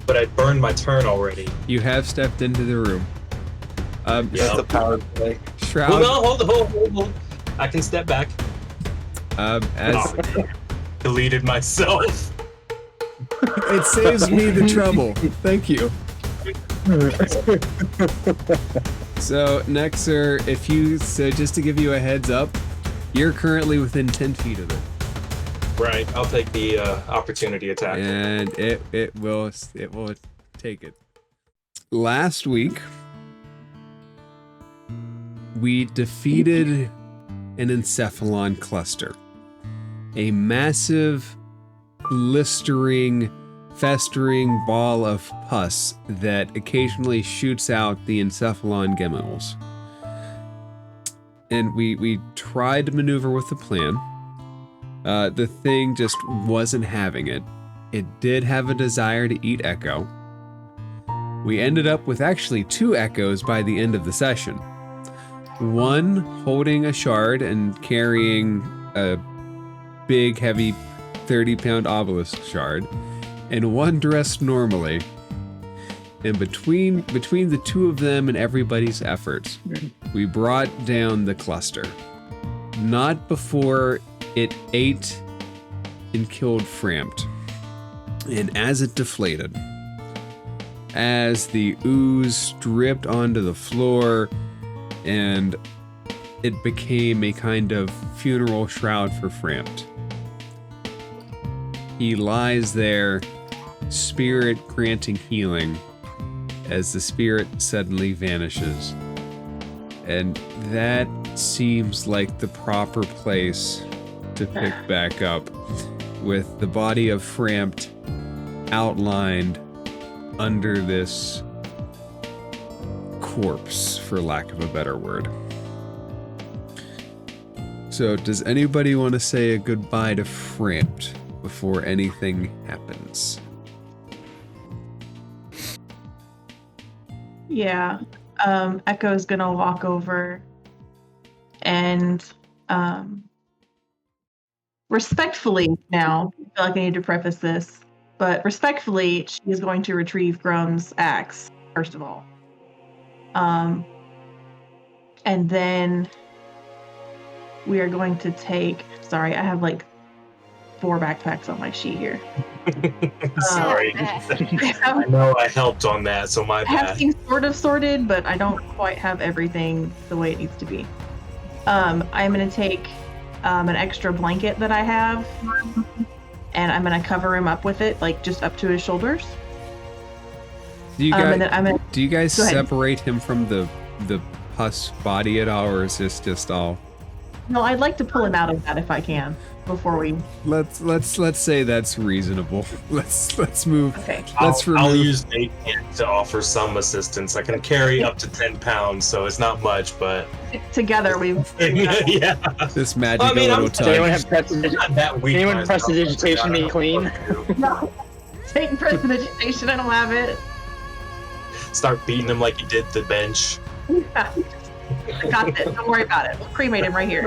But I burned my turn already. You have stepped into the room. That's the power play. Shroud. Hold on, hold. I can step back. As Deleted myself. it saves me the trouble. Thank you. So, Nexer, just to give you a heads up, you're currently within 10 feet of it. Right, I'll take the opportunity attack. And it will take it. Last week, we defeated an encephalon cluster. A massive, blistering, festering ball of pus that occasionally shoots out the encephalon gemmules. And we tried to maneuver with the plan. The thing just wasn't having it. It did have a desire to eat Echo. We ended up with actually 2 Echoes by the end of the session. One holding a shard and carrying a big, heavy 30-pound obelisk shard, and one dressed normally. And between the 2 of them and everybody's efforts, we brought down the cluster. Not before it ate and killed Frampt. And as it deflated, as the ooze dripped onto the floor, and it became a kind of funeral shroud for Frampt. He lies there, spirit granting healing, as the spirit suddenly vanishes. And that seems like the proper place to pick back up, with the body of Frampt outlined under this corpse, for lack of a better word. So, does anybody want to say a goodbye to Frampt before anything happens? Yeah. Echo's gonna walk over and respectfully, now, I feel like I need to preface this, but respectfully, she is going to retrieve Grum's axe, first of all. And then we are going to take, sorry, I have like 4 backpacks on my sheet here. Sorry. I know I helped on that, so my I have bad. things sort of sorted, but I don't quite have everything the way it needs to be. I'm going to take an extra blanket that I have, and I'm going to cover him up with it, like just up to his shoulders. Do you guys Go ahead. separate him from the pus body at all, or is this just all? No, I'd like to pull him out of that if I can before we. Let's say that's reasonable. Let's move. Okay. I'll use Nate to offer some assistance. I can carry up to 10 pounds, so it's not much, but Together we've. yeah. This magical I mean, little Does anyone touch. have prestidigitation to be clean? No. Take prestidigitation. I don't have it. Start beating him like you did the bench. I got this. Don't worry about it. We'll cremate him right here.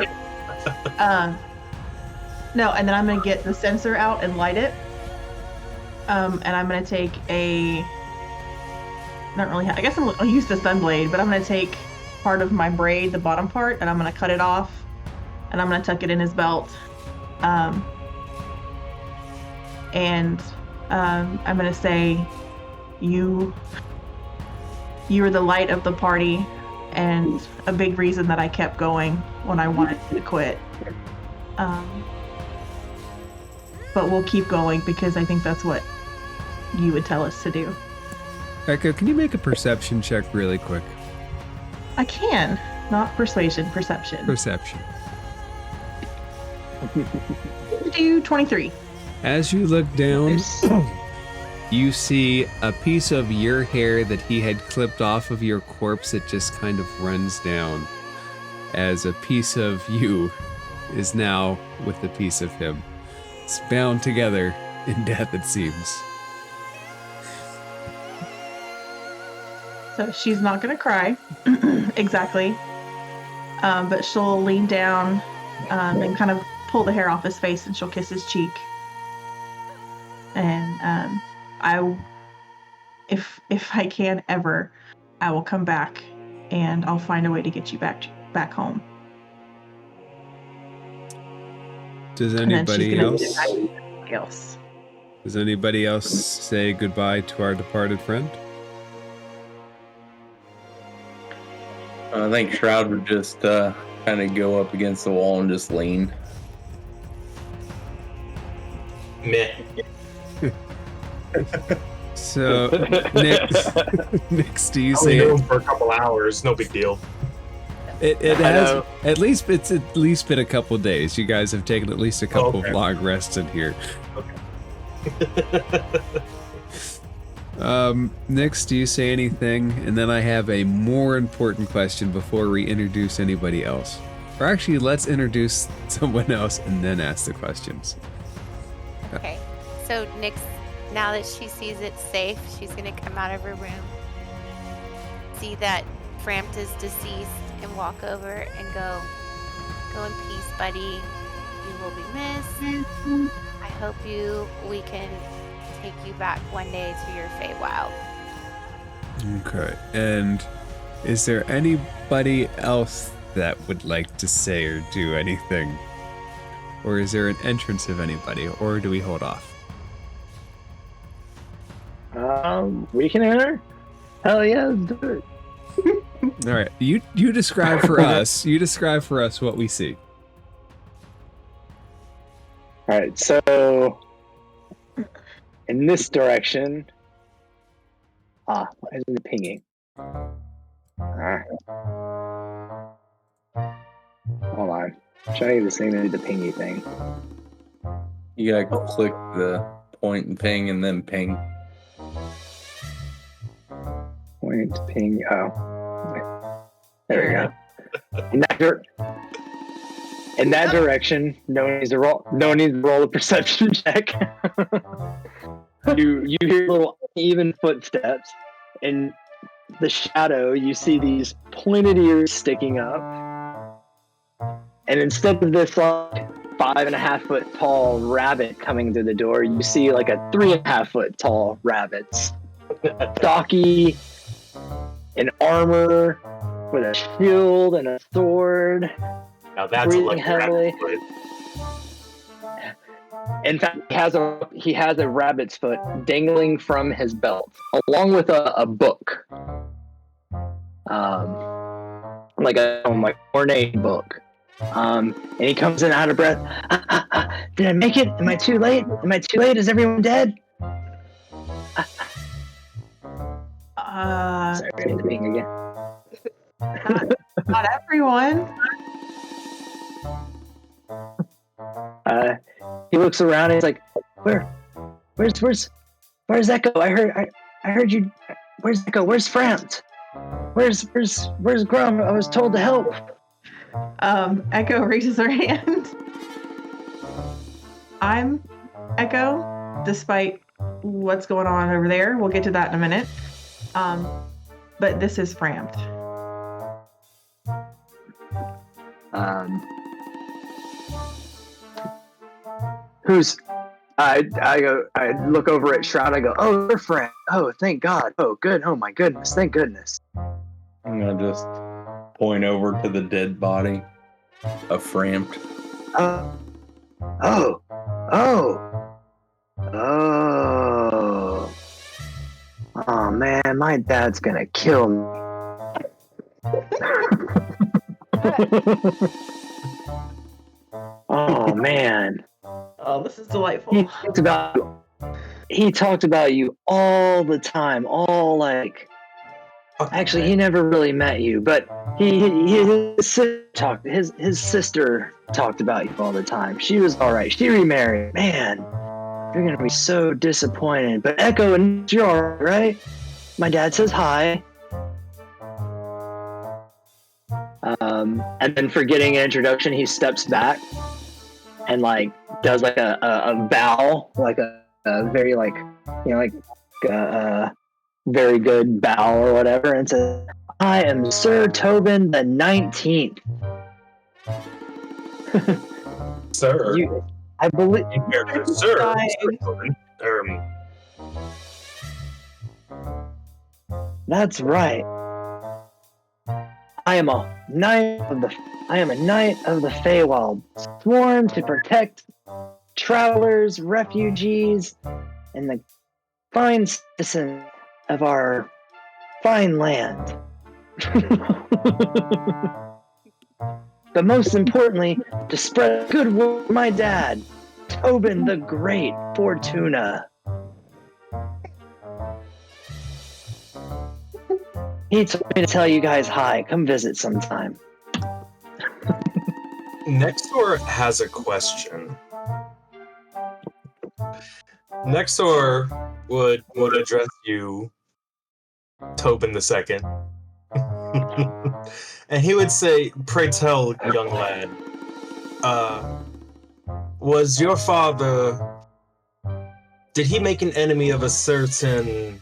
No, and then I'm gonna get the sensor out and light it. And I'm gonna take a. Not really. I guess I'll use the sunblade, but I'm gonna take part of my braid, the bottom part, and I'm gonna cut it off, and I'm gonna tuck it in his belt. And I'm gonna say, you are the light of the party, and a big reason that I kept going when I wanted to quit. But we'll keep going because I think that's what you would tell us to do. Echo, can you make a perception check really quick? I can. Not persuasion, perception. Perception. Do 23. As you look down, you see a piece of your hair that he had clipped off of your corpse that just kind of runs down, as a piece of you is now with a piece of him. It's bound together in death, it seems. So she's not going to cry. Exactly. But she'll lean down and kind of pull the hair off his face, and she'll kiss his cheek. And I if I can ever, I will come back and I'll find a way to get you back home. Does And then she's anybody gonna else? get back to everybody else. Does anybody else say goodbye to our departed friend? I think Shroud would just kind of go up against the wall and just lean. Meh. So, Nick, do you I say only know him for a couple hours. No big deal. it I has know. at least been a couple days. You guys have taken at least a couple Okay. of long rests in here. Nix, do you say anything? And then I have a more important question before we introduce anybody else. Or actually, let's introduce someone else and then ask the questions. Okay. So Nyx, now that she sees it's safe, she's gonna come out of her room, see that Frampt is deceased, and walk over and go in peace, buddy. You will be missed. I hope we can take you back one day to your Feywild. Okay. And is there anybody else that would like to say or do anything? Or is there an entrance of anybody? Or do we hold off? We can enter. Hell yeah, let's do it. All right. You describe for us. You describe for us what we see. All right, so in this direction, why isn't it pinging? Hold on, I'm trying to get this thing to do the pingy thing. You gotta click the point and ping and then ping. Point, ping, oh. There we go. In that direction, no one needs to roll a perception check. You hear little uneven footsteps. In the shadow, you see these pointed ears sticking up. And instead of this like 5.5 foot tall rabbit coming through the door, you see like a 3.5 foot tall rabbit. Stocky, in armor, with a shield and a sword. Now that's a Breathing lucky heavily. rabbit foot. In fact, he has a rabbit's foot dangling from his belt, along with a book, like a ornate book. And he comes in out of breath. Did I make it? Am I too late? Am I too late? Is everyone dead? Sorry, I need to ping again. Not everyone. He looks around and he's like, where's Echo? I heard you. Where's Echo? Where's Frampt? Where's Grum? I was told to help. Echo raises her hand. I'm Echo, despite what's going on over there. We'll get to that in a minute. But this is Frampt. Who's? I look over at Shroud. I go, oh, your friend. Oh, thank God. Oh, good. Oh my goodness. Thank goodness. I'm gonna just point over to the dead body of Frampt. Oh. Oh man, my dad's gonna kill me. Oh man. Oh, this is delightful. He talked about you all the time. All like. Actually, he never really met you, but his sister talked about you all the time. She was all right. She remarried. Man, you're gonna be so disappointed. But Echo, and you're all right. My dad says hi. And then forgetting an introduction, he steps back and like does like a bow, like a very like very good bow or whatever, and says, I am Sir Tobin the 19th. Sir. I believe. Sir. That's right. I am a knight of the Feywild, sworn to protect travelers, refugees, and the fine citizens of our fine land. But most importantly, to spread good word for my dad, Tobin the Great Fortuna. He told me to tell you guys hi. Come visit sometime. Nexor has a question. Nexor would address you, Tobin II. And he would say, "Pray tell, young lad, was your father, did he make an enemy of a certain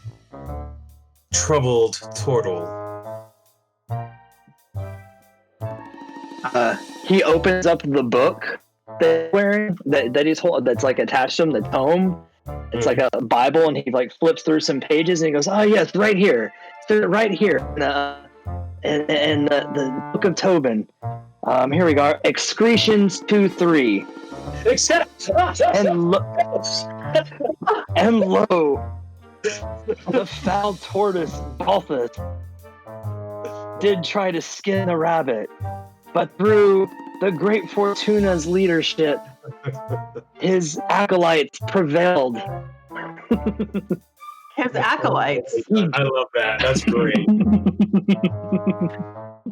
troubled turtle?" He opens up the book that he's wearing, that he's holding, that's like attached to him, the tome. It's like a Bible, and he like flips through some pages, and he goes, "Oh yes, right here, right here." And the Book of Tobin. Here we go. Excretions 2-3. And lo, the foul tortoise Balthus did try to skin the rabbit, but through the great Fortuna's leadership, his acolytes prevailed. His acolytes. I love that. That's great.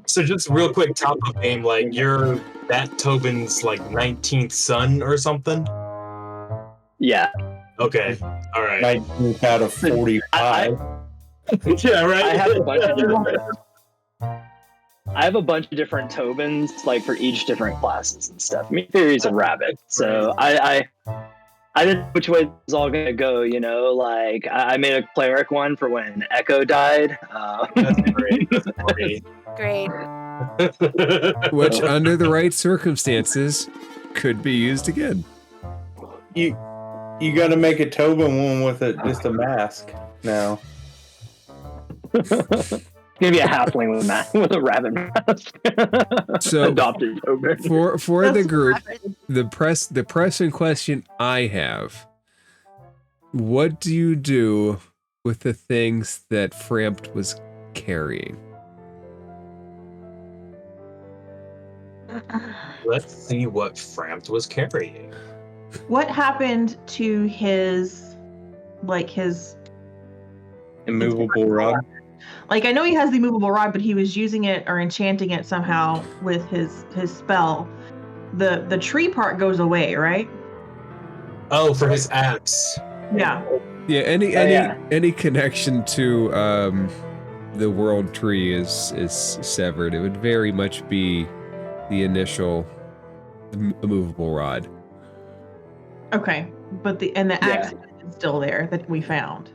So just real quick, top of game, like you're that Tobin's like 19th son or something? Yeah. Okay. All right. 19 out of 45. Yeah, right. I have a bunch of different Tobins, like for each different classes and stuff. Me theory's a rabbit, so I didn't know which way it was all gonna go. You know, like I made a cleric one for when Echo died. That's great. That's great. Great. Which, under the right circumstances, could be used again. You got to make a Tobin one with just a mask now. Maybe a halfling with a rabbit mask. So adopted Tobin. For the group, the pressing question I have: what do you do with the things that Frampt was carrying? Let's see what Frampt was carrying. What happened to his Immovable rod. Like, I know he has the immovable rod, but he was using it or enchanting it somehow with his spell. The tree part goes away, right? Oh, for his axe. Yeah. Yeah, any connection to the world tree is severed. It would very much be the initial immovable rod. Okay, but the axe is still there that we found.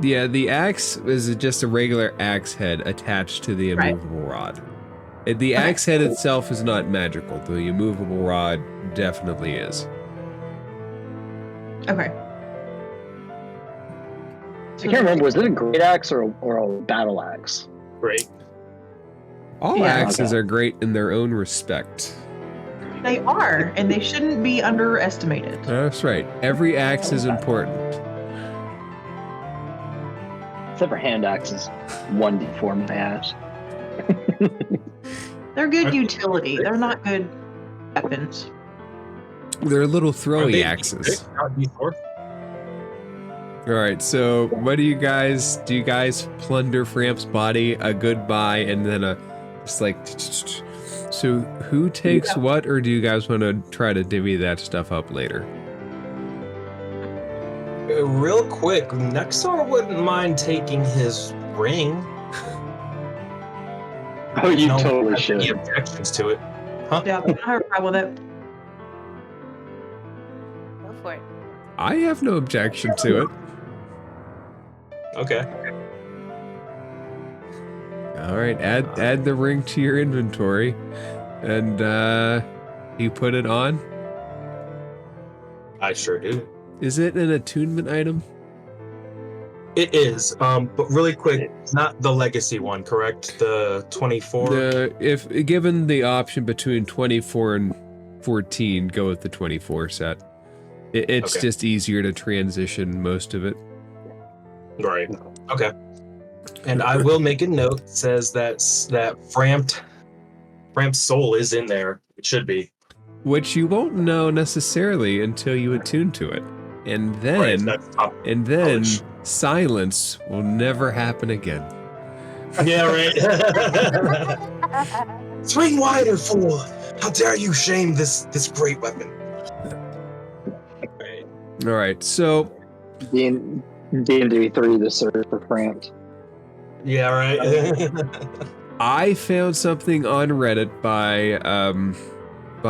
Yeah, the axe is just a regular axe head attached to the immovable rod. The axe head itself is not magical. The immovable rod definitely is. Okay. I can't remember. Was it a great axe or a battle axe? Great. All Yeah. axes are great in their own respect. They are, and they shouldn't be underestimated. That's right. Every axe is important. Except for hand axes. 1d4 my ass. They're good utility. They're not good weapons. They're little Are throwy they axes. not D4? All right, so what do you guys plunder Framp's body, a goodbye, and then a just like. So who takes what, or do you guys want to try to divvy that stuff up later? Real quick, Nexor wouldn't mind taking his ring. Oh, you No, totally have should. any objections to it? Huh? Yeah, I don't have a problem with it. Go for it. I have no objection to it. Okay. All right, add the ring to your inventory, and you put it on. I sure do. Is it an attunement item? It is. But really quick, not the legacy one, correct? The 24. If given the option between 24 and 14, go with the 24 set. It's Okay. just easier to transition most of it. Right. Okay. And I will make a note. Says that Frampt's soul is in there. It should be. Which you won't know necessarily until you attune to it. And Right. then, That's top and then knowledge. silence will never happen again. Yeah. Right. Swing wider, fool! How dare you shame this great weapon? All right, so D&D 3, the search for Frampt. Yeah. Right. I found something on Reddit by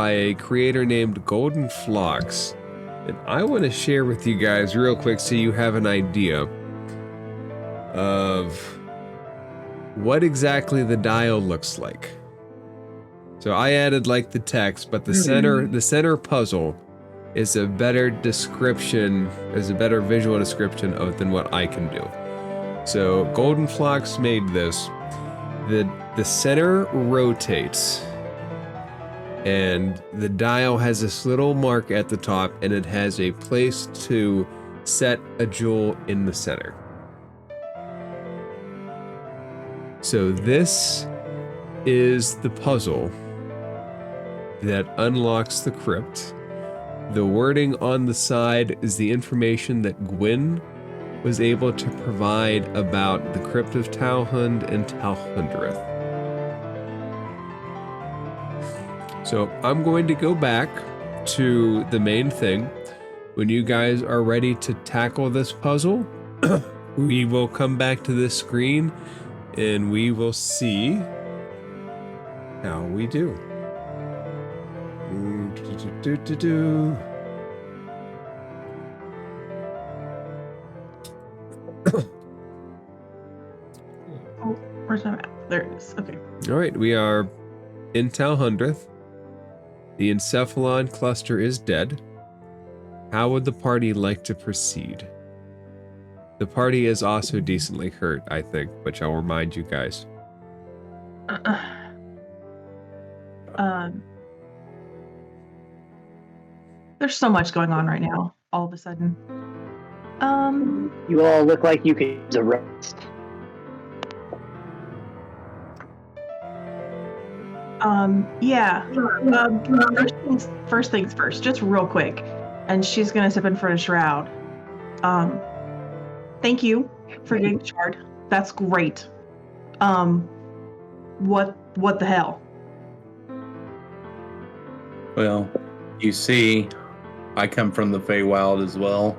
a creator named Golden Phlox, and I want to share with you guys real quick so you have an idea of what exactly the dial looks like. So I added like the text, but the center puzzle is a better description, is a better visual description of than what I can do. So Golden Phlox made this. The center rotates, and the dial has this little mark at the top, and it has a place to set a jewel in the center. So this is the puzzle that unlocks the crypt. The wording on the side is the information that Gwyn was able to provide about the crypt of Talhund and Talhundreth. So I'm going to go back to the main thing. When you guys are ready to tackle this puzzle, we will come back to this screen and we will see how we do. Oh, where's my map? There it is. Okay. All right, we are in Talhundreth. The Encephalon cluster is dead. How would the party like to proceed? The party is also decently hurt, I think, which I'll remind you guys. There's so much going on right now, all of a sudden. You all look like you could use a rest. Yeah. First things first, just real quick. And she's gonna step in front of Shroud. Thank you for getting the shard. That's great. What the hell? Well, you see, I come from the Feywild as well.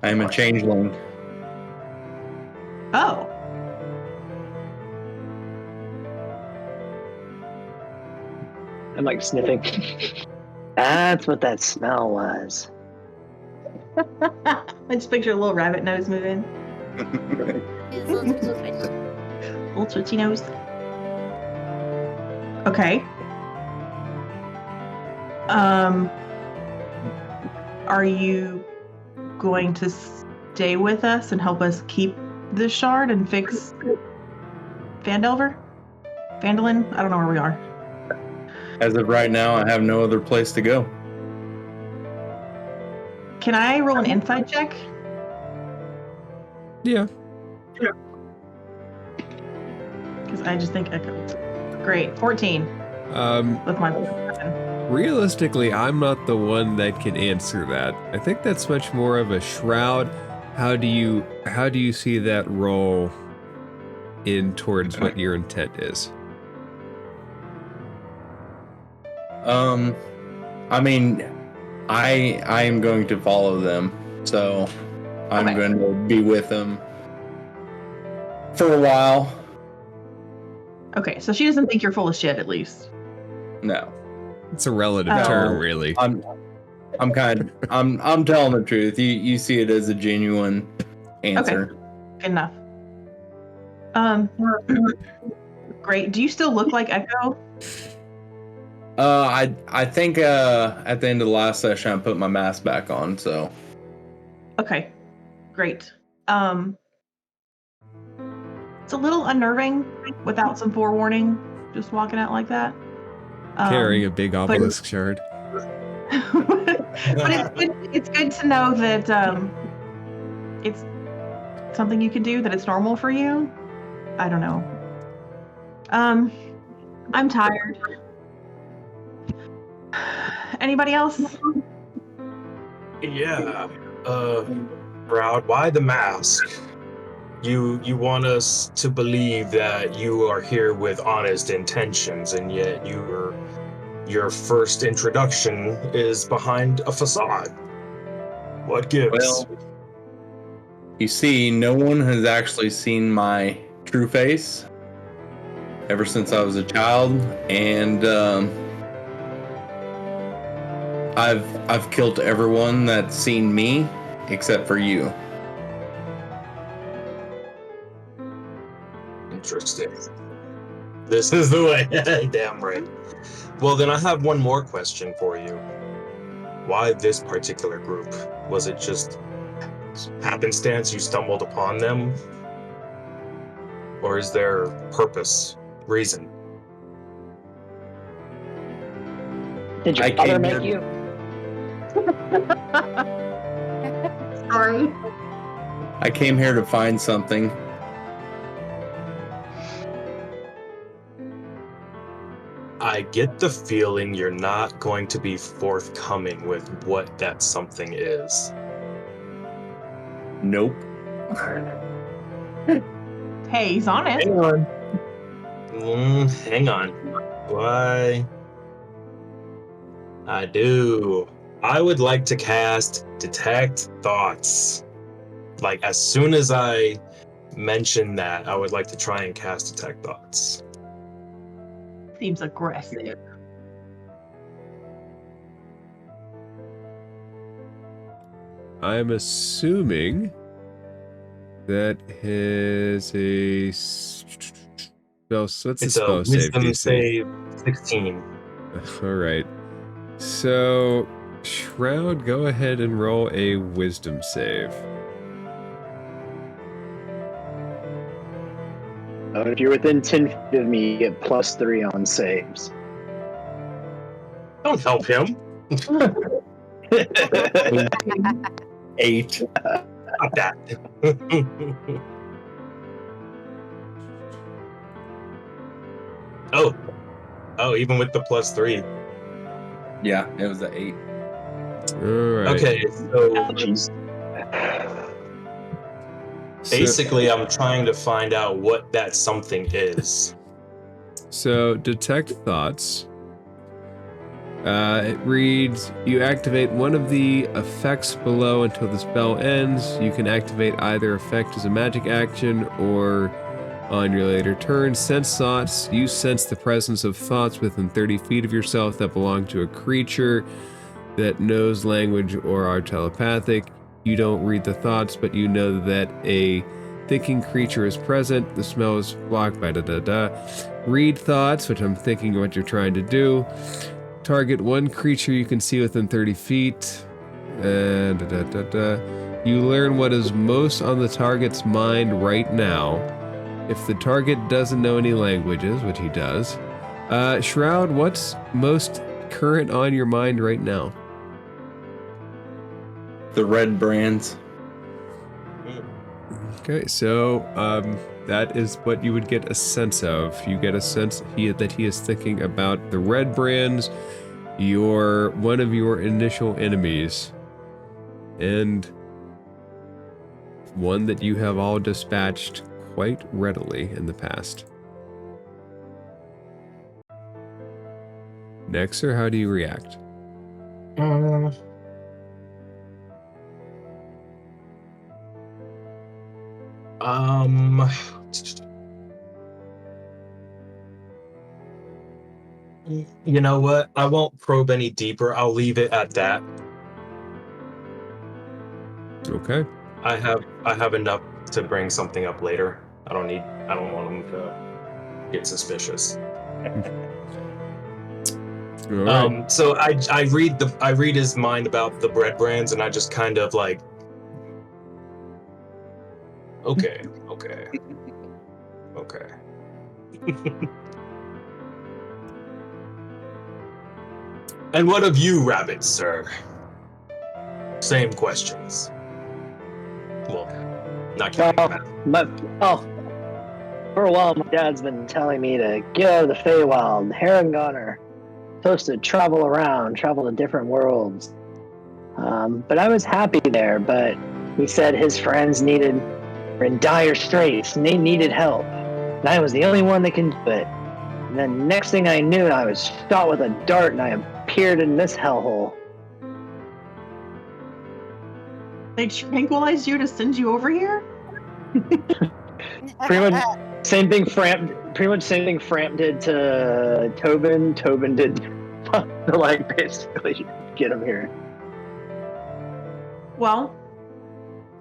I am a changeling. Oh. I'm like sniffing. That's what that smell was. I just picture a little rabbit nose moving. Little twitchy nose. Okay. Are you going to stay with us and help us keep this shard and fix Phandalin? I don't know where we are. As of right now, I have no other place to go. Can I roll an insight check? Yeah. Because I just think Echo. Great, 14 with my weapon. Realistically, I'm not the one that can answer that. I think that's much more of a Shroud. How do you see that roll in towards what your intent is? I mean, I am going to follow them, so I'm Okay. going to be with them for a while. Okay, so she doesn't think you're full of shit, at least. No, It's a relative Oh. term, really. I'm telling the truth. You see it as a genuine answer. Good enough. Great. Do you still look like Echo? I think at the end of the last session I put my mask back on, so Okay, great. It's a little unnerving without some forewarning, just walking out like that. Carrying a big obelisk shard. But it's good to know that it's something you can do, that it's normal for you. I don't know. I'm tired. Anybody else? Yeah. Proud, why the mask? You want us to believe that you are here with honest intentions, and yet your first introduction is behind a facade. What gives? Well, you see, no one has actually seen my true face ever since I was a child, and I've killed everyone that's seen me except for you. Interesting. This is the way. Damn right. Well, then I have one more question for you. Why this particular group? Was it just happenstance you stumbled upon them? Or is there purpose, reason? Did your I father came make here- you? Sorry. I came here to find something. I get the feeling you're not going to be forthcoming with what that something is. Nope. Hey, he's honest. Hang on. Hang on. Why? I do. I would like to cast Detect Thoughts. Like, as soon as I mention that, I would like to try and cast Detect Thoughts. Seems aggressive. I'm assuming that his a spell. What's the It's a spell save Wisdom DC? save 16. All right. So, Shroud, go ahead and roll a Wisdom save. If you're within 10 feet of me, you get +3 on saves. Don't help him. 8. Stop that. Oh, even with the +3. Yeah, it was an 8. All right. Okay, so Jeez. basically, I'm trying to find out what that something is. So, detect thoughts. It reads, you activate one of the effects below until the spell ends. You can activate either effect as a magic action or on your later turn. Sense thoughts. You sense the presence of thoughts within 30 feet of yourself that belong to a creature that knows language or are telepathic. You don't read the thoughts, but you know that a thinking creature is present. The smell is blocked by da-da-da. Read thoughts, which I'm thinking what you're trying to do. Target one creature you can see within 30 feet. You learn what is most on the target's mind right now. If the target doesn't know any languages, which he does. Shroud, what's most current on your mind right now? The red brands. Okay, so that is what you would get a sense of. You get a sense that he is thinking about the red brands, one of your initial enemies, and one that you have all dispatched quite readily in the past. Nexer, how do you react? You know what? I won't probe any deeper. I'll leave it at that. Okay. I have enough to bring something up later. I don't want him to get suspicious. All right. So I read his mind about the bread brands, and I just kind of like Okay. Okay. And what of you, rabbits, sir? Same questions. Well, not counting Matt. For a while, my dad's been telling me to get out of the Feywild. The Harengon are supposed to travel around, travel to different worlds. But I was happy there, but he said his friends were in dire straits and they needed help. And I was the only one that can do it. And then next thing I knew, I was shot with a dart and I appeared in this hellhole. They tranquilized you to send you over here? Pretty much same thing Frampt did to Tobin. Tobin did to, like, basically get him here. Well,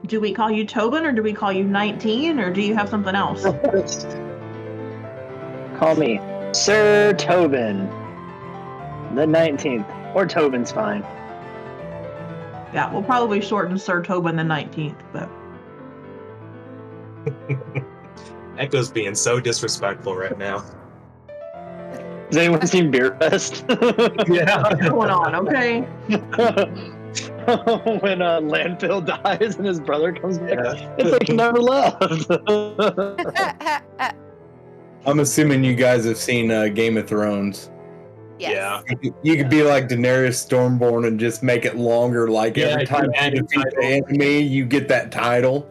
do we call you Tobin or do we call you 19 or do you have something else? Call me Sir Tobin. The 19th. Or Tobin's fine. Yeah, we'll probably shorten Sir Tobin the 19th, but Echo's being so disrespectful right now. Has anyone seen Beer Fest? Yeah. what's going on, okay? When Landfill dies and his brother comes back, Yeah. it's like he never left. I'm assuming you guys have seen Game of Thrones. Yes. You could be like Daenerys Stormborn and just make it longer. Like every time you add a defeat the title. enemy, you get that title.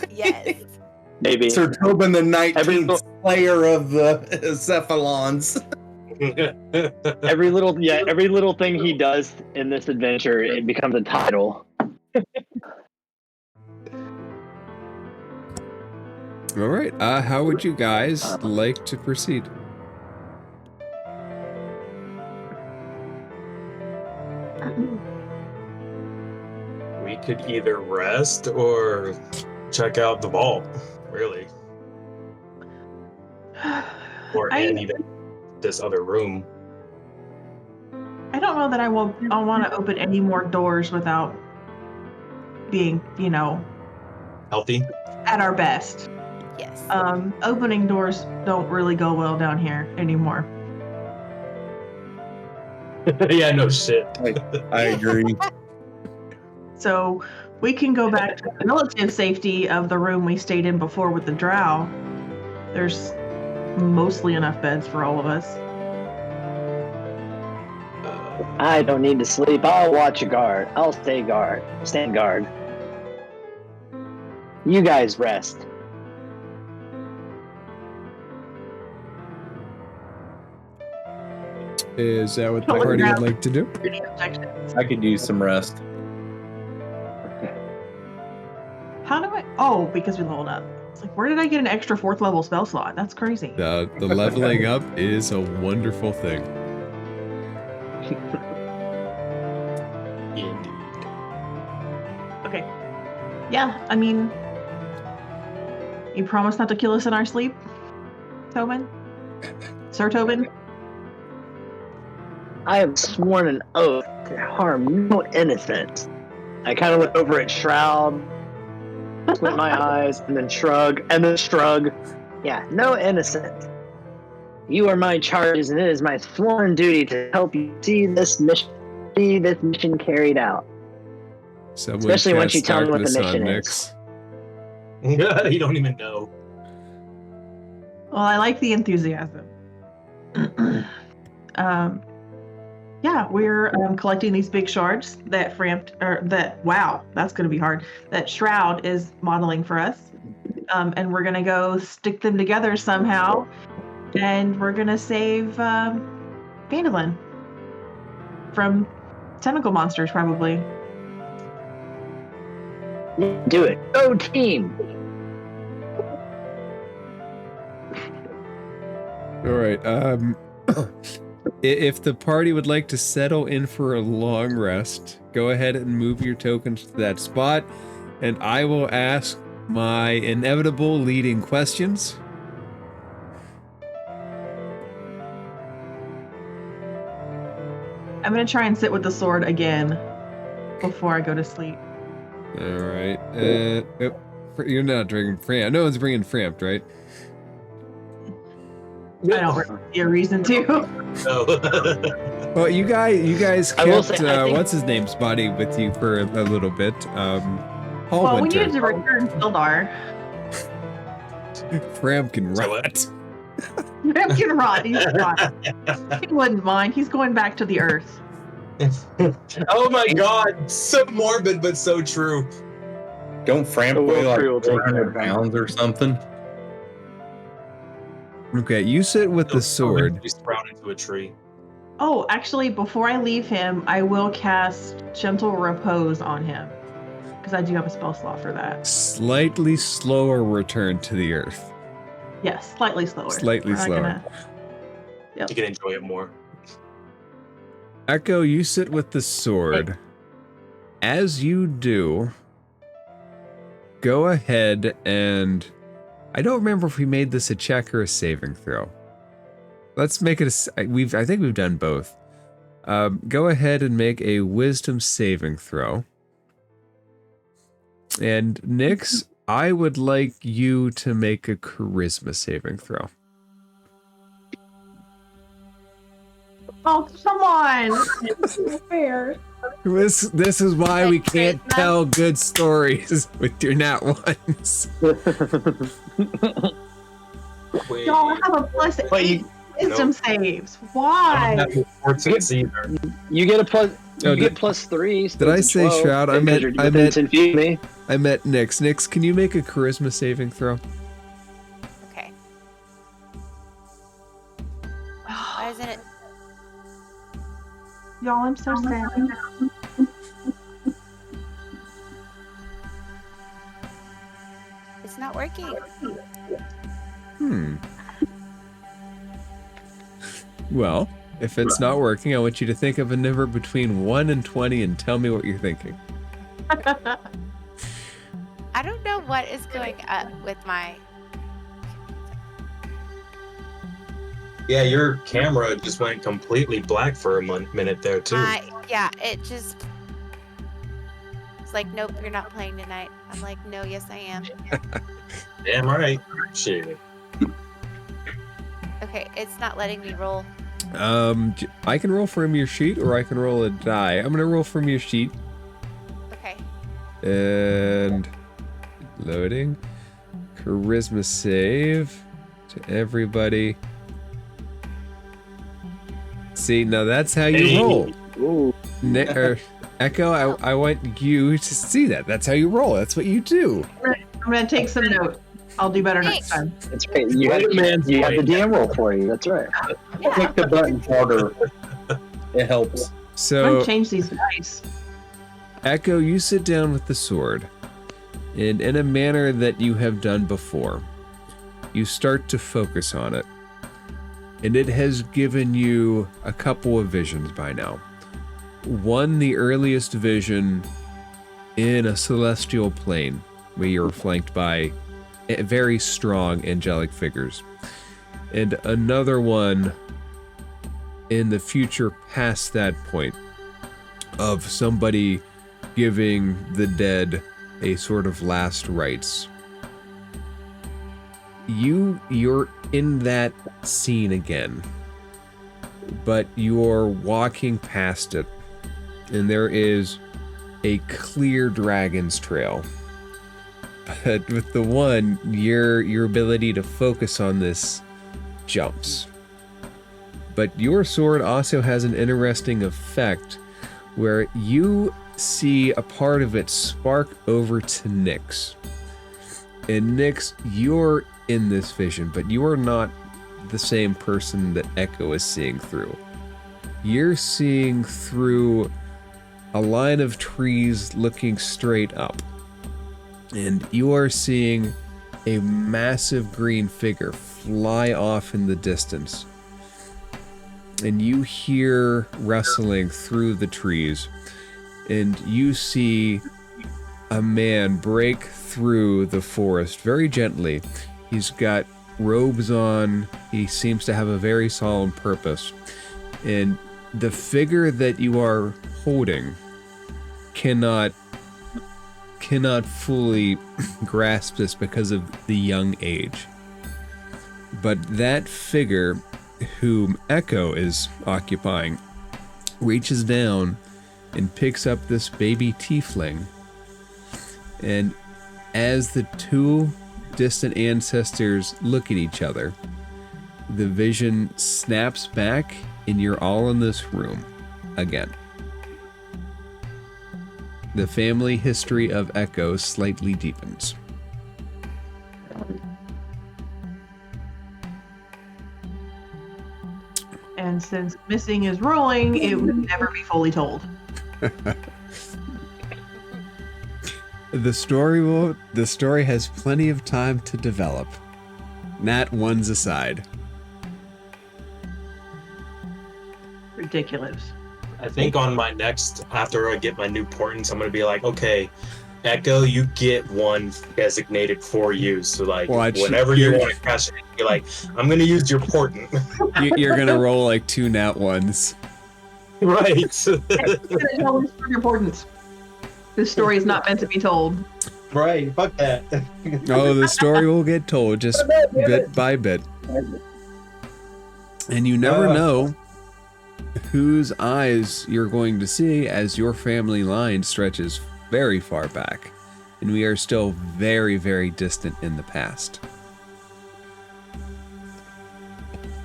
Yes. Maybe. Sir Tobin the 19th, Every- Slayer of the Cephalons. every little thing he does in this adventure, it becomes a title. All right. How would you guys like to proceed? We could either rest or check out the vault, really. Or and even this other room. I don't know that I want to open any more doors without being, Healthy? at our best. Yes. Opening doors don't really go well down here anymore. Yeah, no shit. I agree. So we can go back to the relative safety of the room we stayed in before with the drow. There's mostly enough beds for all of us. I don't need to sleep. I'll watch a guard. I'll stand guard. You guys rest. Is that what the party would like to do? Any objections? I could use some rest. How do I? Oh, because we leveled up. It's like, where did I get an extra 4th level spell slot? That's crazy. The leveling up is a wonderful thing. Indeed. Okay. Yeah, I mean, you promise not to kill us in our sleep, Tobin? Sir Tobin? I have sworn an oath to harm no innocent. I kind of look over at Shroud, squint my eyes, and then shrug, Yeah, no innocent. You are my charges, and it is my sworn duty to help you see this mission carried out. Someone Especially once you cast tell me what the darkness on mission Nyx. You don't even know. Well, I like the enthusiasm. Yeah, we're collecting these big shards that that's going to be hard, that Shroud is modeling for us. And we're going to go stick them together somehow. And we're going to save Phandalin from tentacle monsters, probably. Do it. Go team! All right. If the party would like to settle in for a long rest, go ahead and move your tokens to that spot, and I will ask my inevitable leading questions. I'm going to try and sit with the sword again before I go to sleep. All right. You're not bringing Frampt. No one's bringing Frampt, right? I don't really see a reason to. No. Well, you guys I will kept say, I think- what's his name's body with you for a little bit. Hall Well, we Winter. needed to return Sildar. Frampt can So rot. Him can rot. He's fine. He wouldn't mind. He's going back to the earth. Oh my god, so morbid but so true. Don't Frampt The weigh world crew will like take care 400 of him. pounds or something? Okay, you sit with the sword. We sprout into a tree. Oh, actually, before I leave him, I will cast Gentle Repose on him. Because I do have a spell slot for that. Slightly slower return to the earth. Yes, slightly slower. Slightly We're not slower. gonna- You can enjoy it more. Echo, you sit with the sword. As you do, go ahead and I don't remember if we made this a check or a saving throw. Let's make it I think we've done both. Go ahead and make a wisdom saving throw. And Nyx, I would like you to make a charisma saving throw. Oh, come on. It's not fair. This is why we can't Charisma. tell good stories with your nat ones. Wait, Y'all have a plus But 8 wisdom Nope. saves. I Why? don't have the fortitude either. You get a plus. Oh, You did- get plus 3. So did I it's a say 12, Shroud? I because meant- you're I within meant- 10 feet of me. I met Nyx. Nyx, can you make a charisma saving throw? Okay. Why isn't it? Y'all, I'm so sad. It's not working. Well, if it's not working, I want you to think of a number between 1 and 20 and tell me what you're thinking. I don't know what is going up with my. Yeah, your camera just went completely black for a minute there too. Yeah, it just. It's like, nope, you're not playing tonight. I'm like, no, yes, I am. Damn right. Shit. Okay, it's not letting me roll. I can roll from your sheet or I can roll a die. I'm gonna roll from your sheet. Okay. And loading. Charisma save to everybody. See, now that's how you Hey. roll. Ooh. Echo, I want you to see that. That's how you roll. That's what you do. I'm gonna take some notes. I'll do better next time. That's right. You have, Wait a minute, you have the wait. DM roll for you. That's right. Yeah. Click the button harder. It helps. I'm So, gonna change these dice. Echo, you sit down with the sword, and in a manner that you have done before, you start to focus on it. And it has given you a couple of visions by now. One, the earliest vision in a celestial plane, where you're flanked by very strong angelic figures. And another one in the future past that point of somebody giving the dead a sort of last rites. You're in that scene again, but you're walking past it, and there is a clear dragon's trail. But with the one, your ability to focus on this jumps. But your sword also has an interesting effect where you see a part of it spark over to Nyx. And Nyx, you're in this vision, but you are not the same person that Echo is seeing through. You're seeing through a line of trees looking straight up. And you are seeing a massive green figure fly off in the distance. And you hear rustling through the trees. And you see a man break through the forest very gently. He's got robes on. He seems to have a very solemn purpose. And the figure that you are holding cannot cannot fully grasp this because of the young age. But that figure whom Echo is occupying reaches down and picks up this baby tiefling. And as the two distant ancestors look at each other, the vision snaps back and you're all in this room again. The family history of Echo slightly deepens. And since missing is ruling, it would never be fully told. The story has plenty of time to develop. Nat one's aside. Ridiculous. I think on my next, after I get my new portents, I'm gonna be like, okay, Echo, you get one designated for you. So like, whenever you want to cast it, you're like, I'm gonna use your portent. You're gonna roll like 2 nat ones. Right. Tell us your portents. This story is not meant to be told. Right. Fuck that. Oh, the story will get told just bit by bit. And you never know whose eyes you're going to see as your family line stretches very far back. And we are still very, very distant in the past.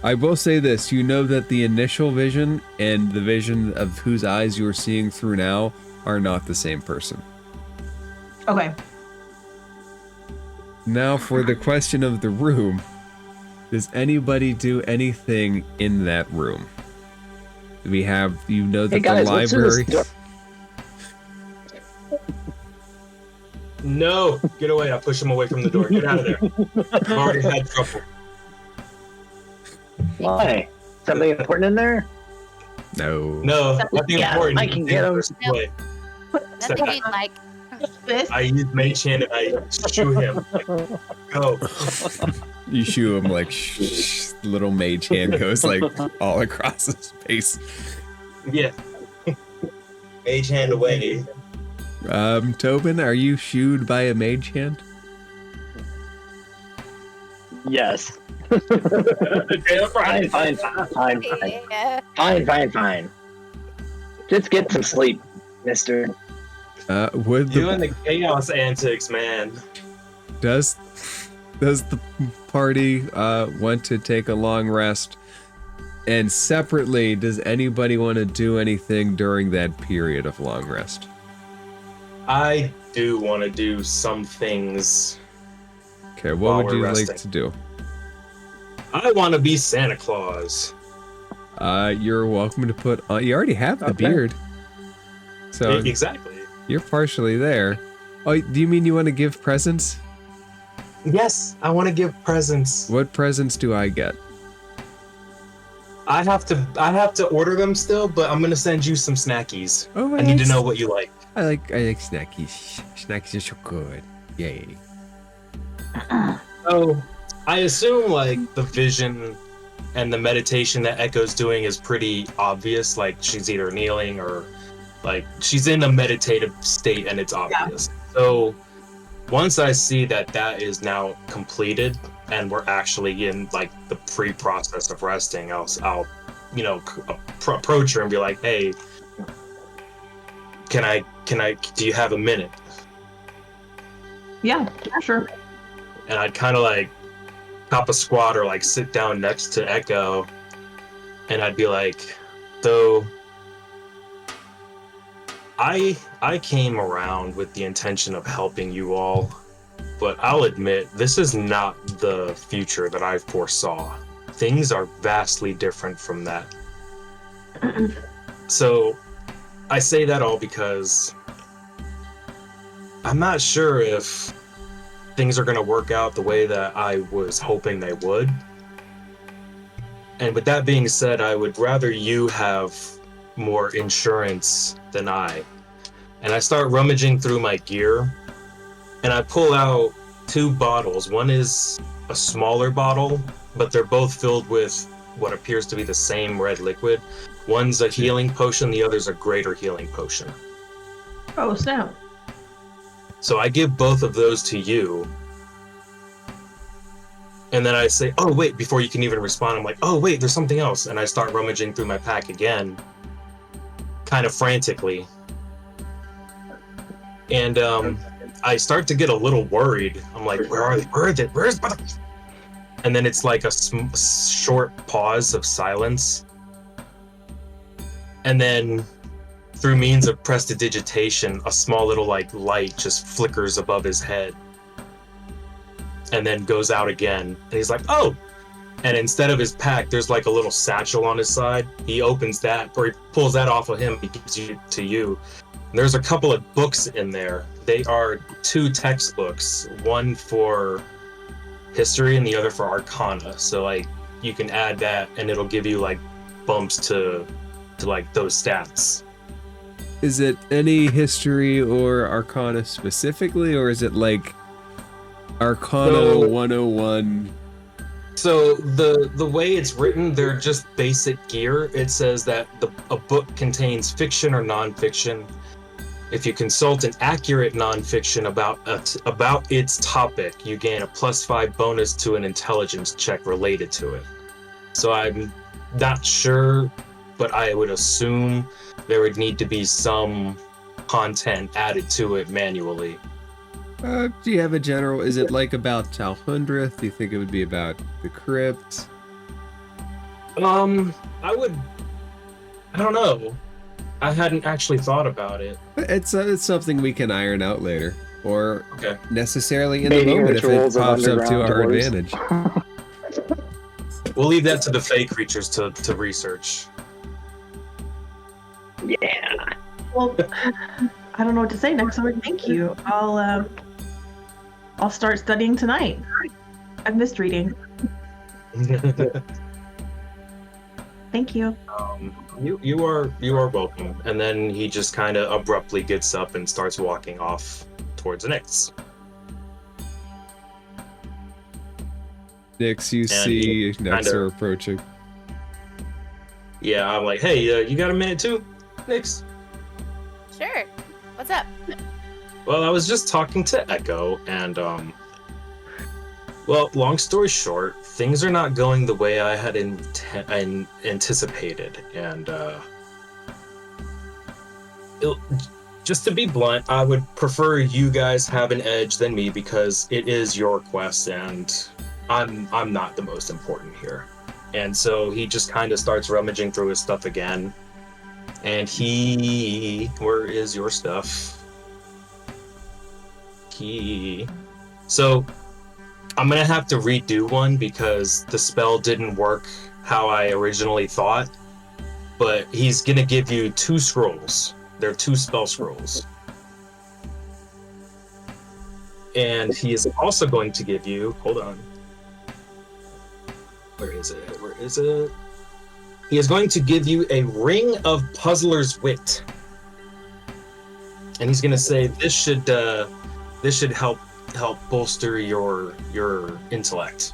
I will say this, you know that the initial vision and the vision of whose eyes you are seeing through now are not the same person. Okay. Now for the question of the room. Does anybody do anything in that room? We have, you know that guys, the what's in this library... door? No, get away. I push him away from the door. Get out of there. I've already had trouble. Why? Something important in there? No. No, nothing Yeah, important. I can get him. Away. Nothing you'd like. This I use mage hand and I shoot him. Like, go. You shoot him like little mage hand goes like all across his face. Yeah. Mage hand away. Tobin, are you shooed by a mage hand? Yes. Damn right. Fine. Just get some sleep, mister. Would You the and the chaos antics, man. does the party want to take a long rest? And separately, does anybody want to do anything during that period of long rest? I do want to do some things. Okay, what While would you we're like resting. to do? I want to be Santa Claus. You're welcome to put on. You already have the Okay. beard, so Exactly. you're partially there. Oh, do you mean you want to give presents? Yes, I want to give presents. What presents do I get? I have to order them still, but I'm gonna send you some snackies. Oh, I need to know what you like. I like snackies. Snackies are so good. Yay. So, I assume like the vision and the meditation that Echo's doing is pretty obvious. Like she's either kneeling or like she's in a meditative state, and it's obvious. So once I see that that is now completed and we're actually in like the pre-process of resting, I'll approach her and be like, hey, do you have a minute? Yeah, sure. And I'd kind of like hop a squat or like sit down next to Echo, and I'd be like, so I came around with the intention of helping you all, but I'll admit this is not the future that I foresaw. Things are vastly different from that. So I say that all because I'm not sure if things are going to work out the way that I was hoping they would. And with that being said, I would rather you have more insurance than I. And I start rummaging through my gear, and I pull out 2 bottles. One is a smaller bottle, but they're both filled with what appears to be the same red liquid. One's a healing potion, the other's a greater healing potion. Oh, snap. So I give both of those to you. And then I say, oh, wait, before you can even respond, I'm like, oh, wait, there's something else. And I start rummaging through my pack again, kind of frantically. And I start to get a little worried. I'm like, where are they? Where is it? Where's... And then it's like a short pause of silence. And then through means of prestidigitation, a small little like light just flickers above his head. And then goes out again. And he's like, oh! And instead of his pack, there's like a little satchel on his side. He opens that, or he pulls that off of him, he gives it to you. And there's a couple of books in there. They are 2 textbooks, one for history and the other for arcana. So like you can add that and it'll give you like bumps to like those stats. Is it any history or arcana specifically, or is it like Arcana 101? So the way it's written, they're just basic gear. It says that a book contains fiction or nonfiction. If you consult an accurate nonfiction about its topic, you gain a +5 bonus to an intelligence check related to it. So I'm not sure, but I would assume there would need to be some content added to it manually. Do you have a general? Is it like about Talhund? Do you think it would be about the Crypt? I don't know. I hadn't actually thought about it. It's something we can iron out later, or Okay. necessarily in Mating the moment if it rituals of pops up to underground our doors. advantage. We'll leave that to the Fey creatures to research. Yeah. Well, I don't know what to say next. So thank you. I'll start studying tonight. I've missed reading. Thank you. You are welcome. And then he just kind of abruptly gets up and starts walking off towards Nyx. Nyx, you see Nexer approaching. Yeah, I'm like, hey, you got a minute too, Nyx? Sure. What's up? Well, I was just talking to Echo, and well, long story short, things are not going the way I had anticipated, and just to be blunt, I would prefer you guys have an edge than me because it is your quest, and I'm not the most important here. And so he just kind of starts rummaging through his stuff again, and where is your stuff? So I'm gonna have to redo one because the spell didn't work how I originally thought, but he's gonna give you 2 scrolls. They're 2 spell scrolls. And he is also going to give you, hold on. Where is it? He is going to give you a Ring of Puzzler's Wit. And he's gonna say this should help bolster your intellect.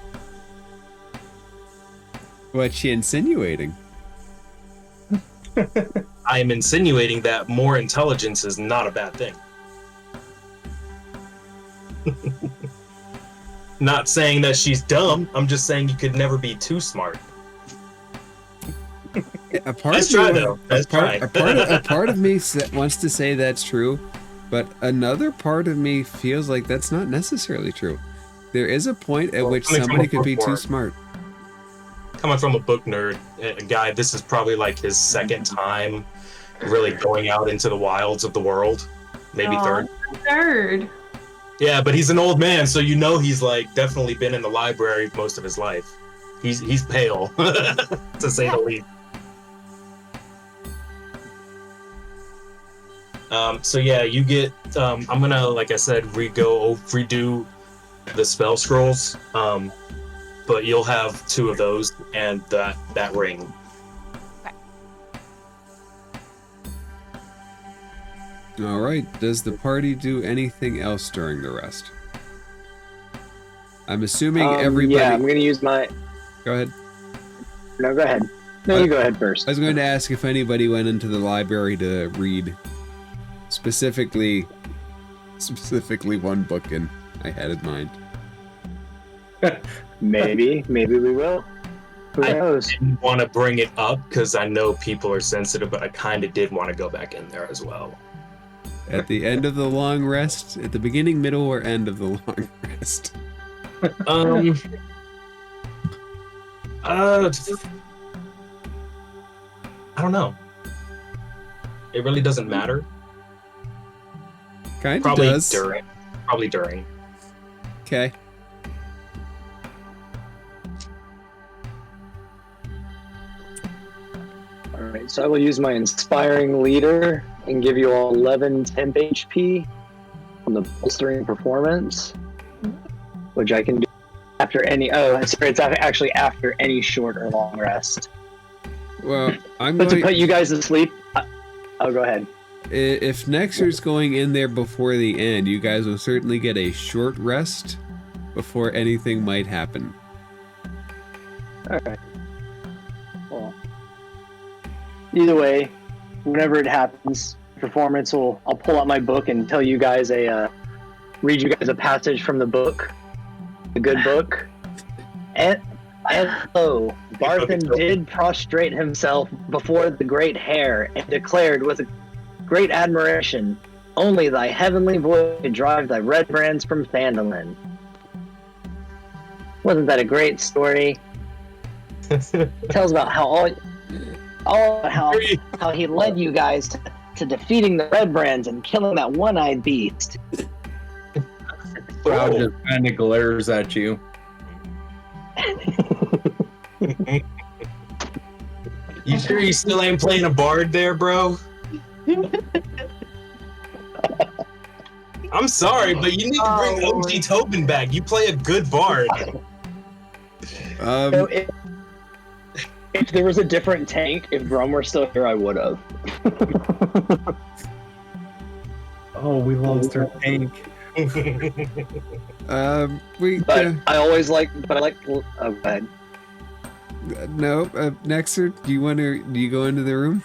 What's she insinuating? I am insinuating that more intelligence is not a bad thing. Not saying that she's dumb. I'm just saying you could never be too smart. A part Let's of try me, though. Let's try. a part of me wants to say that's true, but another part of me feels like that's not necessarily true. There is a point at which coming from somebody a could be too bookworm. smart. Coming from a book nerd, a guy, this is probably like his second time really going out into the wilds of the world. Maybe Aw, third. Yeah, but he's an old man, so you know he's like definitely been in the library most of his life. He's pale, to say the least. So yeah, you get. I'm gonna, like I said, redo the spell scrolls. But you'll have 2 of those and that ring. All right. Does the party do anything else during the rest? I'm assuming everybody. Yeah, I'm gonna use my. Go ahead. No, go ahead. No, you go ahead first. I was going to ask if anybody went into the library to read. Specifically, specifically one book I had in mind. Maybe we will. Who I knows? didn't want to bring it up because I know people are sensitive, but I kind of did want to go back in there as well. At the end of the long rest, at the beginning, middle, or end of the long rest. I don't know. It really doesn't matter. Kind of Probably does. during. Probably during. Okay. All right, so I will use my inspiring leader and give you all 11 temp HP on the bolstering performance, which I can do after any. Oh, sorry, it's actually after any short or long rest. Well, I'm But to going. put you guys to sleep, oh, go ahead. If Nexer's going in there before the end, you guys will certainly get a short rest before anything might happen. All right. Well, either way, whenever it happens, performance will. I'll pull out my book and tell you guys read you guys a passage from the book, the good book. And lo, Barthen did prostrate himself before the great hare and declared with a great admiration, "Only thy heavenly voice could drive thy red brands from Phandalin." Wasn't that a great story? It tells about how how he led you guys to defeating the red brands and killing that one-eyed beast. Crowd just kind of glares at you. You sure you still ain't playing a bard there, bro? I'm sorry, but you need to bring OG Tobin back. You play a good bard. So if there was a different tank, if Grum were still here, I would have. Oh, we lost our tank. But I always like. But I like. Oh, go ahead. No, Nexer, do you go into the room?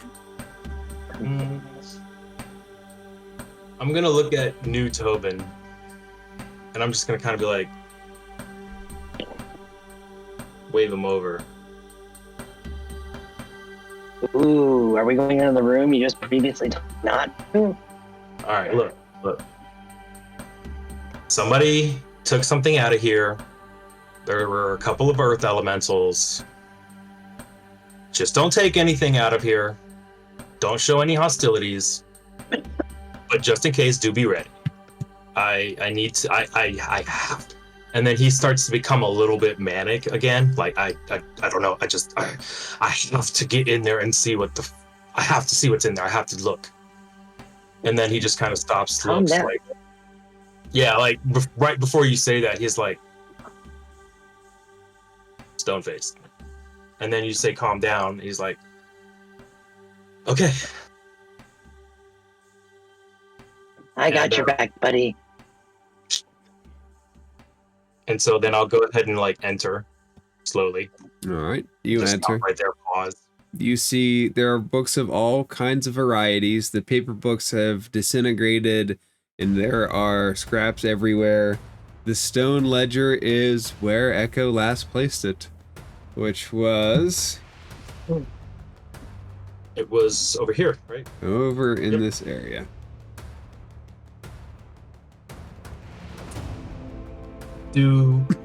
I'm gonna look at new Tobin, and I'm just gonna kind of be like, wave him over. Ooh, are we going into the room you just previously told not to? All right, look. Somebody took something out of here. There were a couple of earth elementals. Just don't take anything out of here. Don't show any hostilities. But just in case, do be ready. I need to. I have. And then he starts to become a little bit manic again. Like I don't know. I have to get in there and see I have to see what's in there. I have to look. And then he just kind of stops, looks like. Yeah, like right before you say that, he's like stone faced. And then you say calm down. He's like, okay. I got your back, buddy. And so then I'll go ahead and like enter slowly. All right, you Just enter. stop right there, pause. You see there are books of all kinds of varieties. The paper books have disintegrated and there are scraps everywhere. The stone ledger is where Echo last placed it, which was It was over here, right? over in this area.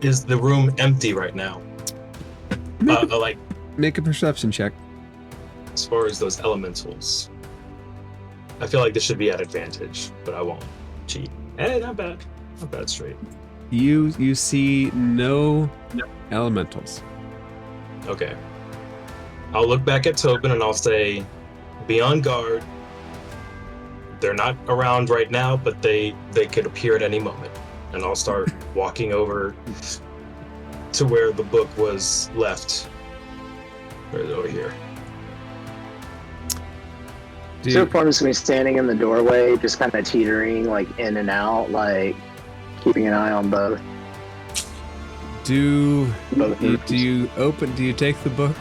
Is the room empty right now? Like Make a perception check. as far as those elementals, I feel like this should be at advantage, but I won't cheat. Not bad straight. You see no elementals. Okay. I'll look back at Tobin and I'll say, be on guard. They're not around right now, but they could appear at any moment. And I'll start walking over to where the book was left. Right over here. So far, I'm just gonna be standing in the doorway, just kind of teetering, like in and out, like keeping an eye on both. Do Both you rooms. do you take the book?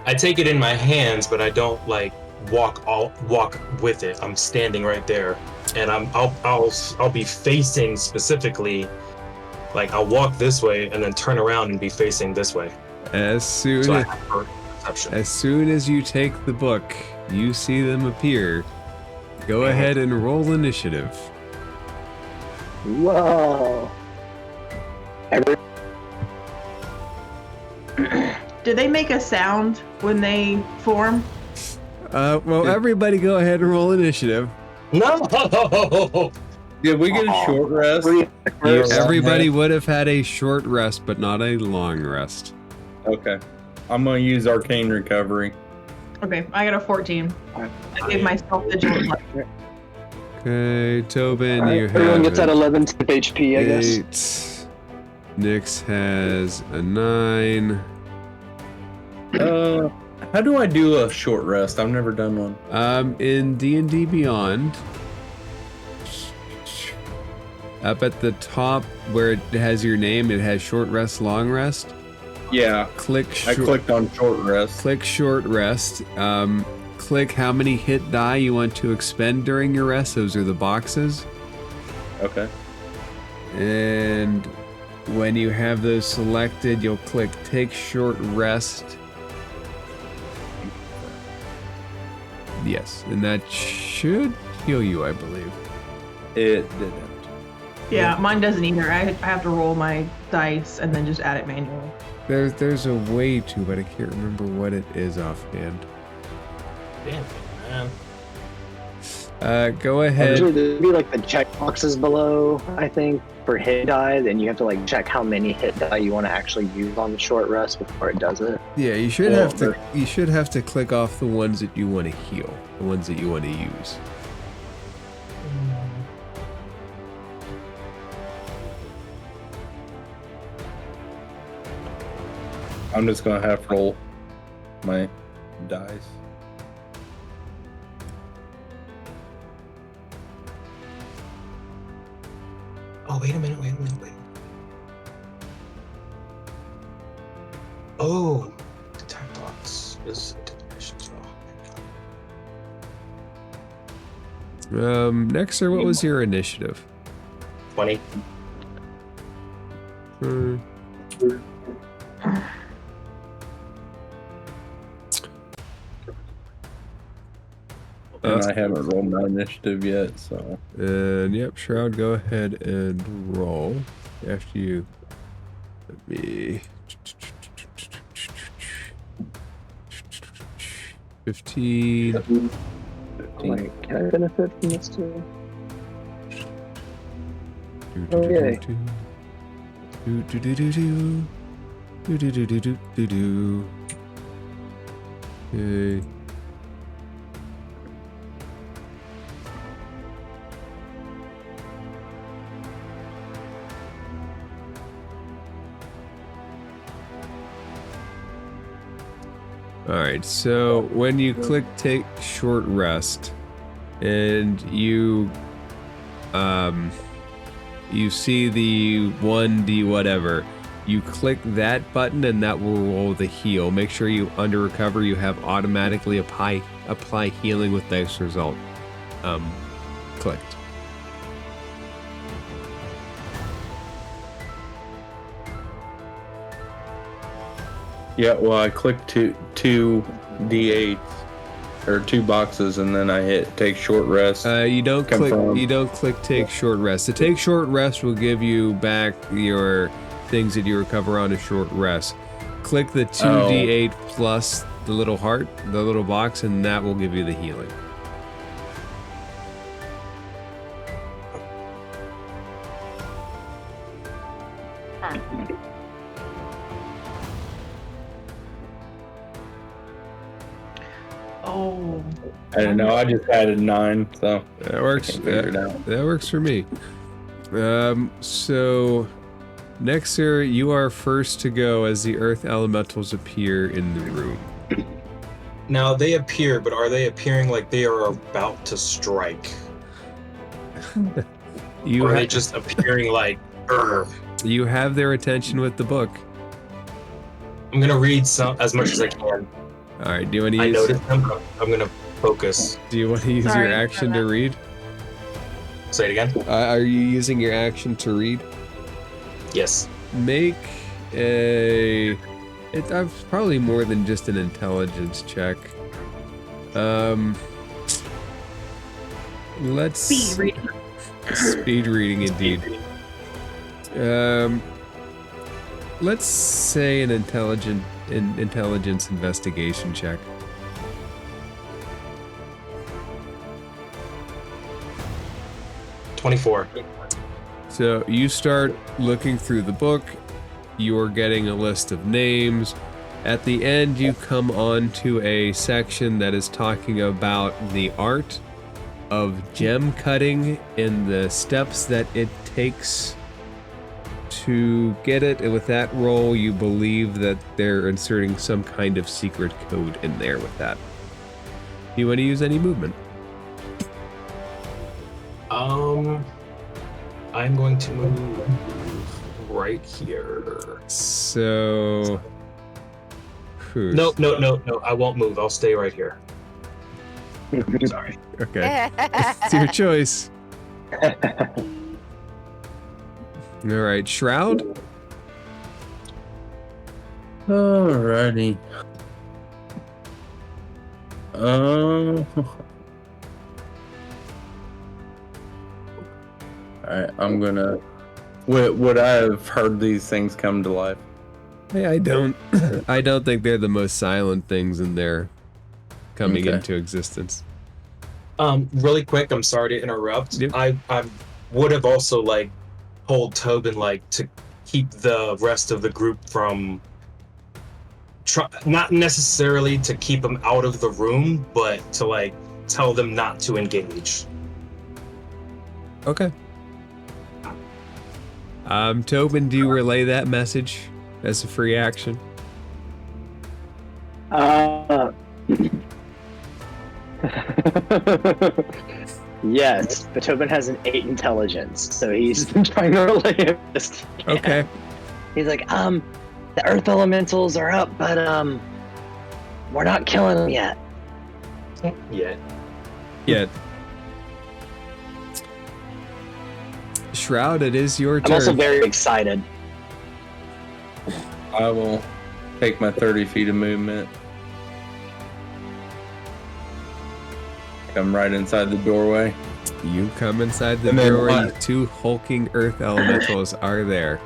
I take it in my hands, but I don't like I'll walk with it. I'm standing right there, and I'll be facing specifically. Like I'll walk this way and then turn around and be facing this way. As soon So I as, have perception. as soon as you take the book, you see them appear. Go ahead and roll initiative. Whoa. Every- Do they make a sound when they form? Well, everybody go ahead and roll initiative. No. Did we get a short rest? Everybody would have had a short rest, but not a long rest. Okay. I'm gonna use arcane recovery. Okay, I got a 14. I gave myself vigilant life. Okay, Tobin, All right, you have everyone gets at an 11 HP, I guess. 8. Nyx has a 9. How do I do a short rest? I've never done one. In D&D Beyond, up at the top where it has your name, it has short rest, long rest. Yeah, Click I clicked on short rest. Click short rest. Click how many hit die you want to expend during your rest. Those are the boxes. Okay. And when you have those selected, you'll click take short rest. Yes, and that should heal you, I believe. It didn't. Yeah, mine doesn't either. I have to roll my dice and then just add it manually. There's a way to, but I can't remember what it is offhand. Damn it, man. Go ahead. Usually there'd be like the check boxes below, I think, for hit die. Then you have to like check how many hit die you want to actually use on the short rest before it does it. Yeah, you should have to. You should have to click off the ones that you want to heal, the ones that you want to use. I'm just gonna have to roll my dice. Oh, wait a minute. Oh, the time box is dimension. Next, sir, what was your initiative? 20. And I haven't rolled my initiative yet, so. And yep, Shroud, go ahead and roll after you. Let me. 15. Like, can I benefit from this too? Okay. Okay. Alright, so when you click take short rest and you see the 1D whatever, you click that button and that will roll the heal. Make sure you under recover you have automatically apply healing with dice result clicked. Yeah, well, I clicked two D8s or 2 boxes, and then I hit take short rest. You don't Confirm. click take short rest. The take short rest will give you back your things that you recover on a short rest. Click the 2d8 plus the little heart, the little box, and that will give you the healing. Oh. I don't know. I just added 9, so That works. figure it out. That works for me. So next, sir, you are first to go as the earth elementals appear in the room. Now they appear, but are they appearing like they are about to strike? You Or are they ha- just appearing like, "Urgh"? you have their attention with the book. I'm gonna read some as much as I can. All right. Do you want to I use? noticed them, but I'm gonna Focus. Do you want to use Sorry your for action that. to read? Say it again. Are you using your action to read? Yes. Make a... It's probably more than just an intelligence check. Let's... Speed reading. Speed reading, indeed. Let's say an intelligence investigation check. $24. So you start looking through the book. You're getting a list of names. At the end, you come on to a section that is talking about the art of gem cutting and the steps that it takes to get it. And with that roll, you believe that they're inserting some kind of secret code in there with that. Do you want to use any movement? I'm going to move right here. So... No, I won't move. I'll stay right here. Sorry. Okay. It's your choice. Alright, Shroud? Alrighty. Alright, I'm gonna... Would I have heard these things come to life? Hey, I don't think they're the most silent things in there coming Okay. into existence. Really quick, I'm sorry to interrupt. Yep. I would have also told Tobin to keep the rest of the group from not necessarily to keep them out of the room, but to tell them not to engage. Okay. Tobin, do you relay that message as a free action? Yes, but Tobin has an 8 intelligence, so he's trying to relay this. Okay. He's like, the earth elementals are up, but we're not killing them yet. Yeah. Yeah. Shroud, it is your I'm turn. also very excited. I will take my 30 feet of movement. Come right inside the doorway. You come inside the And then doorway. what? 2 hulking earth elementals are there.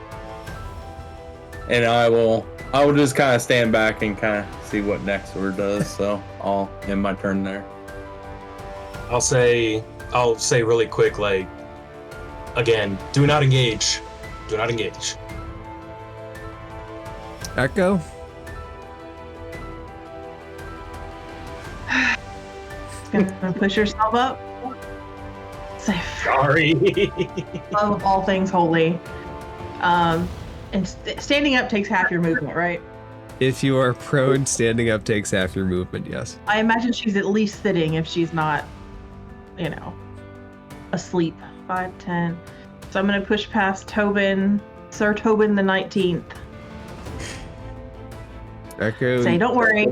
And I will just kind of stand back and kind of see what Nexor does. So I'll end my turn there. I'll say really quick, again, do not engage. Do not engage. Echo? Gonna push yourself up. Safe. Sorry. Love all things holy. And standing up takes half your movement, right? If you are prone, standing up takes half your movement, yes. I imagine she's at least sitting if she's not, asleep. 5, 10. So I'm gonna push past Tobin, Sir Tobin the 19th. Echo. Say, don't worry,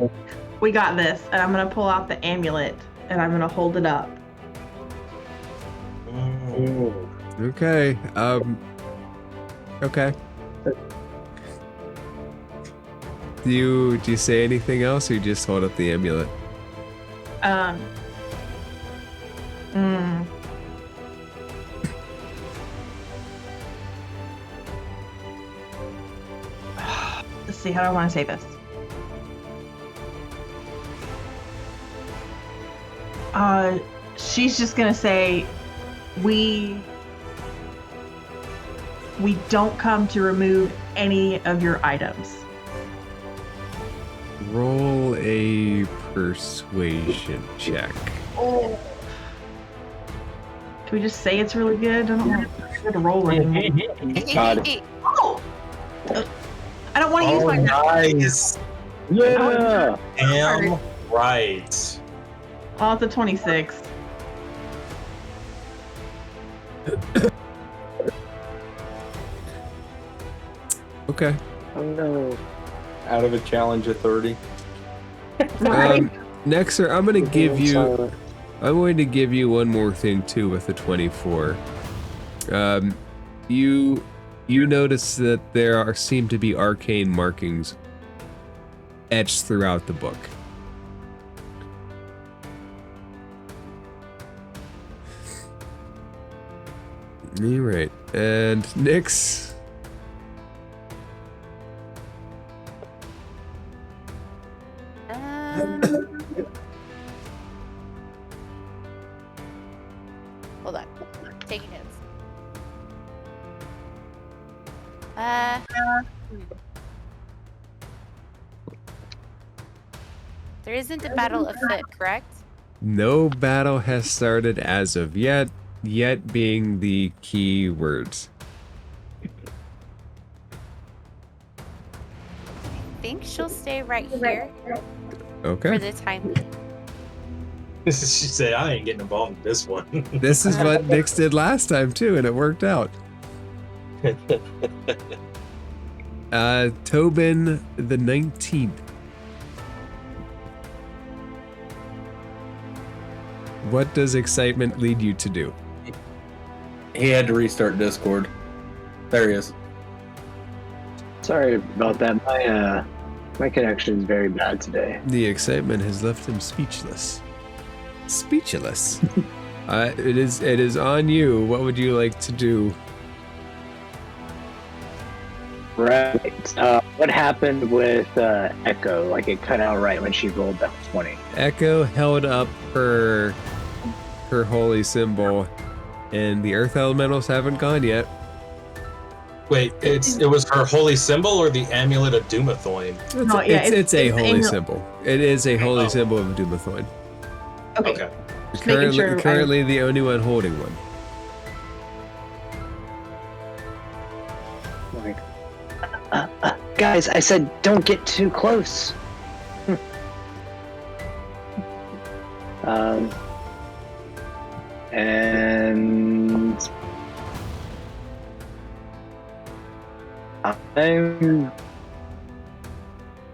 we got this. And I'm gonna pull out the amulet and I'm gonna hold it up. Okay. Okay. Do you say anything else, or you just hold up the amulet? Let's see, how do I want to say this? She's just gonna say, we don't come to remove any of your items. Roll a persuasion check. Oh. Can we just say it's really good? I don't want to roll anymore. God. Oh! I don't want to use my nice. Yeah. Damn right. Oh, it's a 26. Okay. Oh no. Out of a challenge of 30. Right? Nexer, I'm going to give you one more thing too with the 24. You notice that there seem to be arcane markings etched throughout the book. All right, and Nyx. Hold on. Taking notes. There isn't a battle afoot, correct? No battle has started as of yet. Yet being the key words. I think she'll stay right here Okay. for the time being. She said, I ain't getting involved in this one. This is what Nyx did last time too, and it worked out. Tobin the 19th. What does excitement lead you to do? He had to restart Discord. There he is. Sorry about that. My connection is very bad today. The excitement has left him speechless. Speechless. It is on you. What would you like to do? Right. What happened with Echo? Like it cut out right when she rolled that 20. Echo held up her holy symbol, and the earth elementals haven't gone yet. Wait, it was her holy symbol or the amulet of Doomathoin? It's a holy amulet. symbol. It is a holy symbol of Doomathoin. Okay. Just making sure Currently the only one holding one. Guys, I said don't get too close. And I'm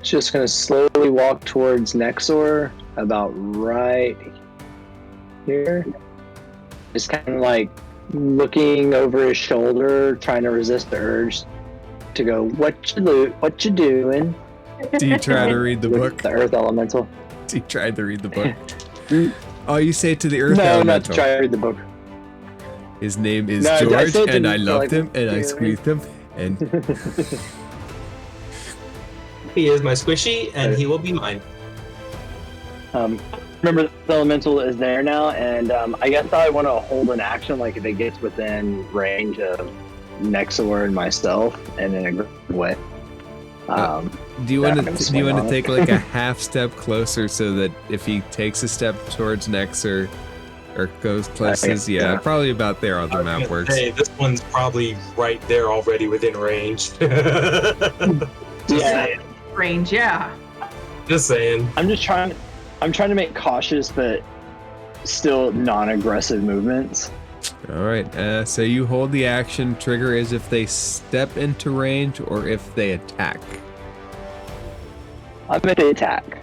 just gonna slowly walk towards Nexor, about right here. Just kind of like looking over his shoulder, trying to resist the urge to go, what you doing? Do you try to read the With book? the earth elemental. Do you try to read the book? Oh, you say to the earth No, not elemental. to try to read the book. His name is No, I George, said to and I him, loved like, him, and I yeah. squeezed him, and He is my squishy, and he will be mine. Remember, the elemental is there now, and I guess I want to hold an action, like if it gets within range of Nexor and myself, and in a good way. do you want I'm gonna to swing on it. take like a half step closer so that if he takes a step towards Nexer or goes closest, yeah. probably about there on the map works. Hey, this one's probably right there already within range. Yeah, range, yeah. Just saying. I'm trying to make cautious but still non-aggressive movements. All right, so you hold the action. Trigger is if they step into range or if they attack. I'm at the attack.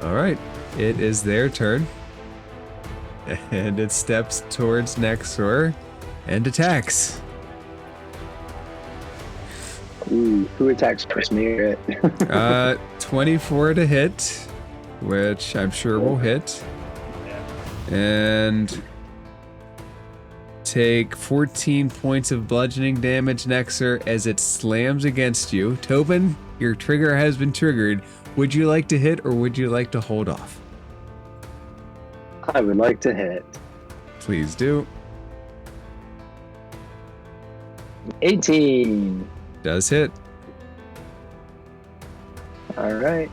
All right, it is their turn. And it steps towards Nexor and attacks. Ooh, who attacks first, me or it? 24 to hit, which I'm sure will hit. And take 14 points of bludgeoning damage, Nexer, as it slams against you. Tobin, your trigger has been triggered. Would you like to hit or would you like to hold off? I would like to hit. Please do. 18. Does hit. All right.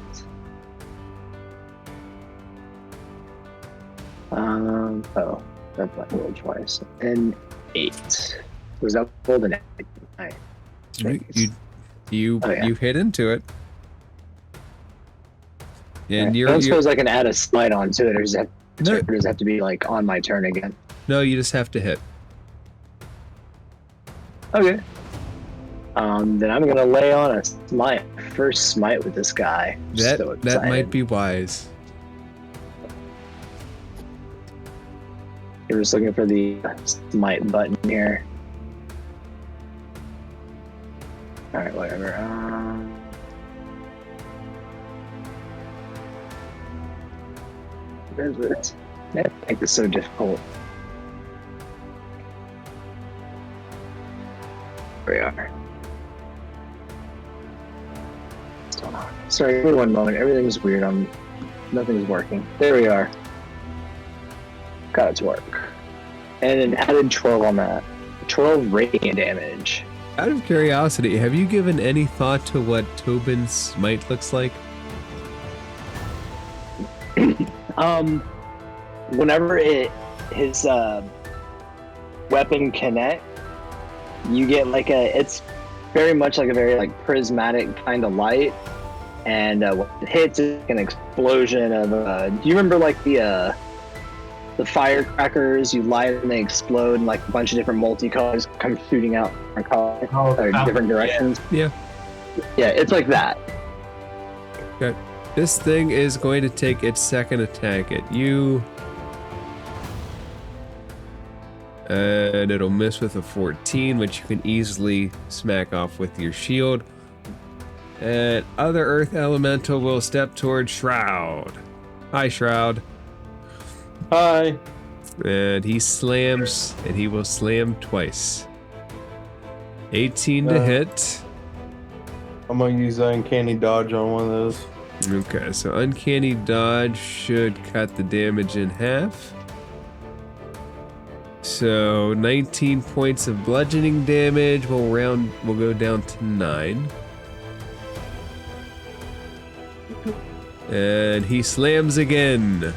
Oh, that's not rolled twice. And 8. Was that rolled an 8? Nine. You Oh, yeah. you hit into it. And I you're don't suppose I can add a smite onto it, or does it No. have to be like on my turn again? no, you just have to hit. Okay. Then I'm gonna lay on a smite. First smite with this guy. That So that might excited. be wise. You're just looking for the smite button here. Alright, whatever. Where's it? I think it's so difficult. There we are. Still not. Sorry, give me one moment. Everything's weird. Nothing's working. There we are. Got it to work. And an added 12 on that. 12 radiant damage. Out of curiosity, have you given any thought to what Tobin's smite looks like? Whenever his weapon connect, you get like it's very much like a very like prismatic kind of light, and when it hits, it's like an explosion of. Do you remember like the firecrackers? You light and they explode, and like a bunch of different multicolors come shooting out different colors or different directions. Yeah. Yeah, it's like that. Okay. This thing is going to take its second attack at you. And it'll miss with a 14, which you can easily smack off with your shield. And other Earth Elemental will step towards Shroud. Hi, Shroud. Hi. And he slams, and he will slam twice. 18 to hit. I'm gonna use uncanny dodge on one of those. Okay, so Uncanny Dodge should cut the damage in half. So 19 points of bludgeoning damage will go down to 9. And he slams again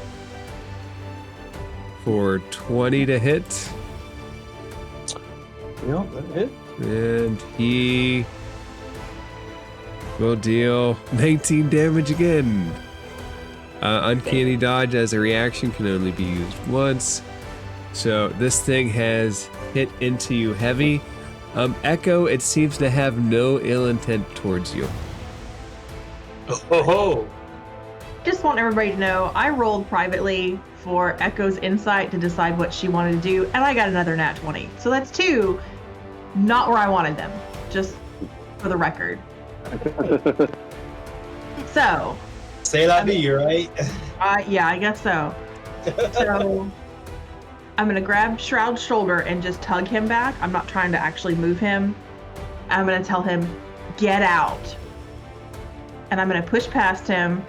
for 20 to hit. Yep, that hit. And he will deal 19 damage again. Uncanny Dodge as a reaction can only be used once. So this thing has hit into you heavy. Echo, it seems to have no ill intent towards you. Oh, Just want everybody to know, I rolled privately for Echo's insight to decide what she wanted to do, and I got another nat 20. So that's 2, not where I wanted them, just for the record. So. say that be right. Yeah, I guess so. So I'm gonna grab Shroud's shoulder and just tug him back. I'm not trying to actually move him. I'm gonna tell him, get out. And I'm gonna push past him.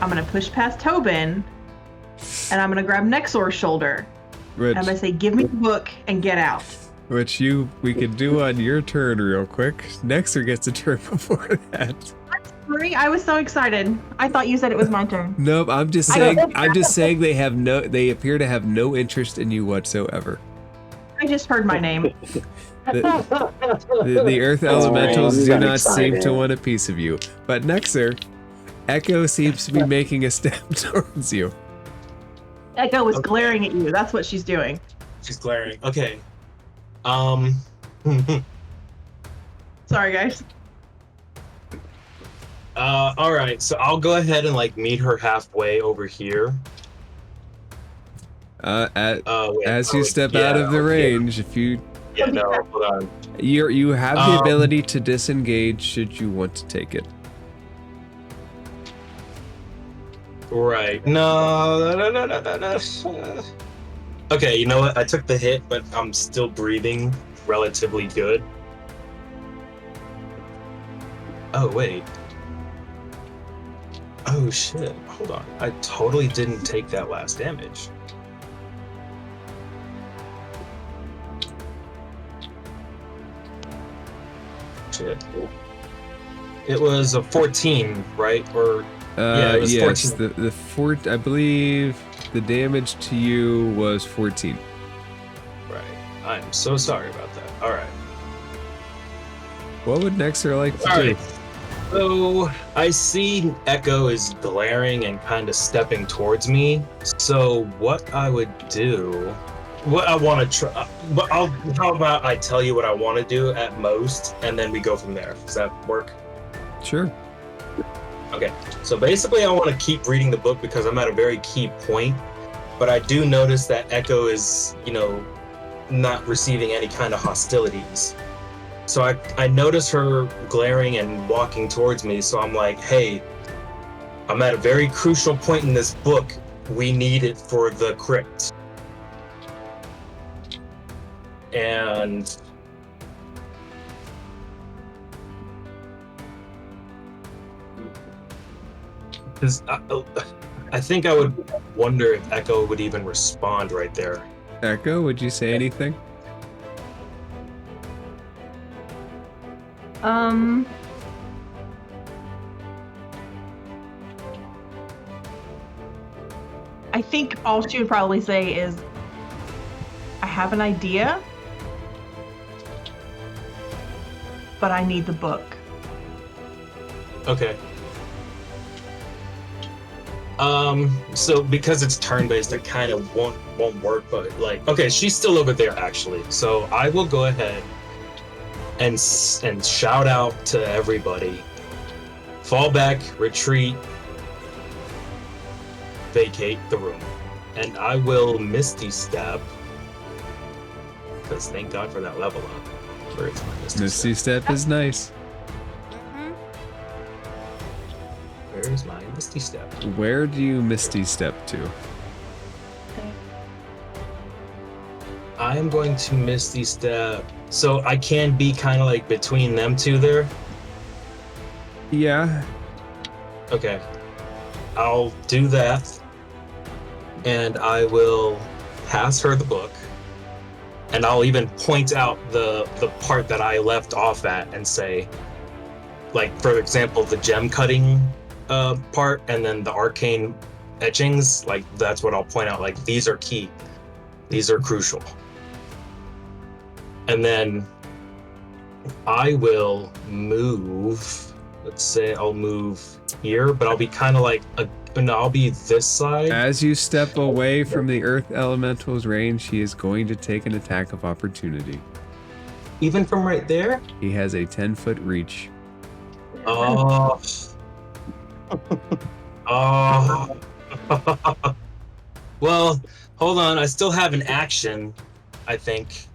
I'm gonna push past Tobin. And I'm gonna grab Nexor's shoulder. And I'm gonna say, give me the book and get out. Which we could do on your turn real quick. Nexer gets a turn before that. Sorry, I was so excited. I thought you said it was my turn. Nope, I'm just saying they appear to have no interest in you whatsoever. I just heard my name. The Earth Elementals do not seem to want a piece of you. But Nexer, Echo seems to be making a step towards you. Echo was glaring at you. That's what she's doing. She's glaring. Okay. Sorry, guys. All right. So I'll go ahead and like meet her halfway over here. As you step out of the range, if you Yeah. No. Hold on. you have the ability to disengage should you want to take it. Right. No. Okay. You know what? I took the hit, but I'm still breathing relatively good. Oh wait. Oh shit. Hold on. I totally didn't take that last damage. Shit. It was a 14, right? Or yeah, it was yes, 14. I believe the damage to you was 14. Right. I'm so sorry about that. All right. What would Nexer like to All do? right. So I see Echo is glaring and kind of stepping towards me. So what I would do, what I want to try, but how about I tell you what I want to do at most, and then we go from there. Does that work? Sure. Okay. So basically, I want to keep reading the book because I'm at a very key point. but I do notice that Echo is, not receiving any kind of hostilities. So I notice her glaring and walking towards me, so I'm like, hey, I'm at a very crucial point in this book. We need it for the Crypt. And I think I would wonder if Echo would even respond right there. Echo, would you say anything? I think all she would probably say is, I have an idea, but I need the book. Okay. So because it's turn-based, it kind of won't work, but okay, she's still over there actually. So I will go ahead and shout out to everybody. Fall back, retreat, vacate the room. And I will Misty Step, because thank God for that level up. Where is my Misty Step is nice. Where's my Misty Step? Where do you Misty Step to? I am going to Misty Step. So I can be kind of like between them two there? Yeah. Okay. I'll do that. And I will pass her the book. And I'll even point out the part that I left off at and say, like, for example, the gem cutting part and then the arcane etchings, like, that's what I'll point out. Like, these are key. These are crucial. And then I will move, let's say I'll move here, but I'll be kind of like, I'll be this side. As you step away from the Earth Elemental's range, he is going to take an attack of opportunity. Even from right there? He has a 10-foot reach. Oh. Oh. Well, hold on. I still have an action, I think.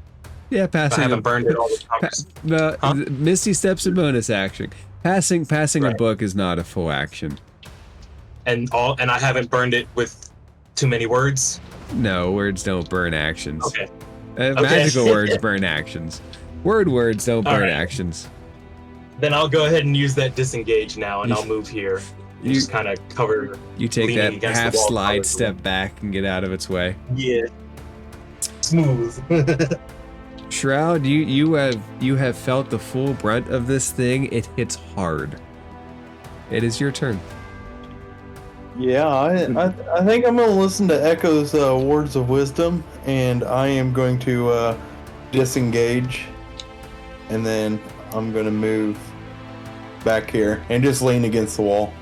Yeah, passing. I haven't burned it all the time. Misty Step's a bonus action. Passing Right. a book is not a full action. And I haven't burned it with too many words? No, words don't burn actions. Okay. Magical words burn actions. Words don't burn right. actions. Then I'll go ahead and use that disengage now, and I'll move here. You just kind of cover. You take that against half the wall, slide step back and get out of its way. Yeah. Smooth. Shroud, you have felt the full brunt of this thing. It hits hard. It is your turn. Yeah, I think I'm going to listen to Echo's words of wisdom, and I am going to disengage, and then I'm going to move back here and just lean against the wall.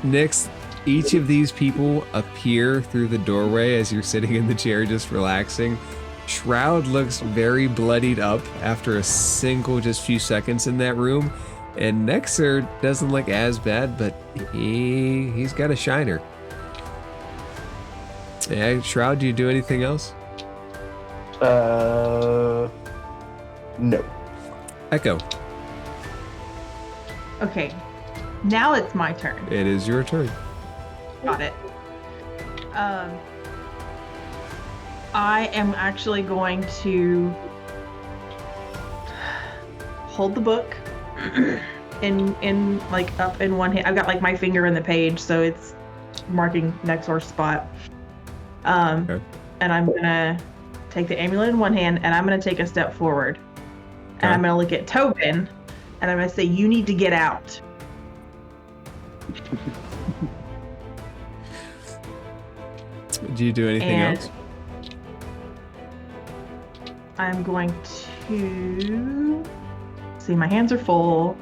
Next, each of these people appear through the doorway as you're sitting in the chair just relaxing. Shroud looks very bloodied up after a single just few seconds in that room. And Nexer doesn't look as bad, but he's got a shiner. Yeah, Shroud, do you do anything else? No. Echo. Okay, now it's my turn. It is your turn. Got it. I am actually going to hold the book in like up in one hand. I've got like my finger in the page, so it's marking Nexor's spot. Okay. And I'm gonna take the amulet in one hand, and I'm gonna take a step forward, and I'm gonna look at Tobin, and I'm gonna say, "You need to get out." Do you do anything else? I'm going to see, my hands are full,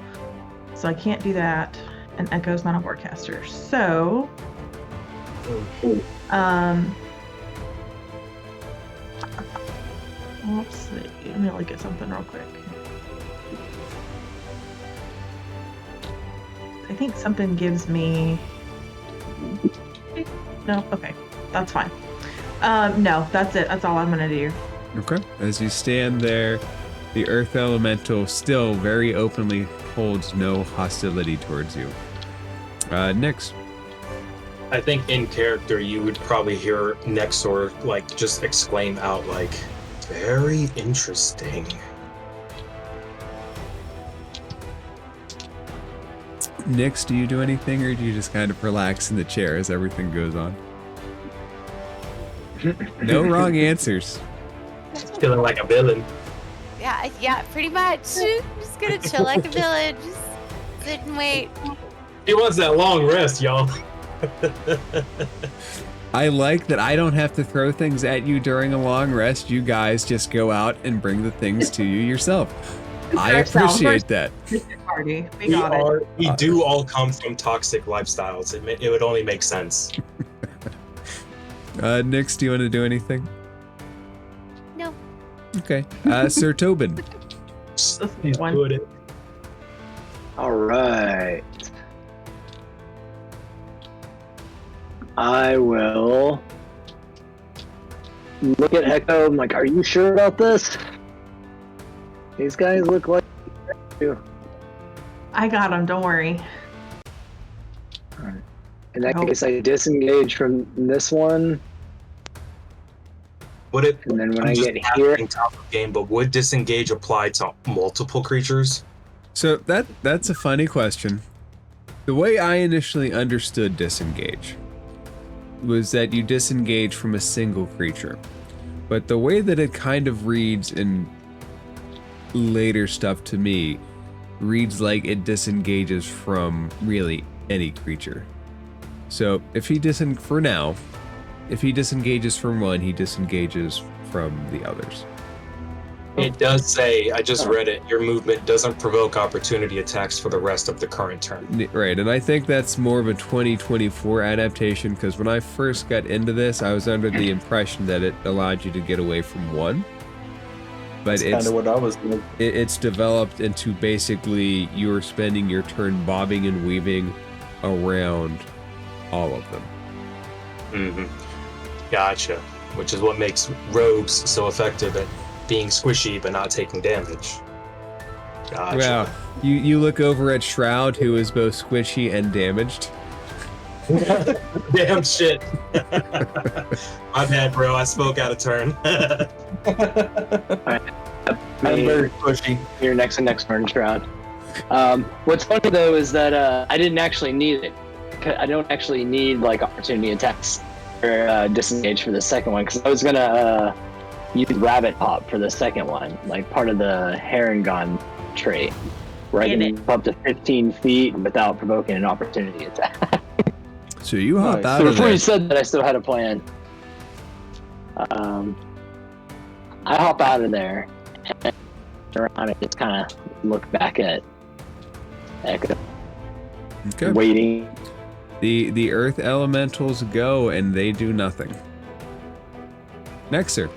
so I can't do that. And Echo's not a warcaster. So, let's see. Let me look at something real quick. I think something gives me. No, okay. that's fine. No, that's it. That's all I'm gonna do. Okay. As you stand there, the Earth Elemental still very openly holds no hostility towards you. Nyx. I think in character you would probably hear Nexor like just exclaim out like, "Very interesting." Nyx, do you do anything, or do you just kind of relax in the chair as everything goes on? No wrong answers. Feeling like a villain. Yeah, pretty much. Just gonna chill like a villain. Just sit and wait. He wants that long rest, y'all. I like that I don't have to throw things at you during a long rest. You guys just go out and bring the things to you yourself. I appreciate that. Party. We got it. We do all come from toxic lifestyles. It would only make sense. Nyx, do you want to do anything? No. Okay. Sir Tobin. He's one. good at it. All right. I will look at Echo. I'm like, are you sure about this? These guys look like you. I got him. Don't worry. Alright. In that case, I disengage from this one. Would it? And then when I'm I just get here, asking top of game, but would disengage apply to multiple creatures? So that's a funny question. The way I initially understood disengage was that you disengage from a single creature. But the way that it kind of reads in later stuff to me reads like it disengages from really any creature. So if he for now, if he disengages from one, he disengages from the others. It does say, I just read it, your movement doesn't provoke opportunity attacks for the rest of the current turn. Right, and I think that's more of a 2024 adaptation, because when I first got into this, I was under the impression that it allowed you to get away from one. But That's kind of what I was doing. It's developed into basically you're spending your turn bobbing and weaving around all of them. Mm-hmm. Gotcha. Which is what makes rogues so effective at being squishy but not taking damage. Gotcha. Wow. You look over at Shroud, who is both squishy and damaged. Damn shit. My bad, bro. I spoke out of turn. I'm very pushy. Your next turn, Shroud. What's funny though is that I didn't actually need it. I don't actually need like opportunity attacks or disengage for the second one, because I was gonna use Rabbit Hop for the second one, like part of the Harangon trait, where I can move up to 15 feet without provoking an opportunity attack. So you hop out So of before there. you said that, I still had a plan. I hop out of there and turn around and just kind of look back at Echo, Okay. waiting. The Earth Elementals go, and they do nothing. Nexer.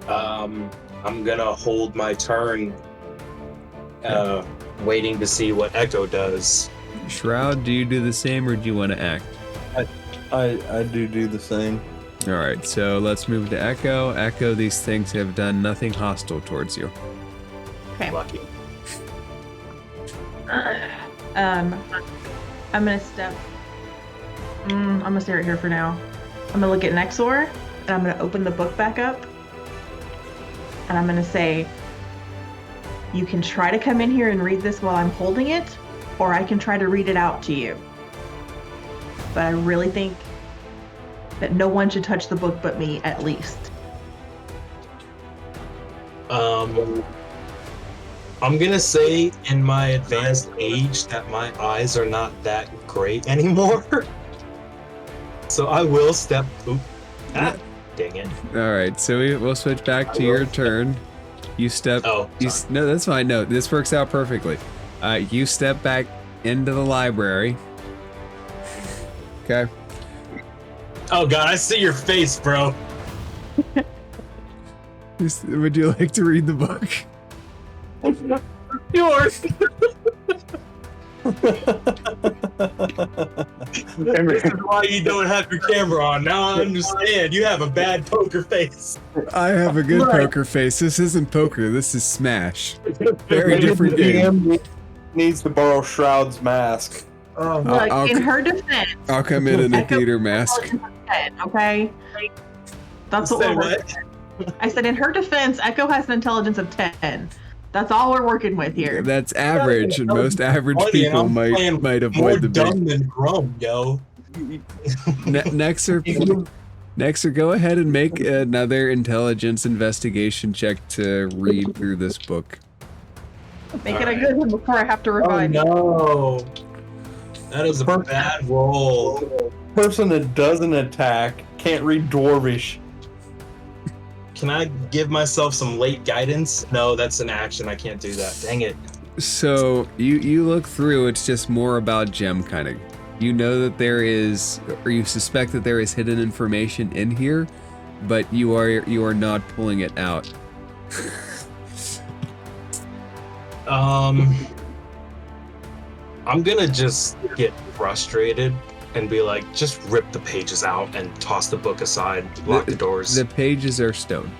I'm gonna hold my turn, waiting to see what Echo does. Shroud, do you do the same, or do you want to act? I do the same. All right, so let's move to Echo. Echo, these things have done nothing hostile towards you. Okay. Lucky. I'm gonna step. I'm gonna stay right here for now. I'm gonna look at Nexor, and I'm gonna open the book back up, and I'm gonna say, "You can try to come in here and read this while I'm holding it, or I can try to read it out to you. But I really think that no one should touch the book but me, at least." I'm gonna say in my advanced age that my eyes are not that great anymore. So I will step. Oop. Ah, dang it. All right, so we'll switch back to your turn. You step. Oh, No, that's fine. No, this works out perfectly. You step back into the library. Okay. Oh god, I see your face, bro. Would you like to read the book? Yours. This is why you don't have your camera on. Now I understand. You have a bad poker face. I have a good Right. poker face. This isn't poker. This is Smash. Very different game. DM needs to borrow Shroud's mask. Oh, Look, I'll in c- her defense, I'll come in a Echo theater has mask. intelligence of 10, okay? That's what Say we're what? working with. I said in her defense, Echo has an intelligence of 10. That's all we're working with here. That's average, and most average Funny, and people I'm playing might more avoid the dumb big. than Grum, yo. Nexer, go ahead and make another intelligence investigation check to read through this book. Make it a good one before I have to revive you. Oh no. That is a bad roll. Person that doesn't attack can't read Dwarvish. Can I give myself some late guidance? No, that's an action. I can't do that. Dang it. So you look through. It's just more about gem cutting. You know that there is, or you suspect that there is hidden information in here, but you are not pulling it out. I'm gonna just get frustrated and be like, just rip the pages out and toss the book aside, lock the doors. The pages are stone.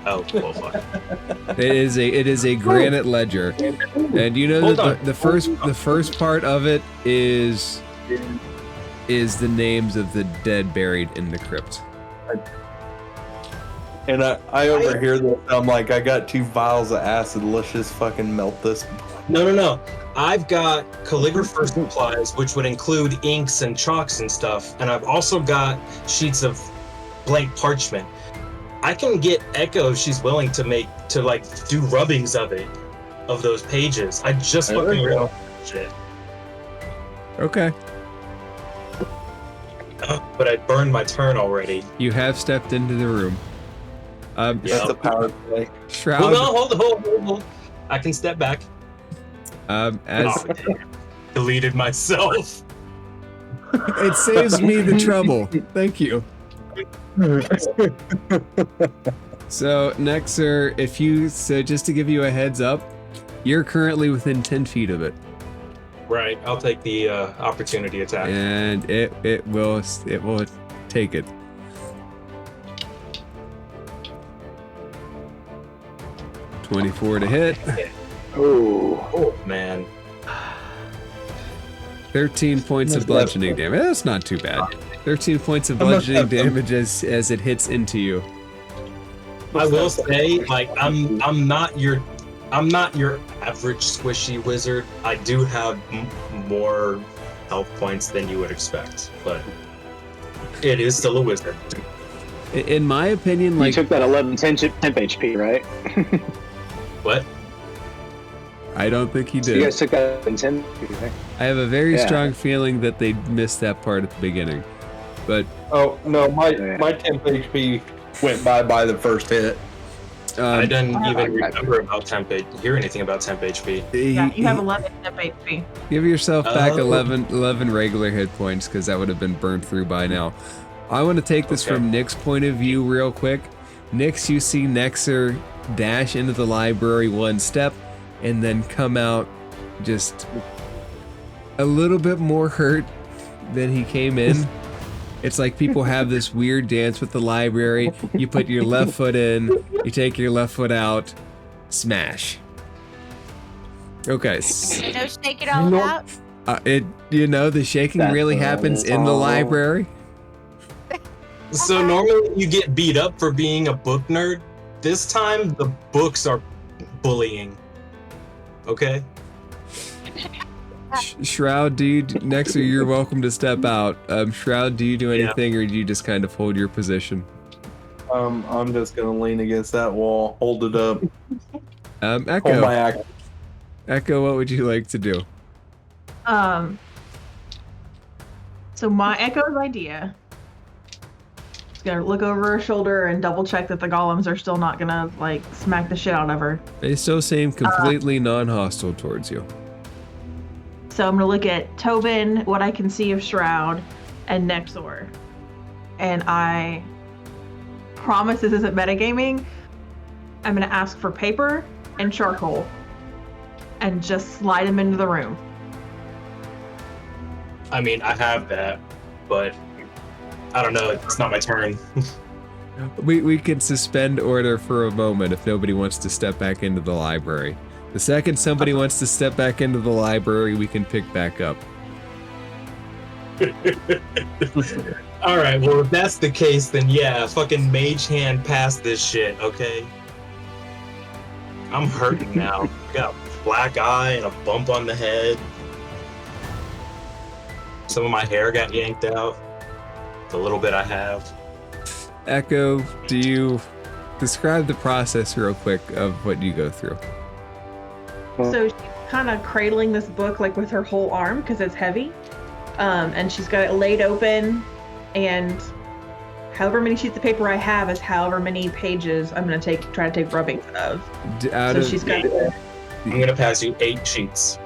Oh, well, fuck. It is a granite ledger, and you know Hold that on. the first part of it is the names of the dead buried in the crypt. And I overhear this. I'm like, I got 2 vials of acid. Let's just fucking melt this. No. I've got calligrapher supplies, which would include inks and chalks and stuff, and I've also got sheets of blank parchment. I can get Echo if she's willing to do rubbings of those pages. I just There we fucking go. realized shit. Okay, But I burned my turn already. you have stepped into the room. Yeah. That's a power play. Shroud. Hold on, hold. I can step back. As Oh, deleted myself. it saves me the trouble. Thank you. So Nexer, just to give you a heads up, you're currently within 10 feet of it, Right, I'll take the opportunity attack. and it will take it. $24 to hit, Oh man. 13 points of bludgeoning damage. That's not too bad. 13 points of bludgeoning damage as it hits into you. I will say, like, I'm not your average squishy wizard. I do have more health points than you would expect, but it is still a wizard. In my opinion, You like took that 11 temp HP, right? What? I don't think he So you did. guys took that 11 temp HP, right? I have a very Yeah. strong feeling that they missed that part at the beginning. But Oh no, my temp HP went by the first hit. I didn't even right. remember about hear anything about temp HP. Yeah, you have 11 temp HP. give yourself back Oh. 11 regular hit points because that would have been burned through by now. I want to take this Okay. from Nick's point of view real quick. Nix, you see Nexer dash into the library one step and then come out just a little bit more hurt than he came in. It's like people have this weird dance with the library. You put your left foot in, you take your left foot out, smash. Okay. No, shake it all out. The shaking That's really what happens it's in the all- library. So normally you get beat up for being a book nerd. This time the books are bullying. Okay? Shroud, Nexer, you're welcome to step out. Shroud, do you do anything or do you just kind of hold your position? I'm just gonna lean against that wall, hold it up, hold my Echo, act. what would you like to do? So my Echo's idea is gonna look over her shoulder and double check that the golems are still not gonna like smack the shit out of her. They still seem completely non-hostile towards you. So I'm gonna look at Tobin, what I can see of Shroud, and Nexor. And I promise this isn't metagaming. I'm gonna ask for paper and charcoal and just slide them into the room. I mean, I have that, but I don't know. It's not my turn. We can suspend order for a moment if nobody wants to step back into the library. The second somebody wants to step back into the library, we can pick back up. All right. Well, if that's the case, then yeah, fucking mage hand past this shit. Okay. I'm hurting now. I got a black eye and a bump on the head. Some of my hair got yanked out. The little bit I have. Echo, do you describe the process real quick of what you go through? So she's kind of cradling this book like with her whole arm because it's heavy. And she's got it laid open, and however many sheets of paper I have is however many pages I'm gonna try to take rubbing of. She's got. I'm gonna pass you 8 sheets.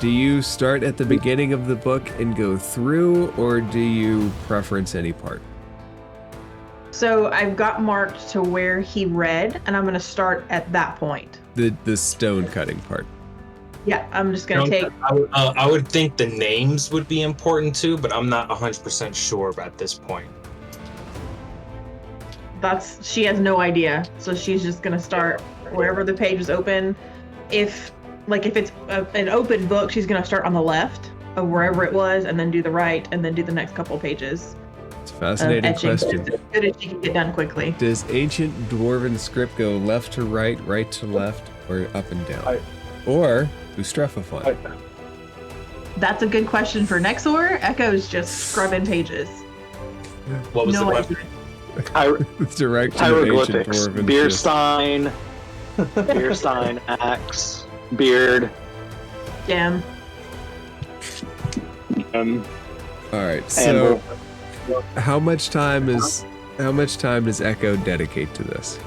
Do you start at the beginning of the book and go through, or do you preference any part? So I've got marked to where he read, and I'm gonna start at that point. The stone cutting part. Yeah, I'm just gonna take. I would think the names would be important too, but I'm not 100% sure at this point. She has no idea, so she's just gonna start wherever the page is open. If it's an open book, she's gonna start on the left of wherever it was, and then do the right, and then do the next couple pages. It's a fascinating question. As good as she can get done quickly. Does ancient dwarven script go left to right, right to left, or up and down? Or Ustrefafon? That's a good question for Nexor. Echo's just scrubbing pages. What was the question? Direction Hieroglyphics. of ancient dwarven. Beer sign. Beer sign. Axe. Beard. Jam. All right. So, how much time does Echo dedicate to this?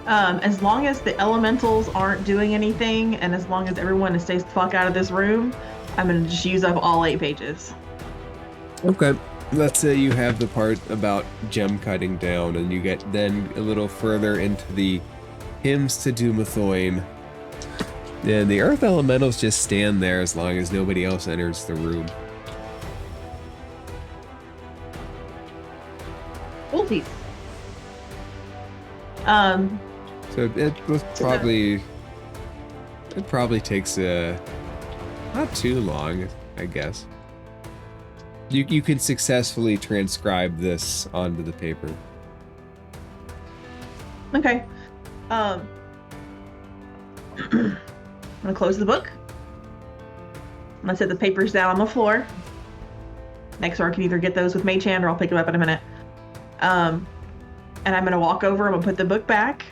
As long as the elementals aren't doing anything, and as long as everyone stays the fuck out of this room, I'm gonna just use up all 8 pages. Okay. Let's say you have the part about gem cutting down, and you get then a little further into the hymns to Dumathoin. And the earth elementals just stand there as long as nobody else enters the room. Coolties. So it probably takes not too long, I guess. You can successfully transcribe this onto the paper. Okay. I'm gonna close the book. I'm gonna set the papers down on the floor. Nexor can either get those with Mage Hand, or I'll pick them up in a minute. And I'm gonna walk over. I'm gonna put the book back.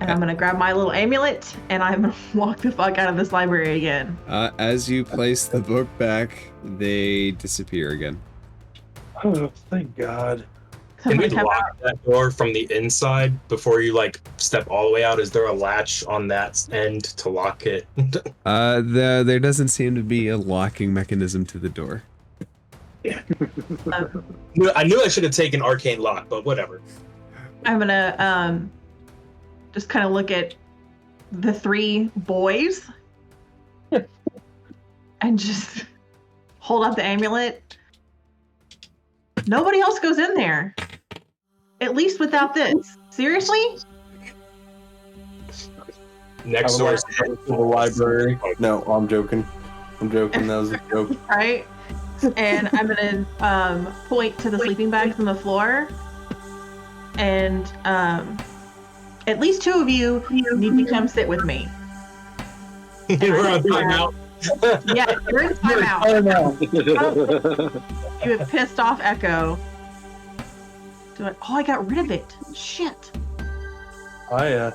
And I'm gonna grab my little amulet, and I'm gonna walk the fuck out of this library again. As you place the book back, they disappear again. Oh, thank God. Can we lock that door from the inside before you step all the way out? Is there a latch on that end to lock it? There doesn't seem to be a locking mechanism to the door. Yeah. I knew I should have taken arcane lock, but whatever. I'm gonna just kind of look at the 3 boys and just hold up the amulet. Nobody else goes in there. At least without this. Seriously? Next I would door like to go to the library. No, I'm joking. That was a joke. Right? And I'm gonna point to the sleeping bags on the floor. And at least 2 of you need to come sit with me. We're on timeout. Yeah, you're in timeout. You have pissed off Echo. Oh, I got rid of it. Shit. I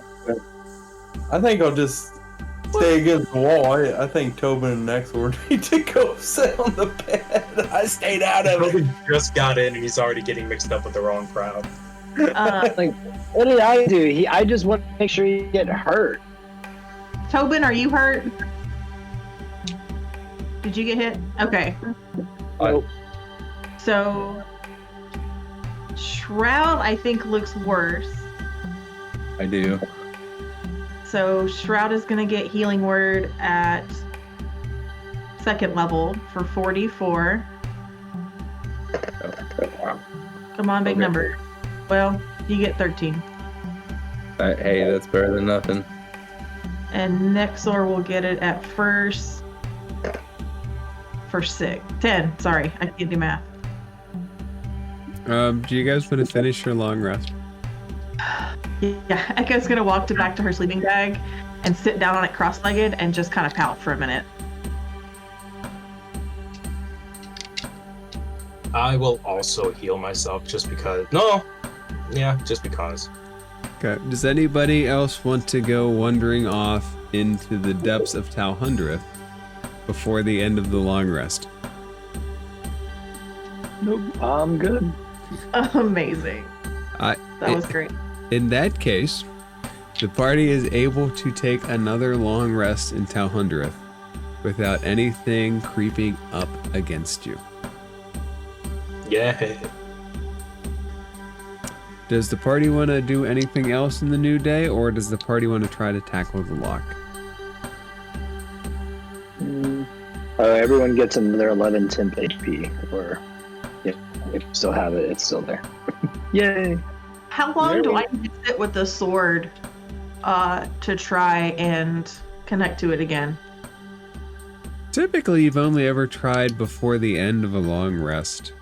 think I'll just stay against the wall. I think Tobin and Nexor need to go sit on the bed. I stayed out of it. Toby just got in and he's already getting mixed up with the wrong crowd. What did I do? I just want to make sure you get hurt. Tobin, are you hurt? Did you get hit? Okay. Oh. So, Shroud, I think, looks worse. I do. So, Shroud is going to get Healing Word at second level for 44. Wow. Come on, big Okay. number. Well, you get 13. Hey, that's better than nothing. And Nexor will get it at first for 10. Sorry, I can't do math. Do you guys want to finish your long rest? Yeah, Echo's gonna walk back to her sleeping bag and sit down on it cross-legged and just kind of pout for a minute. I will also heal myself just because. No, yeah, just because. Okay. Does anybody else want to go wandering off into the depths of Talhund before the end of the long rest? Nope, I'm good. Amazing. That was great. In that case, the party is able to take another long rest in Talhund without anything creeping up against you. Yeah. Does the party want to do anything else in the new day, or does the party want to try to tackle the lock? Everyone gets another 11 temp HP, or if you still have it, it's still there. Yay! How long do I need to sit with the sword to try and connect to it again? Typically, you've only ever tried before the end of a long rest.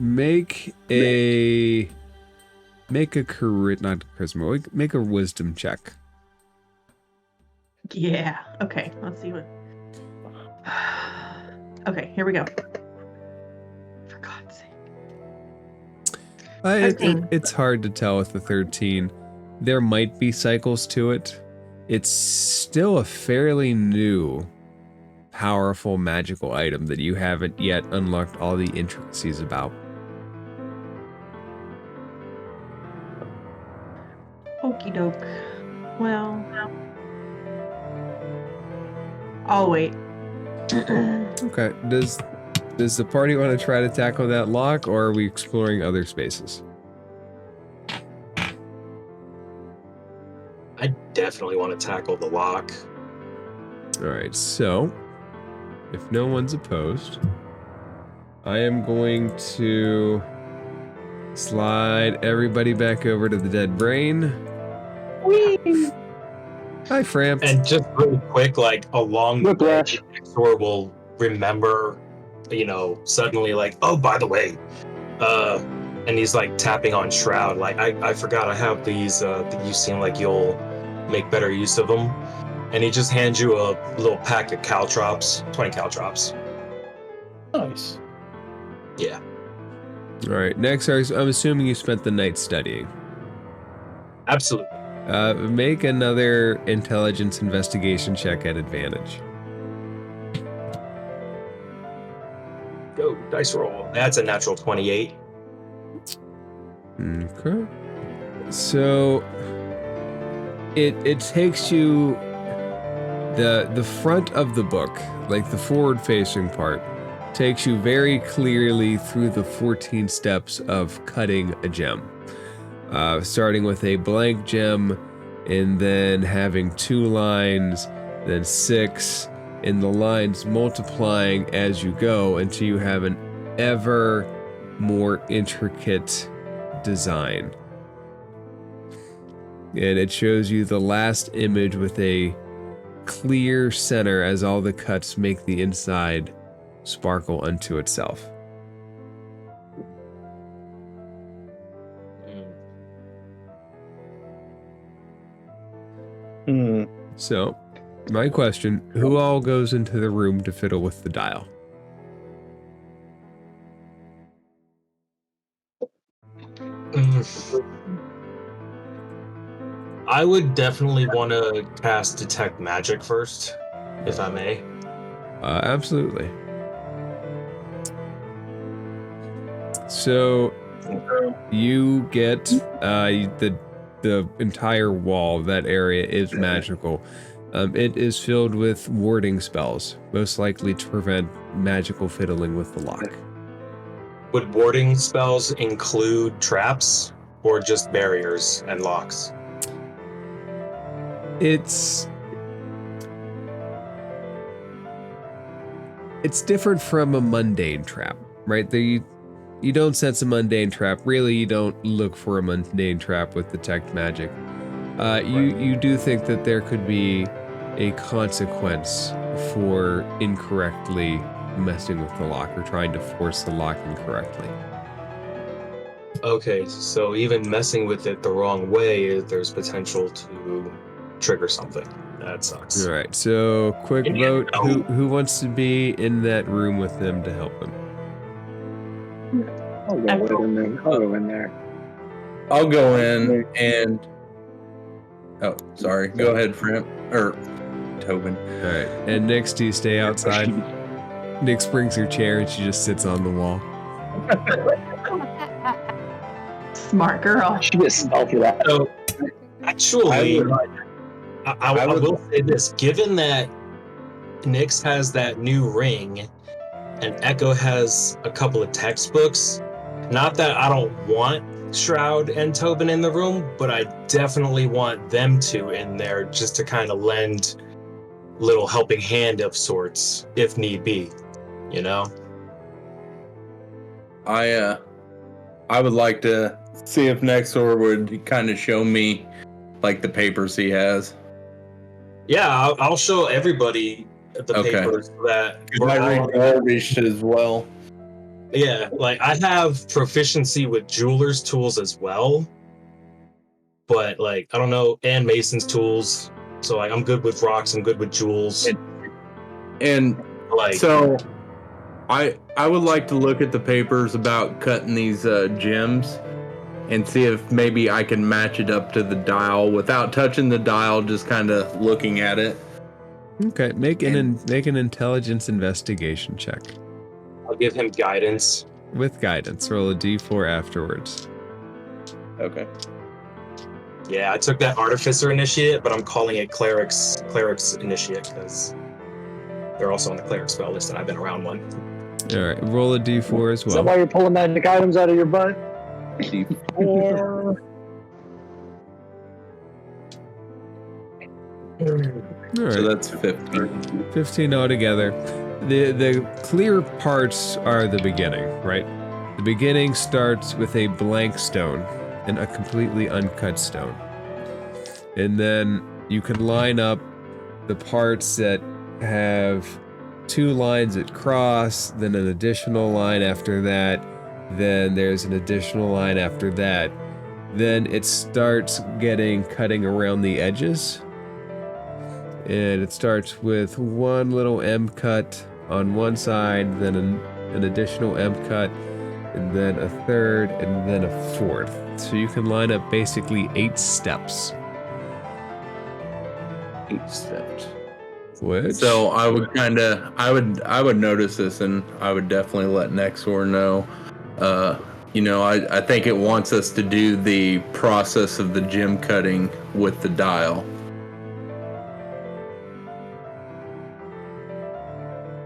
Make a wisdom check. Yeah. Okay. Let's see what. Okay. Here we go. For God's sake. It's hard to tell with the 13. There might be cycles to it. It's still a fairly new, powerful magical item that you haven't yet unlocked all the intricacies about. Okie doke. Well, I'll wait. Okay. Does the party want to try to tackle that lock, or are we exploring other spaces? I definitely want to tackle the lock. All right. So, if no one's opposed, I am going to slide everybody back over to the dead brain. Whee! Hi, Frampt. And just really quick, like along the way, Whiplash. Nexor will remember, suddenly like, oh, by the way, and he's like tapping on Shroud, like, I forgot I have these, you seem like you'll make better use of them. And he just hands you a little pack of caltrops, 20 caltrops. Nice. Yeah. All right. Next, I'm assuming you spent the night studying. Absolutely. Make another intelligence investigation check at advantage. Go, dice roll. That's a natural 28. Okay. So it takes you the front of the book, like the forward-facing part, takes you very clearly through the 14 steps of cutting a gem. Starting with a blank gem, and then having 2 lines, then 6, and the lines multiplying as you go until you have an ever more intricate design. And it shows you the last image with a clear center as all the cuts make the inside sparkle unto itself. So, my question, who all goes into the room to fiddle with the dial? I would definitely want to cast Detect Magic first, if I may. Absolutely. So, you get the entire wall, that area is magical. It is filled with warding spells, most likely to prevent magical fiddling with the lock. Would warding spells include traps or just barriers and locks? It's it's different from a mundane trap, right? You don't sense a mundane trap. Really, you don't look for a mundane trap with detect magic. You do think that there could be a consequence for incorrectly messing with the lock or trying to force the lock incorrectly. Okay, so even messing with it the wrong way, there's potential to trigger something. That sucks. All right, so quick And vote. Who wants to be in that room with them to help him? I'll go in there. I'll go in there. I'll go in and. Oh, sorry. Go ahead, Frampt. Or Tobin. All right, and Nyx, do you stay outside? Nyx brings her chair and she just sits on the wall. Smart girl. She gets stealthy that. So, actually, I I would- will say this: given that Nyx has that new ring, and Echo has a couple of textbooks, not that I don't want Shroud and Tobin in the room, but I definitely want them two in there just to kind of lend a little helping hand of sorts, if need be. You know? I would like to see if Nexor would kind of show me like the papers he has. Yeah, I'll show everybody the Okay. papers that I read garbage as well. Yeah, like I have proficiency with jeweler's tools as well, but like I don't know, and Mason's tools. So like I'm good with rocks, I'm good with jewels. And Like so I would like to look at the papers about cutting these gems and see if maybe I can match it up to the dial without touching the dial, just kind of looking at it. Okay, make an intelligence investigation check. I'll give him guidance. With guidance, roll a d4 afterwards. Okay. Yeah, I took that artificer initiate, but I'm calling it cleric's initiate because they're also on the cleric spell list, and I've been around one. All right, roll a d4 as Is that why well. you're pulling magic items out of your butt? D4. All right. So that's 15. 15 altogether. The clear parts are the beginning, right? The beginning starts with a blank stone and a completely uncut stone. And then you can line up the parts that have 2 lines that cross, then an additional line after that, then there's an additional line after that. Then it starts cutting around the edges. And it starts with one little M cut on one side, then an additional M cut, and then a third, and then a fourth. So you can line up basically 8 steps. 8 steps. Which, So I would I would notice this, and I would definitely let Nexor know. I think it wants us to do the process of the gem cutting with the dial.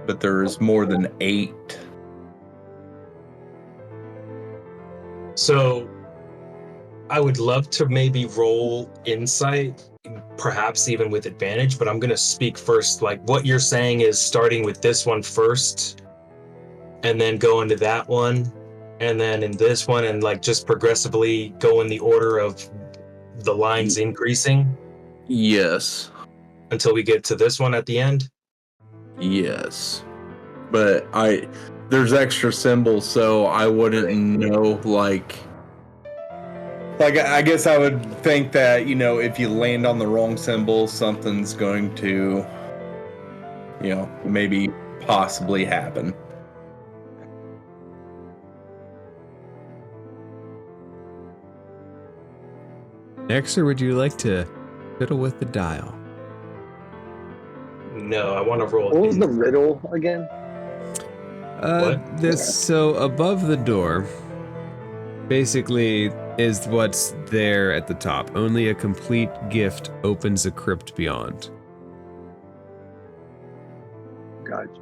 But there is more than 8. So I would love to maybe roll insight, perhaps even with advantage, but I'm going to speak first. Like what you're saying is starting with this one first and then go into that one and then in this one and like just progressively go in the order of the lines increasing Yes. until we get to this one at the end. Yes. But there's extra symbols, so I wouldn't know like I guess I would think that, if you land on the wrong symbol, something's going to maybe possibly happen. next, or would you like to fiddle with the dial? No, I want to roll. What was the riddle again? So above the door, basically, is what's there at the top. Only a complete gift opens a crypt beyond. Gotcha.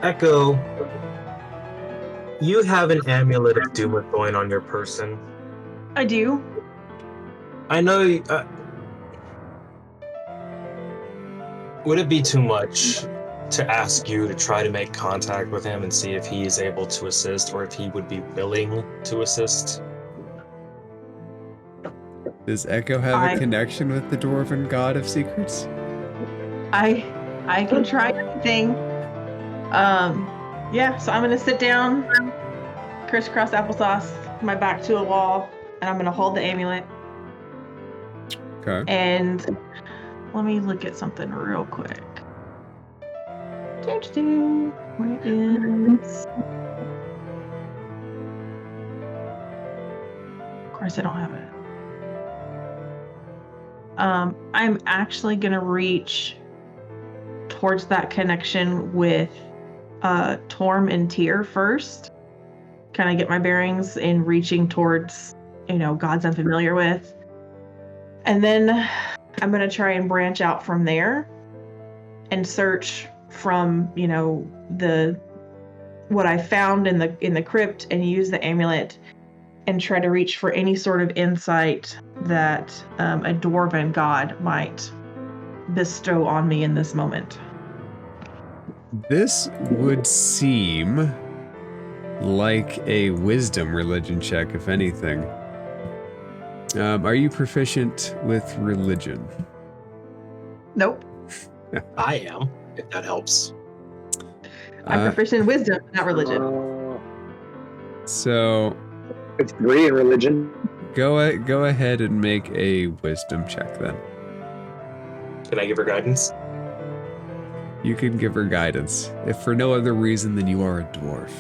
Echo, You have an amulet of Doomatoin on your person. I do. I know. Would it be too much to ask you to try to make contact with him and see if he is able to assist, or if he would be willing to assist? Does Echo have a connection with the Dwarven God of Secrets? I can try anything. Yeah, so I'm gonna sit down, crisscross applesauce, my back to a wall, and I'm gonna hold the amulet. Okay. And let me look at something real quick. Where is... Of course, I don't have it. I'm actually gonna reach towards that connection with Torm and Tyr first. Kind of get my bearings in reaching towards, gods I'm familiar with. And then I'm going to try and branch out from there and search from, what I found in the crypt, and use the amulet and try to reach for any sort of insight that a dwarven god might bestow on me in this moment. This would seem like a wisdom religion check, if anything. Are you proficient with religion? Nope. I am, if that helps. I'm proficient in wisdom, not religion. So it's 3 in religion. Go ahead and make a wisdom check then. Can I give her guidance? You can give her guidance, if for no other reason than you are a dwarf.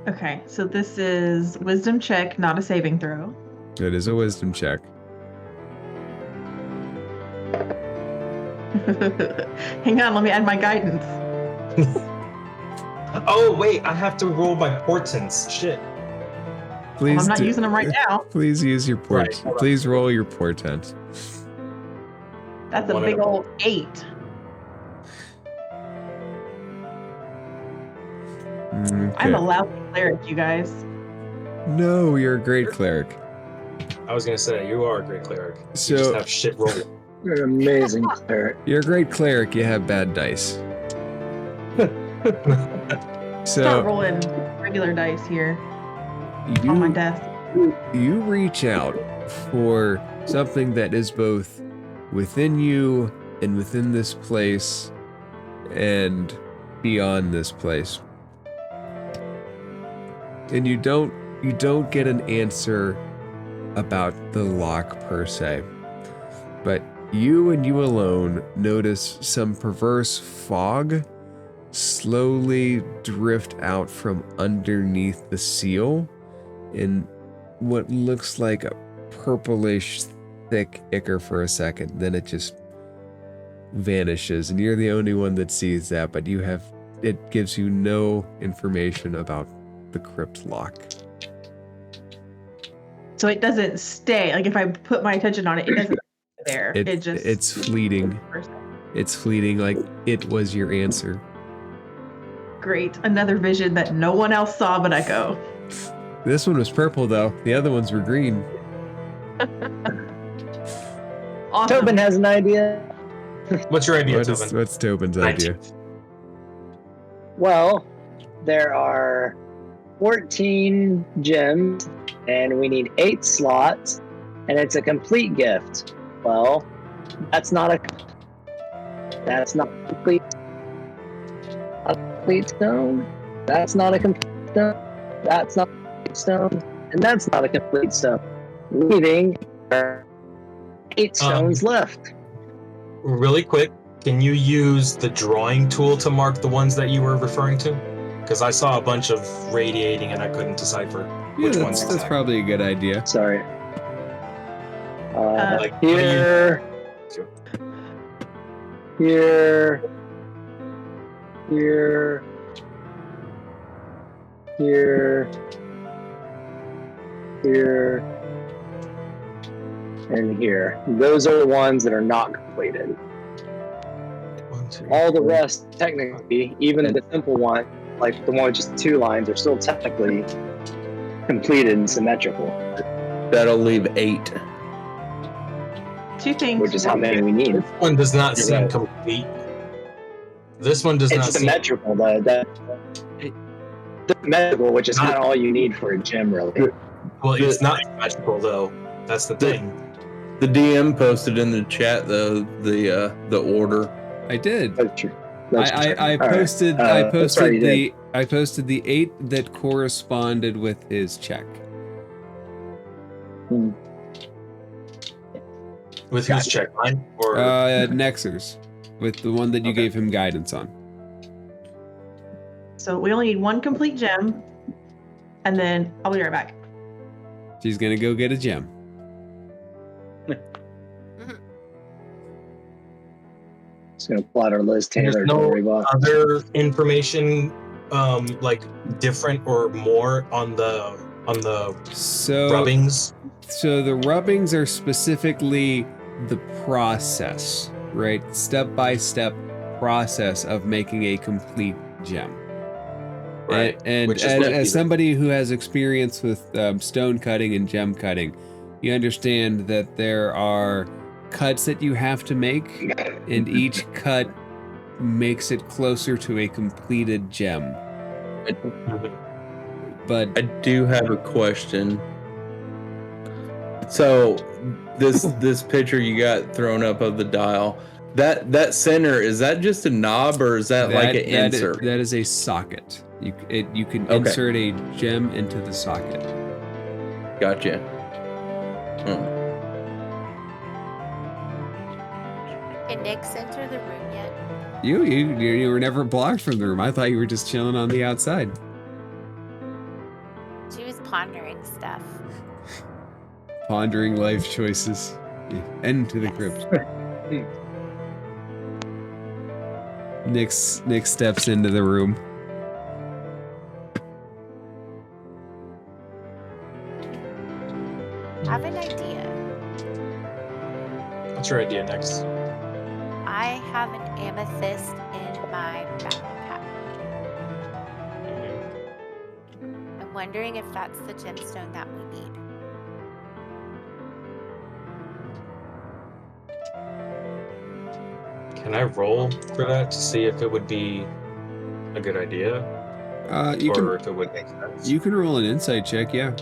Okay, so this is wisdom check, not a saving throw. It is a wisdom check. Hang on, let me add my guidance. Oh, wait, I have to roll my portents. Shit. Please I'm not using them right now. Please use your portent. Right, please roll your portent. That's a big old 8. Okay. I'm a lousy cleric, you guys. No, you're a great cleric. I was gonna say, you are a great cleric. So, you just have shit rolling. You're an amazing cleric. You're a great cleric, you have bad dice. Start rolling regular dice here on my desk. You reach out for something that is both within you and within this place and beyond this place. And you don't get an answer about the lock per se. But you and you alone notice some perverse fog slowly drift out from underneath the seal in what looks like a purplish thick ichor for a second. Then it just vanishes, and you're the only one that sees that, but it gives you no information about the crypt lock. So it doesn't stay. Like if I put my attention on it, it doesn't stay there. It's fleeting. It's fleeting, like it was your answer. Great. Another vision that no one else saw but Echo. This one was purple though. The other ones were green. Awesome. Tobin has an idea. What's your idea, Tobin? What's Tobin's idea? Well, there are 14 gems, and we need 8 slots, and it's a complete gift. Well, that's not a complete stone. That's not a complete stone. That's not a complete stone. And that's not a complete stone. Leaving 8 stones left. Really quick, can you use the drawing tool to mark the ones that you were referring to? Because I saw a bunch of radiating and I couldn't decipher which ones exactly. That's probably a good idea. Sorry. Like, Here. Here. Here. Here. Here. And here. Those are the ones that are not completed. All the rest, technically, even the simple one, like the one with just 2 lines, are still technically completed and symmetrical, That'll leave 8. 2 things. which is how many we need. This one does not You're seem right. complete. This one does It's not seem. symmetrical, it's symmetrical, which is kind of all you need for a gem, really. Well, it's not symmetrical though. That's the thing. The DM posted in the chat though the order. I did. That's true. That's true. I All right. posted that's right, you did. I posted the 8 that corresponded with his check. With whose check line or Nexer's, with the one that you gave him guidance on. So we only need 1 complete gem, and then I'll be right back. She's gonna go get a gem. Just gonna pull out our Liz Taylor. there's no jewelry box. other information like different or more on the rubbings. So the rubbings are specifically the process, right? Step-by-step process of making a complete gem. Right. And Which is what as somebody who has experience with stone cutting and gem cutting, you understand that there are cuts that you have to make, and each cut makes it closer to a completed gem. But I do have a question. So this picture you got thrown up of the dial, that center, is that just a knob or is that like an insert? That is a socket. You can Okay. insert a gem into the socket. Gotcha. Can Nyx enter the room yet? You were never blocked from the room. I thought you were just chilling on the outside. She was pondering stuff. Pondering life choices. End to the Yes. crypt. Nyx steps into the room. I have an idea. What's your idea next? I have an amethyst in my backpack. I'm wondering if that's the gemstone that we need. Can I roll for that to see if it would be a good idea or if it would make sense? You can roll an insight check, yeah.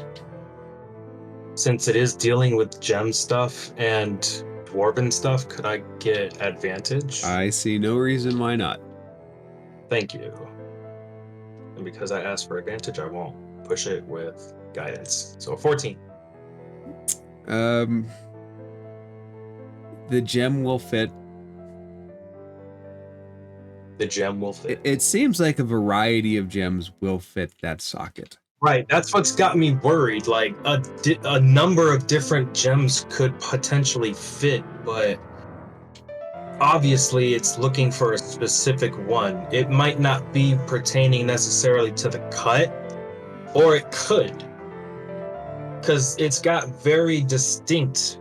Since it is dealing with gem stuff and dwarven stuff, could I get advantage? I see no reason why not. Thank you. And because I asked for advantage, I won't push it with guidance. So 14. The gem will fit. The gem will fit. It seems like a variety of gems will fit that socket. Right, that's what's got me worried. Like a number of different gems could potentially fit, but obviously it's looking for a specific one. It might not be pertaining necessarily to the cut, or it could, because it's got very distinct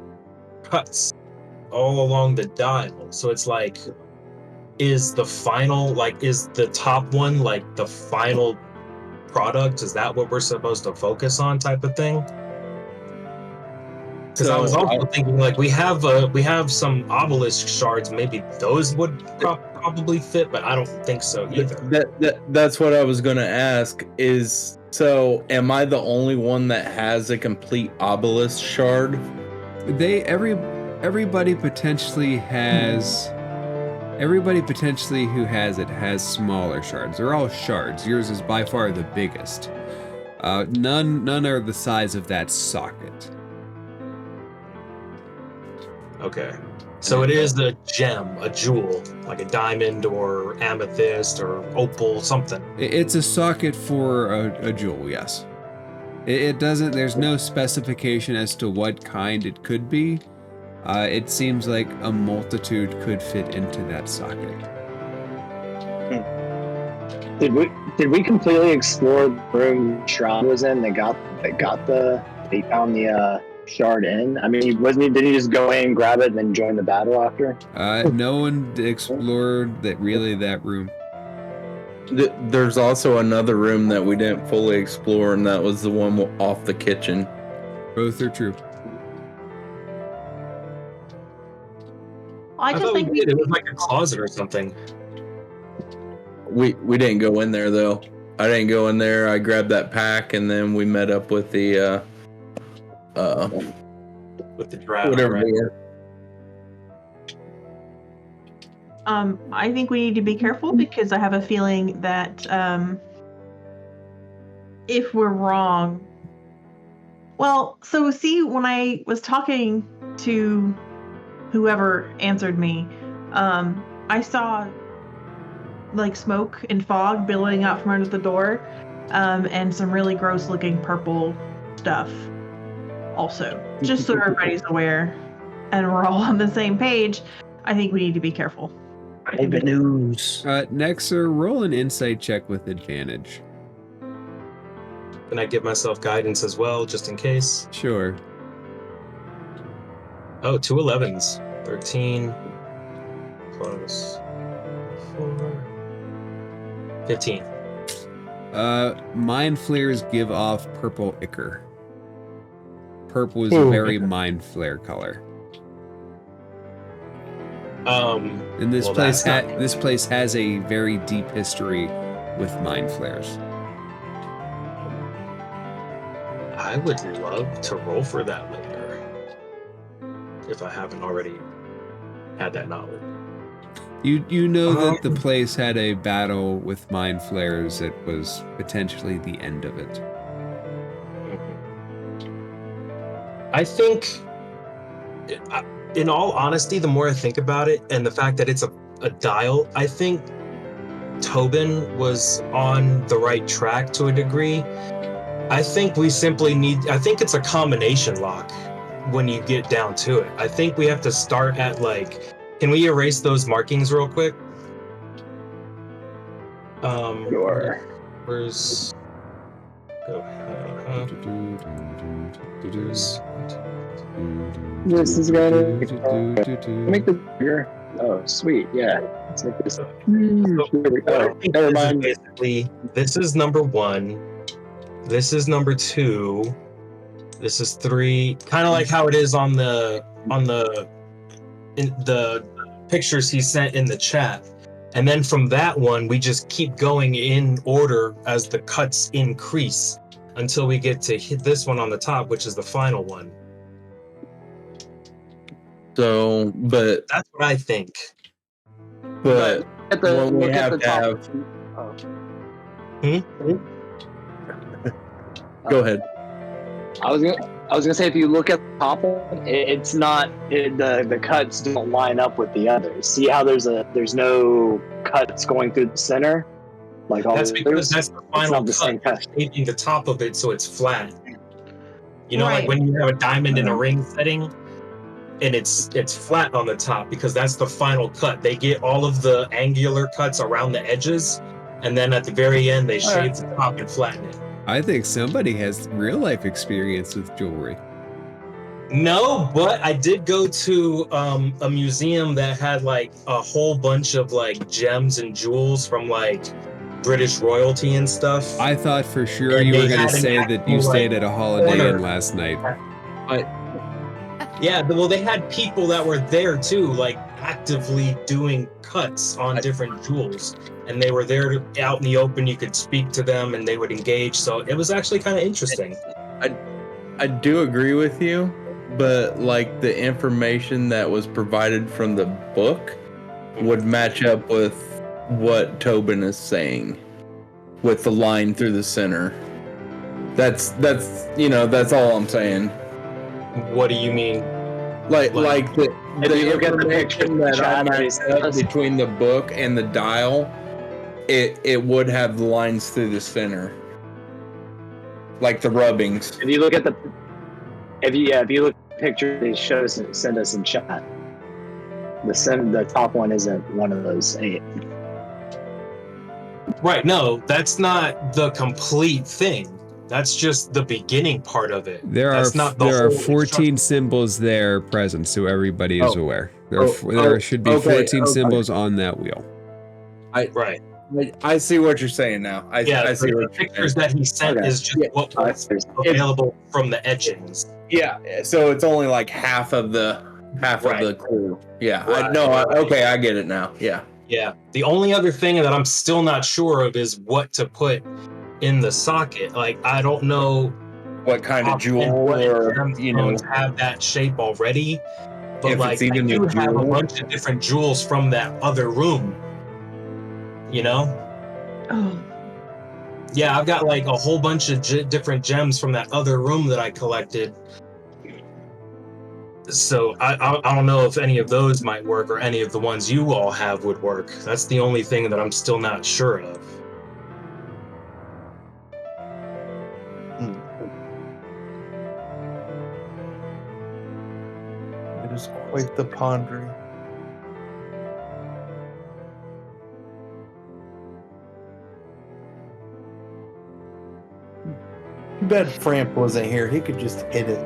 cuts all along the dial. So it's like, is the final, like, is the top one like the final product? Is that what we're supposed to focus on, type of thing? Because I was also thinking, like, we have some obelisk shards. Maybe those would probably fit, but I don't think so either. That's what I was gonna ask. Is so? Am I the only one that has a complete obelisk shard? Everybody potentially has. Everybody potentially who has it has smaller shards. They're all shards. Yours is by far the biggest. None are the size of that socket. Okay. So it is a gem, a jewel, like a diamond or amethyst or opal, something. It's a socket for a jewel, yes. It doesn't, there's no specification as to what kind it could be. It seems like a multitude could fit into that socket. Did we completely explore the room Shroud was in? They found the shard in. I mean, did he just go in and grab it and then join the battle after? No one explored that room. There's also another room that we didn't fully explore, and that was the one off the kitchen. Both are true. I just thought think we did. It was like a closet or something. We didn't go in there though. I didn't go in there. I grabbed that pack, and then we met up with the With the draft, whatever right? they were. I think we need to be careful because I have a feeling that if we're wrong, well, so see, when I was talking to whoever answered me, I saw like smoke and fog billowing out from under the door, and some really gross looking purple stuff also, just so everybody's aware and we're all on the same page. I think we need to be careful. Private news. Nexer, roll an insight check with advantage. Can I give myself guidance as well, just in case? Sure. Oh, 2 11s. 13 plus 4. 15. Mind flares give off purple ichor. Purple is a very mind flare color. And this Well, place that's not- this place has a very deep history with mind flares. I would love to roll for that later, if I haven't already had that knowledge. You know that the place had a battle with mind flares that was potentially the end of it. I think, in all honesty, the more I think about it, and the fact that it's a dial, I think Tobin was on the right track to a degree. I think we simply I think it's a combination lock when you get down to it. I think we have to start at like, can we erase those markings real quick? Sure. Where's... This is gonna make the bigger. Oh, sweet. Yeah. Let's make this. What I think Never is mind. basically, this is number 1. This is number 2. This is 3. Kind of like how it is on the pictures he sent in the chat. And then from that one, we just keep going in order as the cuts increase until we get to hit this one on the top, which is the final one. So, but That's what I think. but At the, when we look at have the to top. have. Go ahead. I was gonna say, if you look at the top one, it's not the cuts don't line up with the others. See how there's no cuts going through the center, like all That's the because others? that's the It's final not the same cut. cut. Shaping the top of it so it's flat. You know, Right. like when you have a diamond in a ring setting, and it's flat on the top because that's the final cut. They get all of the angular cuts around the edges, and then at the very end they shave the top and flatten it. I think somebody has real life experience with jewelry. No, but I did go to a museum that had like a whole bunch of like gems and jewels from like British royalty and stuff. I thought for sure And you they were going had to an say that you actual, stayed like, at a Holiday corner. Inn last night. Yeah, well, they had people that were there too, like actively doing cuts on different jewels, and they were there out in the open. You could speak to them, and they would engage. So it was actually kind of interesting. I do agree with you, but like the information that was provided from the book would match up with what Tobin is saying with the line through the center. That's all I'm saying. What do you mean? Like the If you look at the picture information that I matched up chat, between the book and the dial, it would have the lines through the center, like the rubbings. if you look at the picture they send us in chat, the top one isn't one of those 8. Right? No, that's not the complete thing. That's just the beginning part of it. There That's not the are whole 14 instruction. symbols there present, so everybody is Oh. aware. There should be Okay, 14 okay. symbols on that wheel. Right. I see what you're saying now. I see the what you're pictures saying. that he sent Okay. is just Yeah. what was available from the etchings. Yeah, so it's only like half of the clue. Yeah, Right. okay, I get it now. Yeah. Yeah. The only other thing that I'm still not sure of is what to put in the socket. Like, I don't know What kind of offhand jewel, what or gemstones have that shape already. But if like, it's even I do a have a jewel. bunch of different jewels from that other room. You know? Oh, Yeah, I've got like a whole bunch of different gems from that other room that I collected. So I don't know if any of those might work, or any of the ones you all have would work. That's the only thing that I'm still not sure of. It is quite the pondering. Too bad Frampt wasn't here. He could just hit it.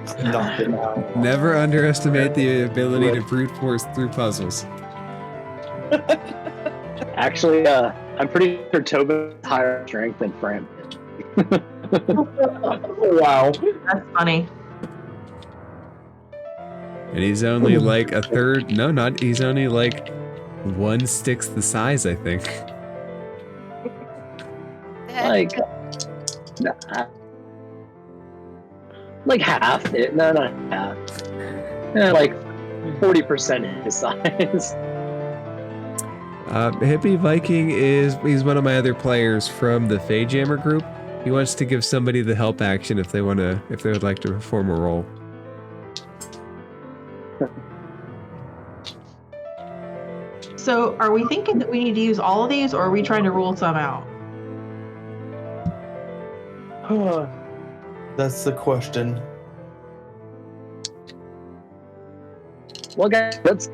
Just knock it out. Never underestimate the ability to brute force through puzzles. Actually, I'm pretty sure Tobin has higher strength than Frampt. Wow. that's funny. And he's only like a third. No, not. He's only like 1/6 the size, I think. Like half. No, not half. Like 40% his size. Hippie Viking he's one of my other players from the Fey Jammer group. He wants to give somebody the help action if they would like to perform a role. So, are we thinking that we need to use all of these, or are we trying to rule some out? That's the question. Well, guys, let's.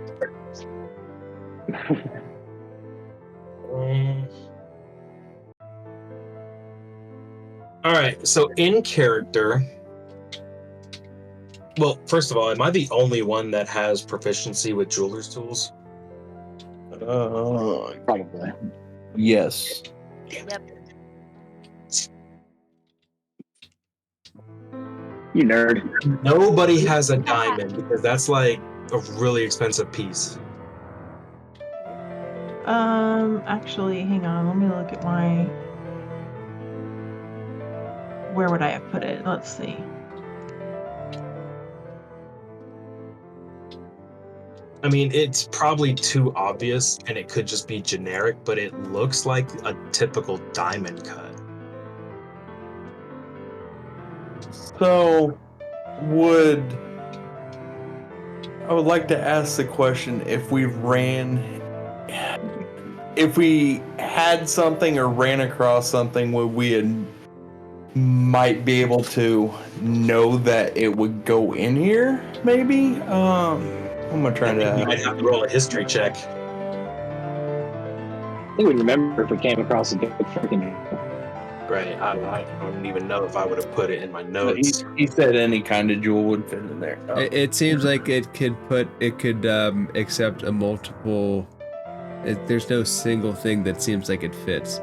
All right, so in character, well, first of all, am I the only one that has proficiency with jeweler's tools? Probably. Yes. Yep. You nerd. Nobody has a diamond, because that's like a really expensive piece. Actually, hang on. Let me look at my. Where would I have put it? Let's see. I mean, it's probably too obvious, and it could just be generic, but it looks like a typical diamond cut. So, I would like to ask the question, if we had something or ran across something, would we might be able to know that it would go in here, maybe? I'm gonna try You to. might have to roll a history check. I think we remember if we came across a big freaking. Right, I don't even know if I would have put it in my notes. He said any kind of jewel would fit in there. It seems like it could accept a multiple. There's no single thing that seems like it fits.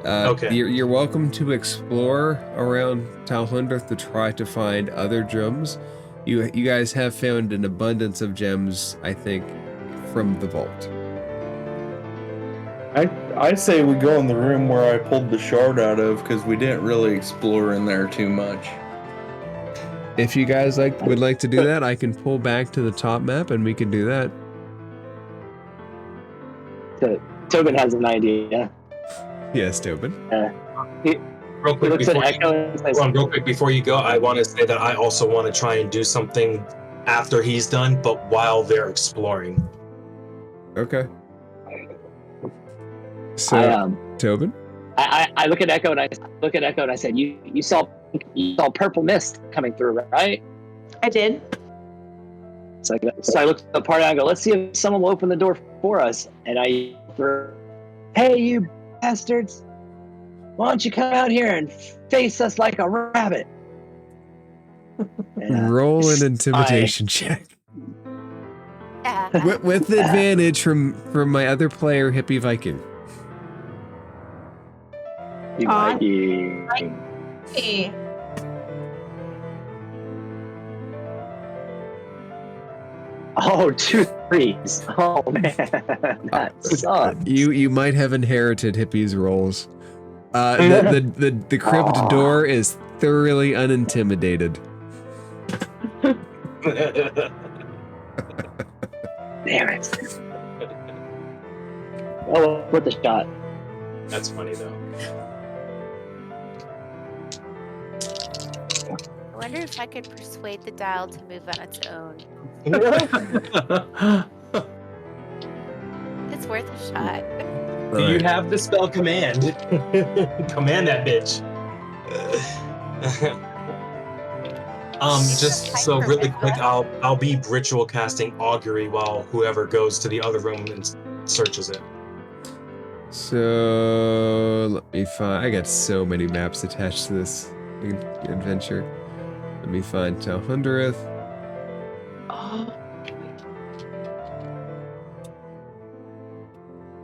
Okay. You're welcome to explore around Talhund to try to find other gems. You guys have found an abundance of gems, I think, from the vault. I say we go in the room where I pulled the shard out of, because we didn't really explore in there too much. If you guys would like to do that, I can pull back to the top map and we can do that. So, Tobin has an idea. Yes, Tobin. Real He quick, looks at before you, Echo and says, hold on, real quick before you go, I want to say that I also want to try and do something after he's done, but while they're exploring. Okay. So, Tobin? I look at Echo and I said, you saw purple mist coming through, right? I did. So I looked at the party and I go, let's see if someone will open the door for us. And I threw, hey, you bastards, why don't you come out here and face us like a rabbit? And, Roll an intimidation check. Yeah. With advantage from my other player, Hippie Viking. You Aw. might be. Hey. Oh, 2 threes. Oh man, that sucks. You might have inherited Hippie's rolls. The crypt Aw. door is thoroughly unintimidated. Damn it. Oh, worth the shot. That's funny though. I wonder if I could persuade the dial to move on its own. It's worth a shot. Do you have the spell command? Command that bitch. Just so really quick, I'll be ritual casting augury while whoever goes to the other room and searches it. So let me find. I got so many maps attached to this adventure. Let me find Talhund. Oh.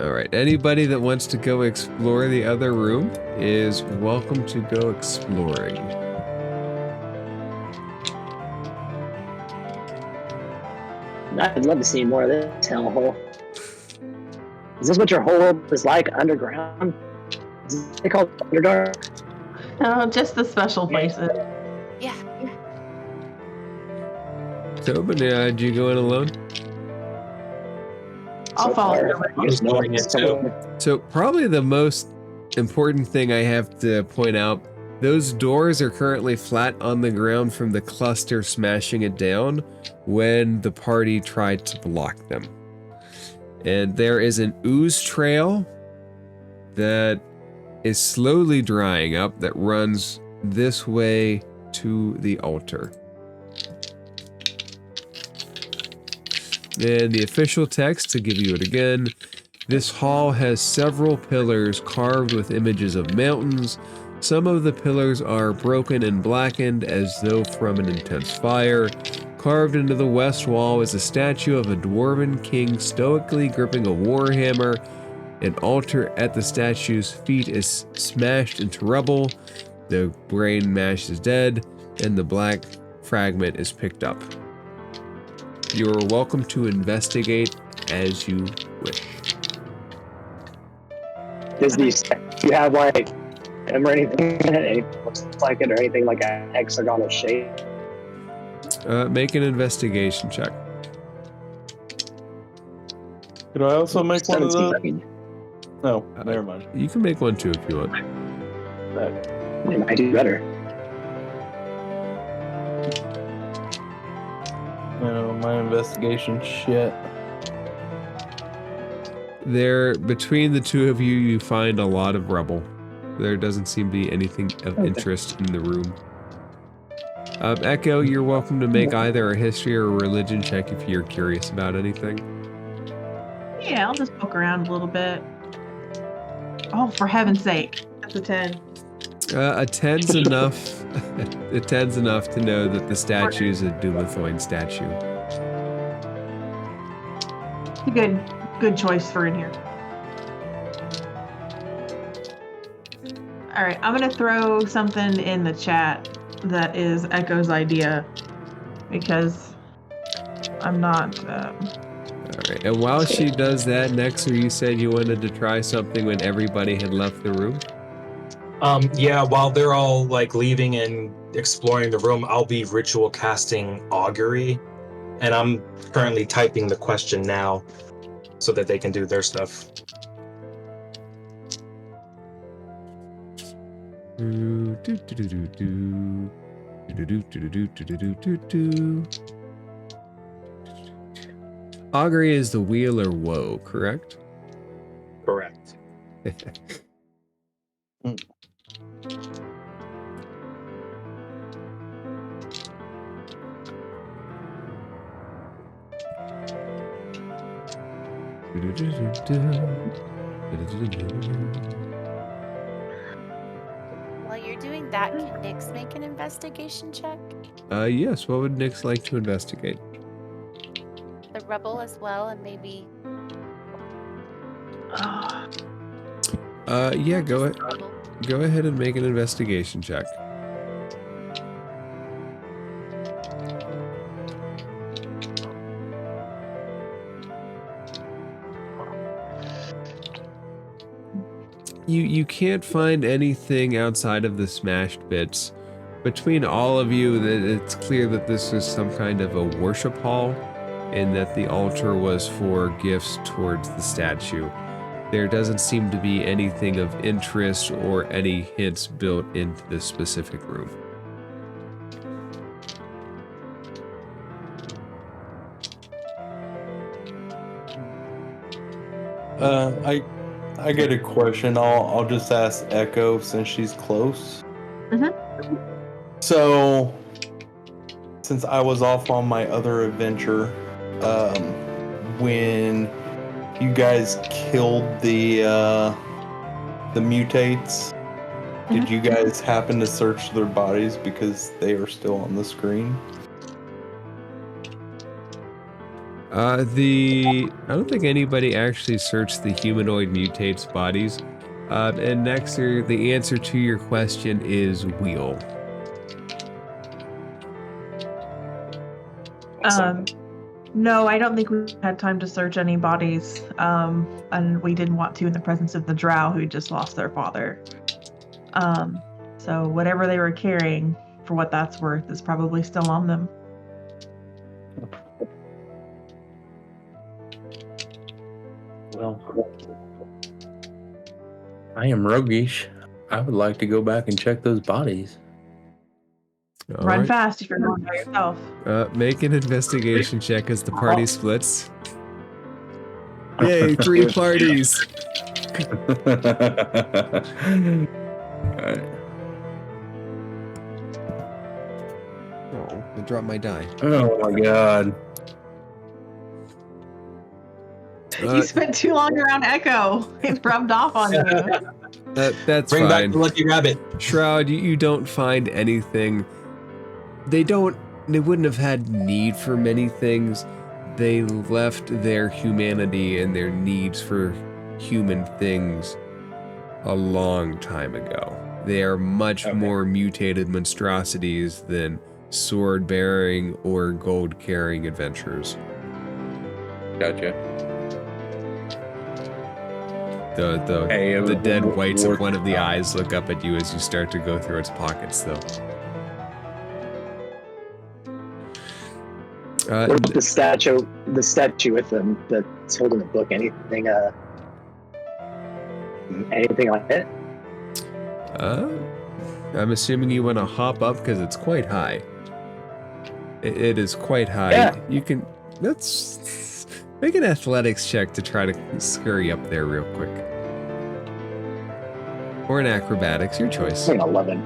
All right. Anybody that wants to go explore the other room is welcome to go exploring. I'd love to see more of this hellhole. Is this what your whole world is like underground? Is it called Underdark? No, just the special places. Yeah. Tobin, did you go in alone? I'll follow far, you. I just know going it's into- somewhere. So probably the most important thing I have to point out, those doors are currently flat on the ground from the cluster smashing it down when the party tried to block them. And there is an ooze trail that is slowly drying up that runs this way to the altar. And the official text, to give you it again, this hall has several pillars carved with images of mountains. Some of the pillars are broken and blackened as though from an intense fire. Carved into the west wall is a statue of a dwarven king stoically gripping a warhammer. An altar at the statue's feet is smashed into rubble. The brain mash is dead, and the black fragment is picked up. You're welcome to investigate as you wish. Does these, do you have like them or anything in it? Anything that looks like it or anything like a hexagonal shape? Make an investigation check. Could I also make one of those? 17. No, never mind. You can make one too if you want. It might do better. No, my investigation shit. There, between the two of you, you find a lot of rubble. There doesn't seem to be anything of interest in the room. Echo, you're welcome to make either a history or a religion check if you're curious about anything. Yeah, I'll just poke around a little bit. Oh, for heaven's sake. That's a 10. A 10's enough. A 10's enough to know that the statue is a Dumathoin statue. It's a good choice for in here. All right, I'm gonna throw something in the chat that is Echo's idea because I'm not. Alright, and while she does that, Nexer, you said you wanted to try something when everybody had left the room? Yeah, while they're all like leaving and exploring the room, I'll be ritual casting augury, and I'm currently typing the question now so that they can do their stuff. Augury is the wheel or woe, correct? Correct. While you're doing that, can Nyx make an investigation check? Yes, what would Nyx like to investigate? The rubble as well, and maybe. Yeah, go ahead. Rubble. go ahead and make an investigation check. You can't find anything outside of the smashed bits. Between all of you, it's clear that this is some kind of a worship hall, and that the altar was for gifts towards the statue. There doesn't seem to be anything of interest or any hints built into this specific room. I get a question. I'll just ask Echo since she's close. So, since I was off on my other adventure, when you guys killed the mutates, did you guys happen to search their bodies because they are still on the screen? I don't think anybody actually searched the humanoid mutates' bodies. And next, the answer to your question is wheel. No, I don't think we had time to search any bodies, and we didn't want to in the presence of the drow who just lost their father. So whatever they were carrying, for what that's worth, is probably still on them. Well, I am roguish. I would like to go back and check those bodies. All Run right. fast if you're going by yourself. Make an investigation check as the party splits. Yay, 3 parties! Alright. Oh, I dropped my die. Oh my god. You spent too long around Echo. It rubbed off on you. That's Bring back fine. the lucky rabbit. Shroud, you don't find anything. They wouldn't have had need for many things. They left their humanity and their needs for human things a long time ago. They are much more mutated monstrosities than sword-bearing or gold-carrying adventurers. Gotcha. The dead whites of one of the eyes look up at you as you start to go through its pockets, though. What's the statue with them that's holding the book? Anything on it? I'm assuming you want to hop up because it's quite high. It is quite high. Yeah. You can. Let's make an athletics check to try to scurry up there real quick, or an acrobatics, your choice. I think 11.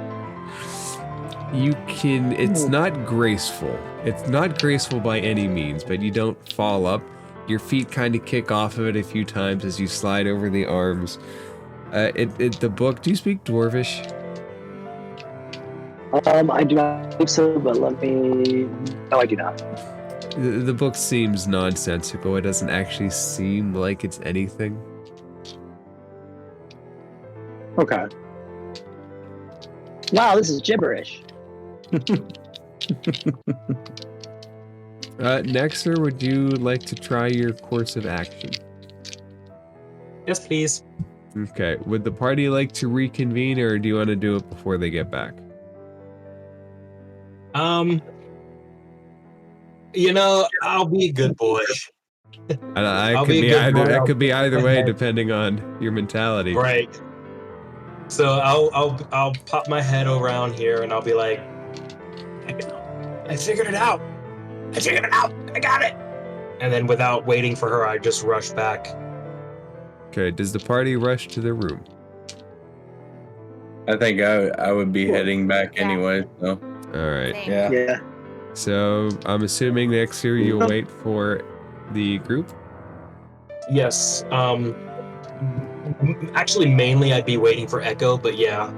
You can. It's not graceful. It's not graceful by any means, but you don't fall up. Your feet kind of kick off of it a few times as you slide over the arms. The book. Do you speak Dwarvish? I do not think so, but let me. No, I do not. The book seems nonsensical. It doesn't actually seem like it's anything. Okay. Wow, this is gibberish. Nexter, would you like to try your course of action? Yes, please. Okay. Would the party like to reconvene, or do you want to do it before they get back? I'll be a good boy. That could be either way, depending on your mentality. Right. So I'll pop my head around here and I'll be like, I figured it out. I got it. And then without waiting for her, I just rush back. Okay. Does the party rush to their room? I think I would be heading back anyway. So. All right. Same. Yeah. So I'm assuming next year you'll wait for the group. Yes. Actually, mainly I'd be waiting for Echo, but yeah,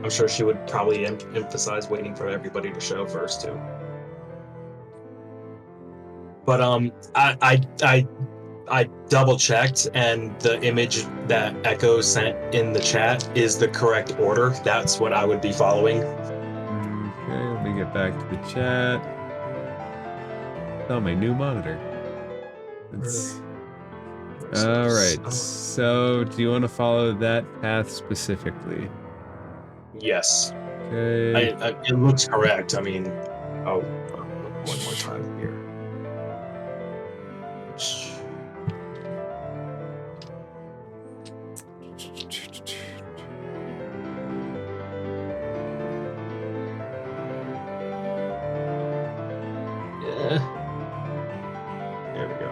I'm sure she would probably emphasize waiting for everybody to show first too. But I I double checked, and the image that Echo sent in the chat is the correct order. That's what I would be following. Okay, let me get back to the chat. It's on my new monitor. All right. So, do you want to follow that path specifically? Yes. Okay. It looks correct. I mean, I'll look one more time here. Yeah. There we go.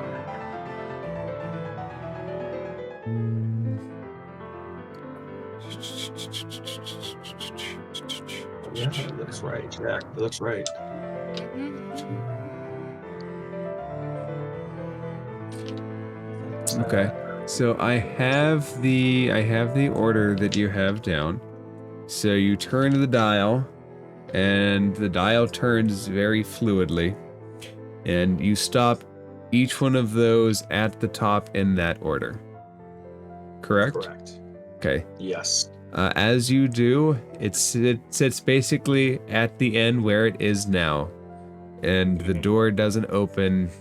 Yeah, it looks right. Yeah, it looks right. Okay. So I have the order that you have down. So you turn the dial, and the dial turns very fluidly, and you stop each one of those at the top in that order. Correct? Correct. Okay. Yes. As you do, it sits basically at the end where it is now, and the door doesn't open,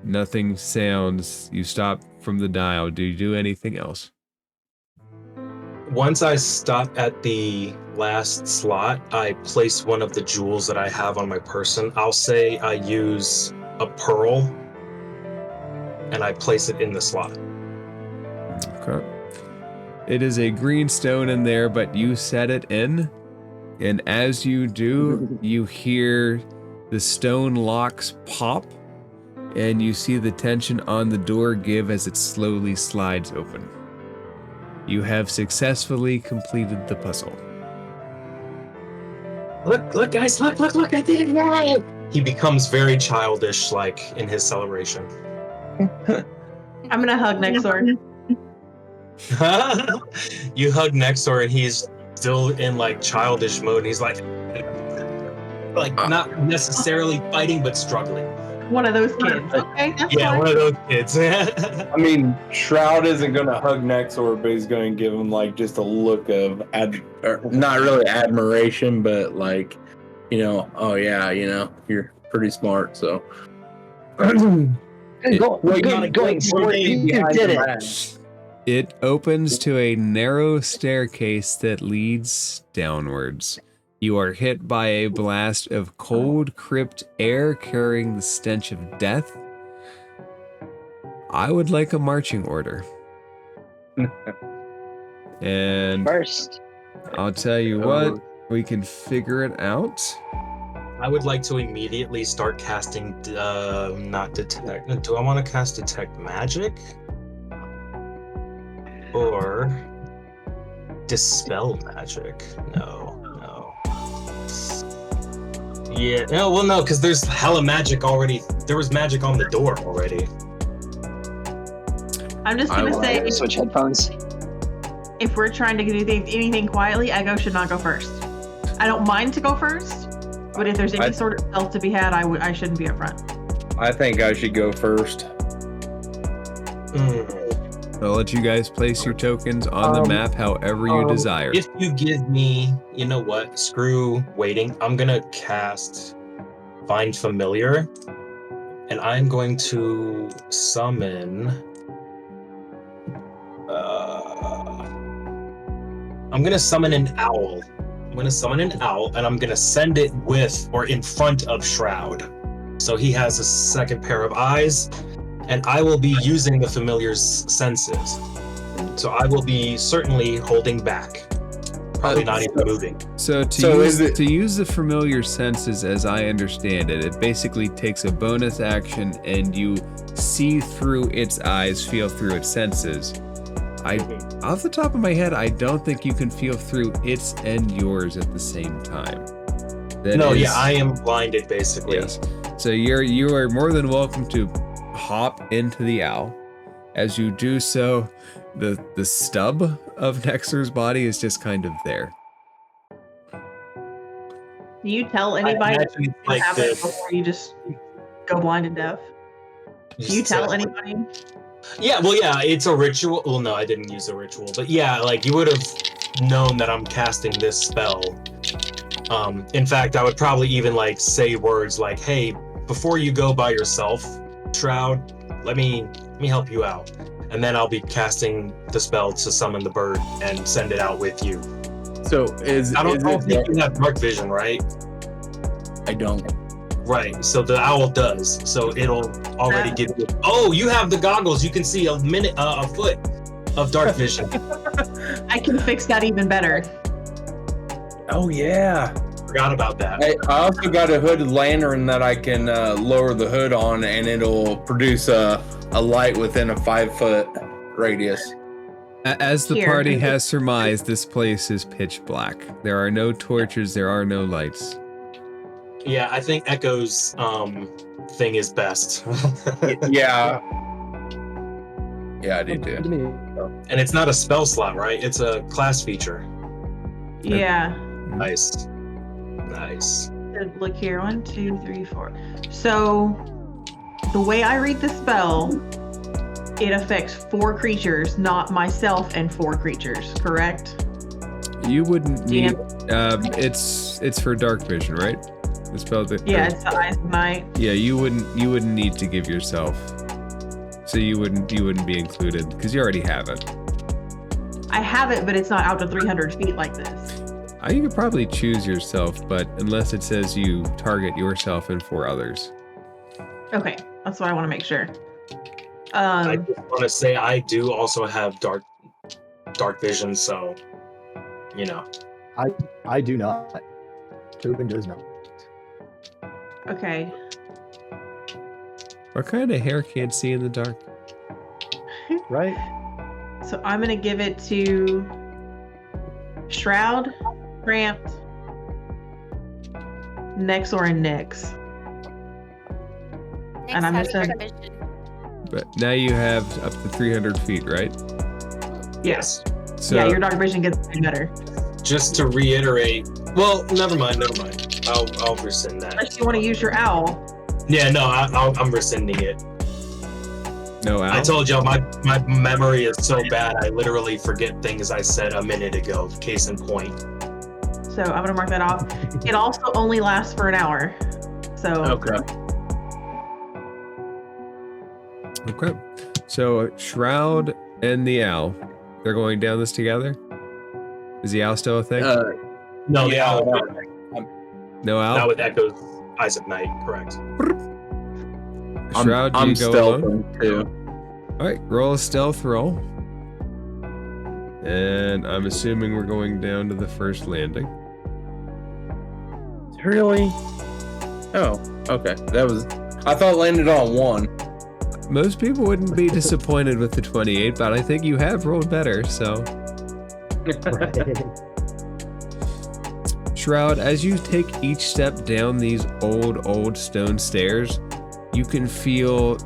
nothing sounds, you stop from the dial. Do you do anything else? Once I stop at the last slot, I place one of the jewels that I have on my person. I'll say I use a pearl, and I place it in the slot. Okay. It is a green stone in there, but you set it in, and as you do, you hear the stone locks pop, and you see the tension on the door give as it slowly slides open. You have successfully completed the puzzle. Look, guys, look, I did it! Yay! He becomes very childish, like, in his celebration. I'm gonna hug Nexor. You hug Nexor, and he's still in, like, childish mode, and he's like not necessarily fighting, but struggling. One of those kids. Okay, that's Yeah, fine. one of those kids. I mean, Shroud isn't going to hug Nexor, but he's going to give him like just a look of not really admiration, but like, oh yeah, you're pretty smart. So, Going, you did it. It opens to a narrow staircase that leads downwards. You are hit by a blast of cold crypt air carrying the stench of death. I would like a marching order. And First, I'll tell you what, we can figure it out. I would like to immediately start casting, not detect. Do I want to cast detect magic? Or dispel magic? No. Yeah, no, because there's hella magic already. There was magic on the door already. I'm just gonna say, switch headphones. if we're trying to do anything quietly, Echo should not go first. I don't mind to go first, but if there's any sort of stealth to be had, I shouldn't be up front. I think I should go first. I'll let you guys place your tokens on the map however you desire. If you give me, you know what, screw waiting. I'm gonna cast Find Familiar, and I'm going to summon. I'm gonna summon an owl. And I'm gonna send it with or in front of Shroud, so he has a second pair of eyes. And I will be using the familiar's senses. So I will be certainly holding back. Probably not even moving. So to use the familiar senses, as I understand it, it basically takes a bonus action and you see through its eyes, feel through its senses. Off the top of my head, I don't think you can feel through its and yours at the same time. I am blinded basically. Yes. So you are more than welcome to hop into the owl. As you do so, the stub of Nexor's body is just kind of there. Do you tell anybody what happened this. before you just go blind and deaf? Do you tell anybody? Yeah, well, yeah, it's a ritual. Well, no, I didn't use a ritual, but yeah, like you would have known that I'm casting this spell. In fact, I would probably even like say words like, "Hey, before you go by yourself, Shroud, let me help you out," and then I'll be casting the spell to summon the bird and send it out with you. So I don't think you have dark vision, right? I don't. Right. So the owl does. So it'll already give you. Oh, you have the goggles. You can see a foot of dark vision. I can fix that even better. Oh yeah. Forgot about that. I also got a hooded lantern that I can lower the hood on, and it'll produce a light within a 5-foot radius. As the Here. party has surmised, this place is pitch black. There are no torches, there are no lights. Yeah, I think Echo's thing is best. Yeah. Yeah, I do too. And it's not a spell slot, right? It's a class feature. Yeah. Nice. Nice. Look here, 1, 2, 3, 4. So the way I read the spell, it affects 4 creatures, not myself and 4 creatures, correct? You wouldn't need. Yeah. It's for dark vision, right? The spell that. Yeah, it's the Eyes of Night. Yeah, you wouldn't need to give yourself. So you wouldn't be included because you already have it. I have it, but it's not out to 300 feet like this. You could probably choose yourself, but unless it says you target yourself and 4 others. Okay, that's what I want to make sure. I just want to say I do also have dark vision, so you know. I do not. Tobin does not. Okay. What kind of hair can't see in the dark? Right? So I'm gonna give it to Shroud, Frampt, Nexor, and Nyx. Nyx And I'm has just dark gonna- vision. But now you have up to 300 feet, right? Yes. So Yeah, your dark vision gets better. Just to reiterate, well, never mind. I'll rescind that. Unless you want to use your owl. Yeah, no, I'm rescinding it. no owl. I told y'all my memory is so bad. I literally forget things I said a minute ago. Case in point. So I'm gonna mark that off. It also only lasts for an hour. So Okay. Okay. So Shroud and the owl, they're going down this together. Is the owl still a thing? No, the Yeah. owl. No owl. Not with Echo's Eyes of Night, correct. Shroud, do I'm you go alone? stealthing too. All right, roll a stealth roll. And I'm assuming we're going down to the first landing. Really? Oh, okay. I thought it landed on 1. Most people wouldn't be disappointed with the 28, but I think you have rolled better, so. Right. Shroud, as you take each step down these old stone stairs, you can feel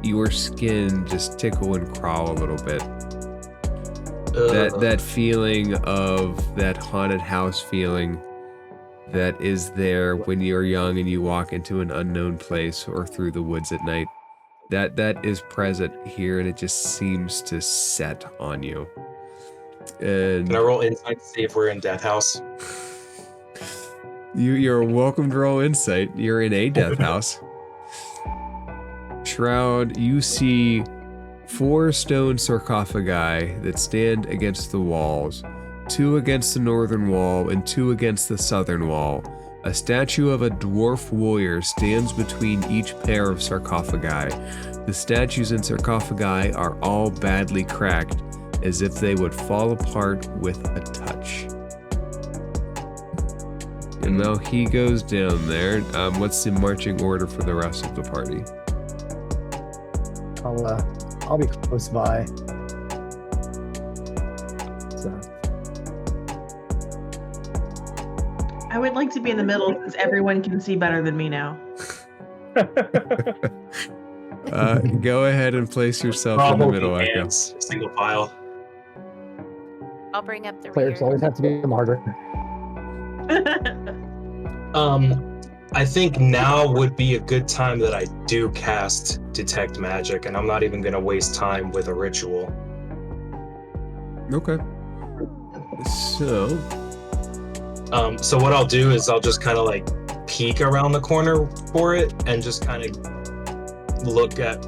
your skin just tickle and crawl a little bit. That feeling of that haunted house feeling that is there when you're young and you walk into an unknown place or through the woods at night. That is present here, and it just seems to set on you. And Can I roll insight to see if we're in Death House? you're welcome to roll insight. You're in a death house. Shroud, you see 4 stone sarcophagi that stand against the walls, 2 against the northern wall and 2 against the southern wall. A statue of a dwarf warrior stands between each pair of sarcophagi. The statues and sarcophagi are all badly cracked, as if they would fall apart with a touch. And now he goes down there. What's the marching order for the rest of the party? I'll be close by. So I would like to be in the middle since everyone can see better than me now. Go ahead and place yourself in the middle, Echo. Hands, single file. I'll bring up the players rear. always have to be the martyr. I think now would be a good time that I do cast Detect Magic, and I'm not even going to waste time with a ritual. Okay. So, So what I'll do is I'll just kind of like peek around the corner for it and just kind of look at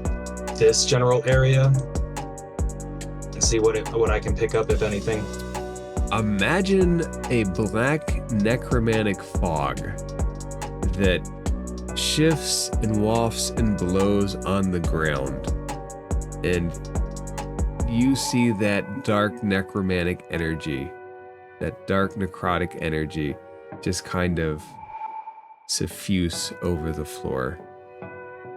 this general area and see what I can pick up, if anything. imagine a black necromantic fog that shifts and wafts and blows on the ground. And you see that dark necromantic energy, that dark necrotic energy, just kind of suffuse over the floor,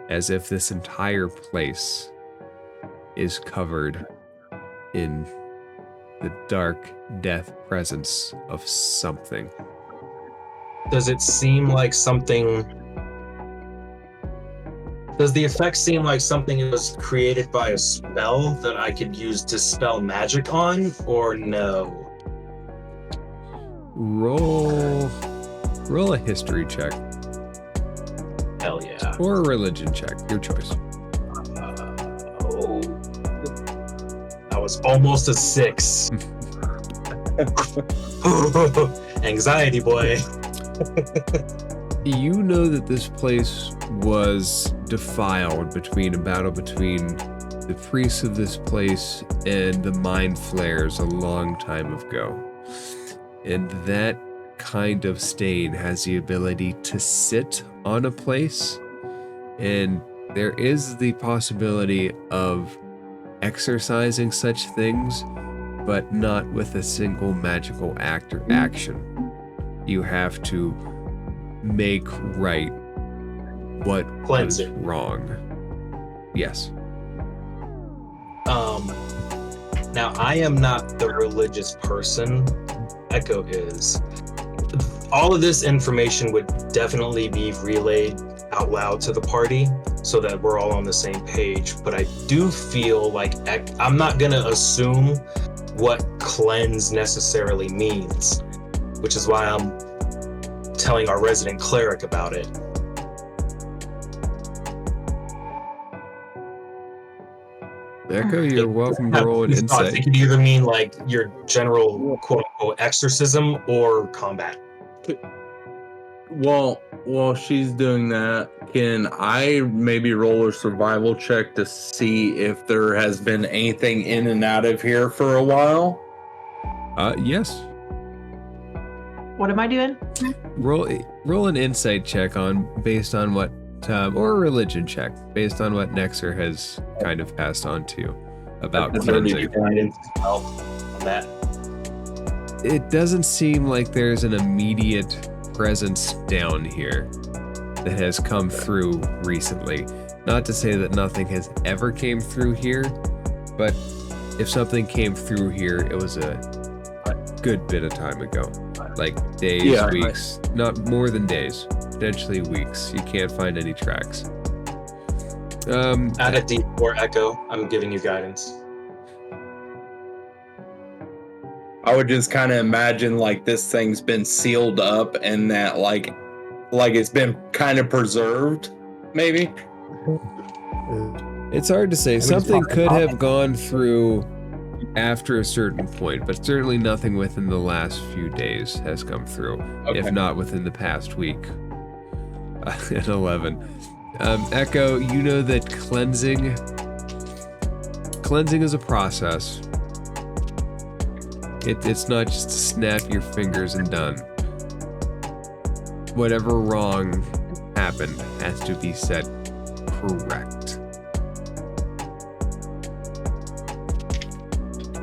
as if this entire place is covered in the dark death presence of something. Does it seem like something... Does the effect seem like something that was created by a spell that I could use to spell magic on, or no? Roll a history check Hell yeah. or a religion check, your choice. Oh. That was almost a 6. Anxiety boy. You know that this place was defiled between a battle between the priests of this place and the mind flayers a long time ago. And that kind of stain has the ability to sit on a place, and there is the possibility of exorcising such things, but not with a single magical act or action. You have to make right what Cleanse was it. wrong. Yes. Now I am not the religious person. Echo is. All of this information would definitely be relayed out loud to the party so that we're all on the same page, but I do feel like I'm not gonna assume what cleanse necessarily means, which is why I'm telling our resident cleric about it. Echo, you're welcome to roll an I insight. think it either mean like your general quote-unquote exorcism or combat. Well, while she's doing that, can I maybe roll a survival check to see if there has been anything in and out of here for a while? Yes. What am I doing? Roll an insight check based on what, or a religion check based on what Nexer has kind of passed on to you about cleansing. Guidance on that. It doesn't seem like there's an immediate presence down here that has come through recently. Not to say that nothing has ever came through here, but if something came through here, it was a good bit of time ago. Like days, weeks, not more than days, potentially weeks. You can't find any tracks. Add a D4 Echo. I'm giving you guidance. I would just kind of imagine like this thing's been sealed up and that like it's been kind of preserved, maybe. It's hard to say. Something could have gone through after a certain point, but certainly nothing within the last few days has come through, if not within the past week. At 11. Echo, you know that cleansing is a process. It's not just to snap your fingers and done. Whatever wrong happened has to be set correct.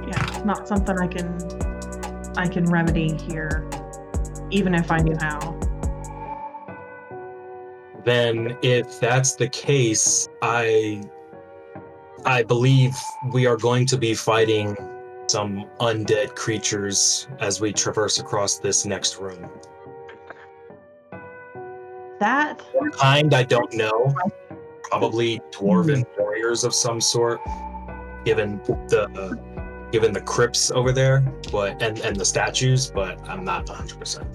Yeah, not something I can remedy here, even if I knew how. Then if that's the case, I believe we are going to be fighting some undead creatures as we traverse across this next room. That What kind, I don't know. Probably dwarven warriors of some sort, given the crypts over there, but and the statues, but I'm not 100%.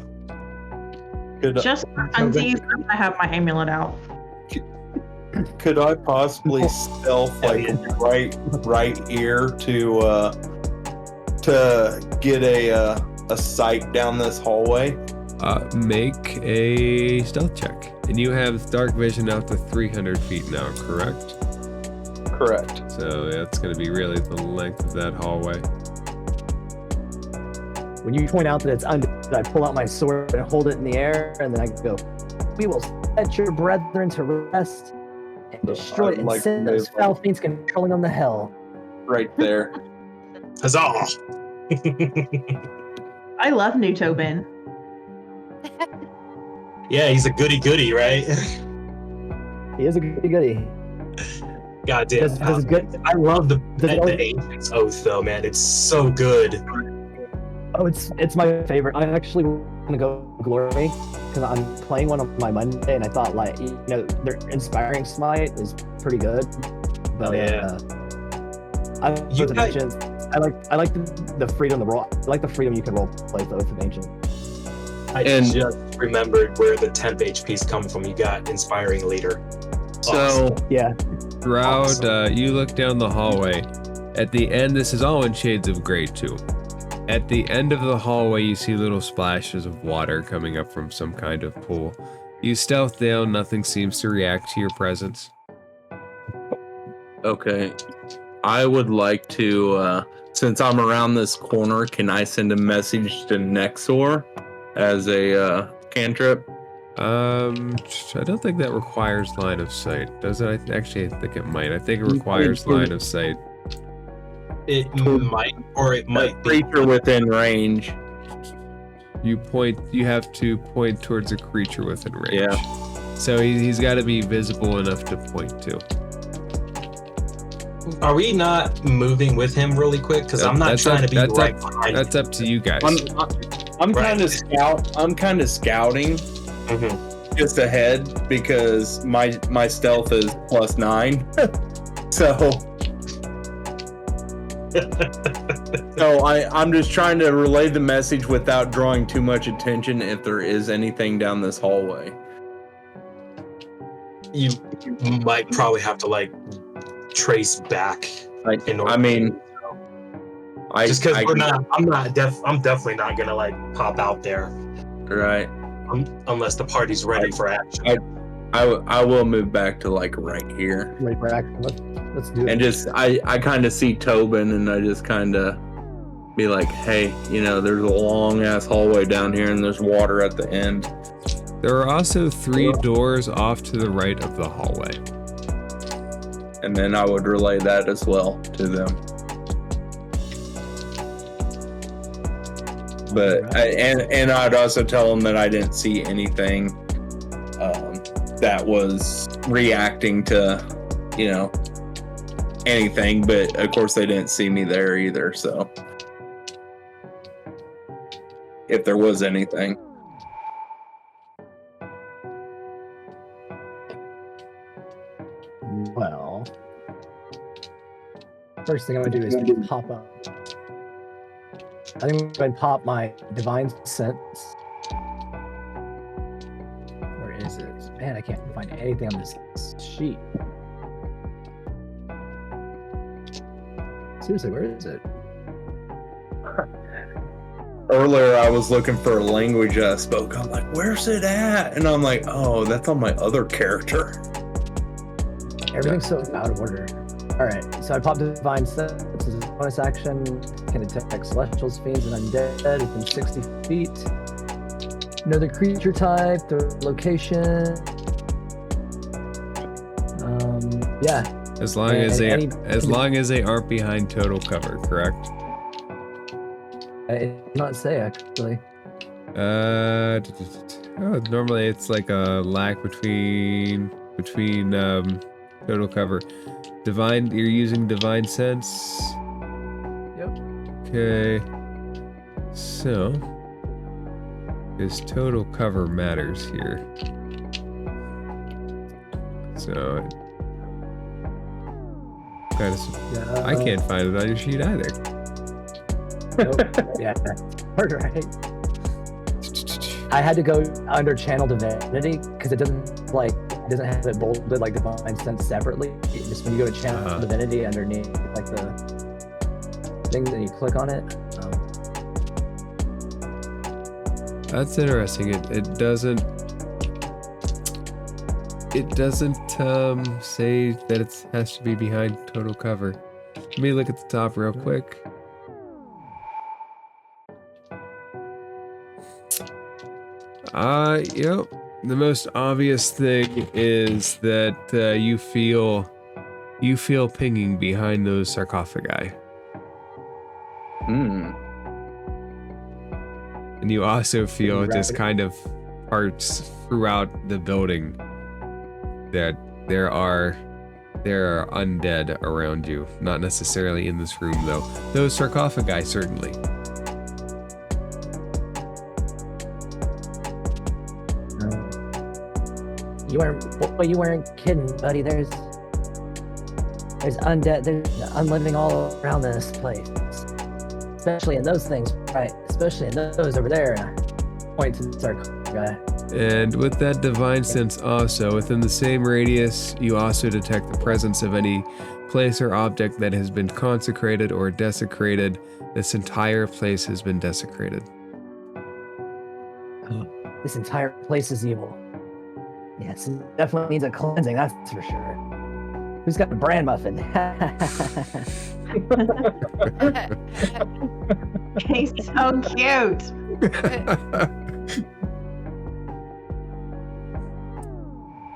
Just for funsies, I'm gonna have my amulet out. Could I possibly stealth like right here to get a sight down this hallway? Make a stealth check. And you have dark vision out to 300 feet now, correct? Correct. So that's going to be really the length of that hallway. When you point out that it's undead, I pull out my sword and hold it in the air, and then I go, "We will set your brethren to rest and destroy it and like send those foul fiends controlling them to hell." Right there. Huzzah! I love New Tobin. Yeah, he's a goody, right? He is a goody. Goddamn. Does good. I love the the Ancient's Oath, though, man. It's so good. Oh, it's my favorite. I actually want to go glory because I'm playing one on my Monday, and I thought, like, you know, their inspiring smite is pretty good. But I like the freedom, I like the freedom you can role play the Oath of Ancient. I just remembered where the temp HP's come from. You got Inspiring Leader. So Yeah. Shroud, you look down the hallway. At the end, this is all in shades of gray too. At the end of the hallway, you see little splashes of water coming up from some kind of pool. You stealth down, nothing seems to react to your presence. Okay. I would like to, since I'm around this corner, can I send a message to Nexor as a cantrip? I don't think that requires line of sight. Does it? I think it might. I think it requires line of sight. It might, or it might be. Creature within range. You have to point towards a creature within range. Yeah. So he's got to be visible enough to point to. Are we not moving with him really quick? Because I'm not trying to be right behind him. That's up to you guys. I'm kind of scouting just ahead because my stealth is +9. So I'm just trying to relay the message without drawing too much attention if there is anything down this hallway. You might probably have to like trace back. Just because I'm definitely not gonna like pop out there. Right. Unless the party's ready for action. I will move back to like right here. Right back. Let's do it. And just I kind of see Tobin and I just kind of be like, hey, you know, there's a long ass hallway down here and there's water at the end. There are also 3 doors off to the right of the hallway. And then I would relay that as well to them. But and I'd also tell them that I didn't see anything that was reacting to, you know, anything. But of course they didn't see me there either. So if there was anything. Well, first thing I'm gonna do is pop up. I think I'm going to pop my Divine Sense. Where is it? Man, I can't find anything on this sheet. Seriously, where is it? Earlier, I was looking for a language I spoke. I'm like, where's it at? And I'm like, oh, that's on my other character. Everything's so out of order. Alright, so I popped Divine Sense. This is a bonus action. Can detect celestials, fiends, and undead within 60 feet. Know the creature type, their location. Yeah. As long as they aren't behind total cover, correct? It does not say, actually. Normally it's like a lack between total cover. Divine, you're using Divine Sense? Yep. Okay. So, this total cover matters here. So, I can't find it on your sheet either. Nope. Yeah. Hard, right? I had to go under channel divinity because it doesn't have it bolded like divine sense separately. Just when you go to channel divinity underneath like the thing, then you click on it. That's interesting. It doesn't say that it has to be behind total cover. Let me look at the top real quick. Yep. The most obvious thing is that you feel pinging behind those sarcophagi. And you also feel just kind of parts throughout the building that there are undead around you. Not necessarily in this room though. Those sarcophagi certainly. You weren't kidding, buddy. There's undead, there's unliving all around this place. Especially in those things, right? Especially in those over there. Point to the sarcophagi. And with that divine sense also, within the same radius, you also detect the presence of any place or object that has been consecrated or desecrated. This entire place has been desecrated. This entire place is evil. Yes, it definitely needs a cleansing, that's for sure. Who's got a bran muffin? He's so cute.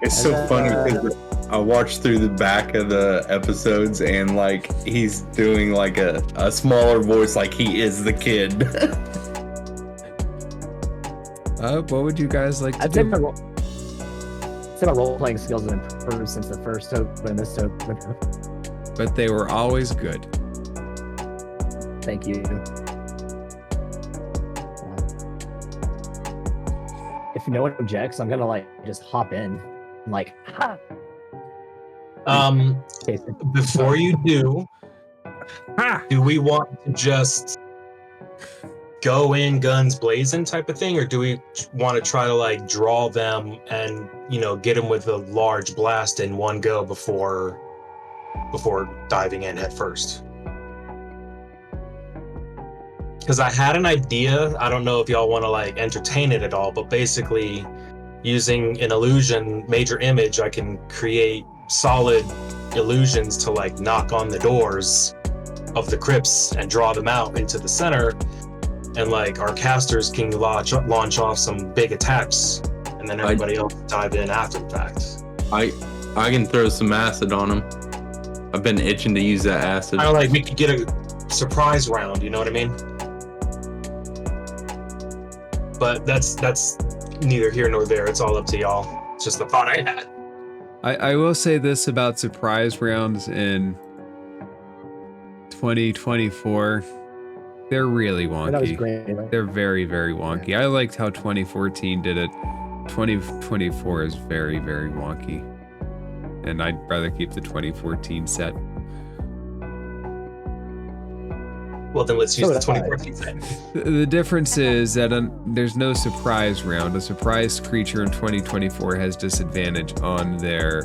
It's so funny because I watched through the back of the episodes and like he's doing like a smaller voice, like he is the kid. What would you guys like to I'd do? say my role-playing skills have improved since the first open and this open. But they were always good. Thank you. If no one objects, I'm gonna like just hop in. I'm like, ha! Before you do we want to just go in guns blazing type of thing, or do we want to try to like draw them and get them with a large blast in one go before diving in head first? Because I had an idea. I don't know if y'all want to like entertain it at all, but basically using an illusion major image, I can create solid illusions to like knock on the doors of the crypts and draw them out into the center, and like our casters can launch off some big attacks, and then everybody else dive in after the fact. I can throw some acid on him. I've been itching to use that acid. Kind of like we could get a surprise round, you know what I mean? But that's neither here nor there. It's all up to y'all. It's just the thought I had. I will say this about surprise rounds in 2024. They're really wonky. That was great. Right? They're very, very wonky. Yeah. I liked how 2014 did it. 2024 is very, very wonky. And I'd rather keep the 2014 set. Well, then let's use the 2014 set. The difference is that there's no surprise round. A surprise creature in 2024 has disadvantage on their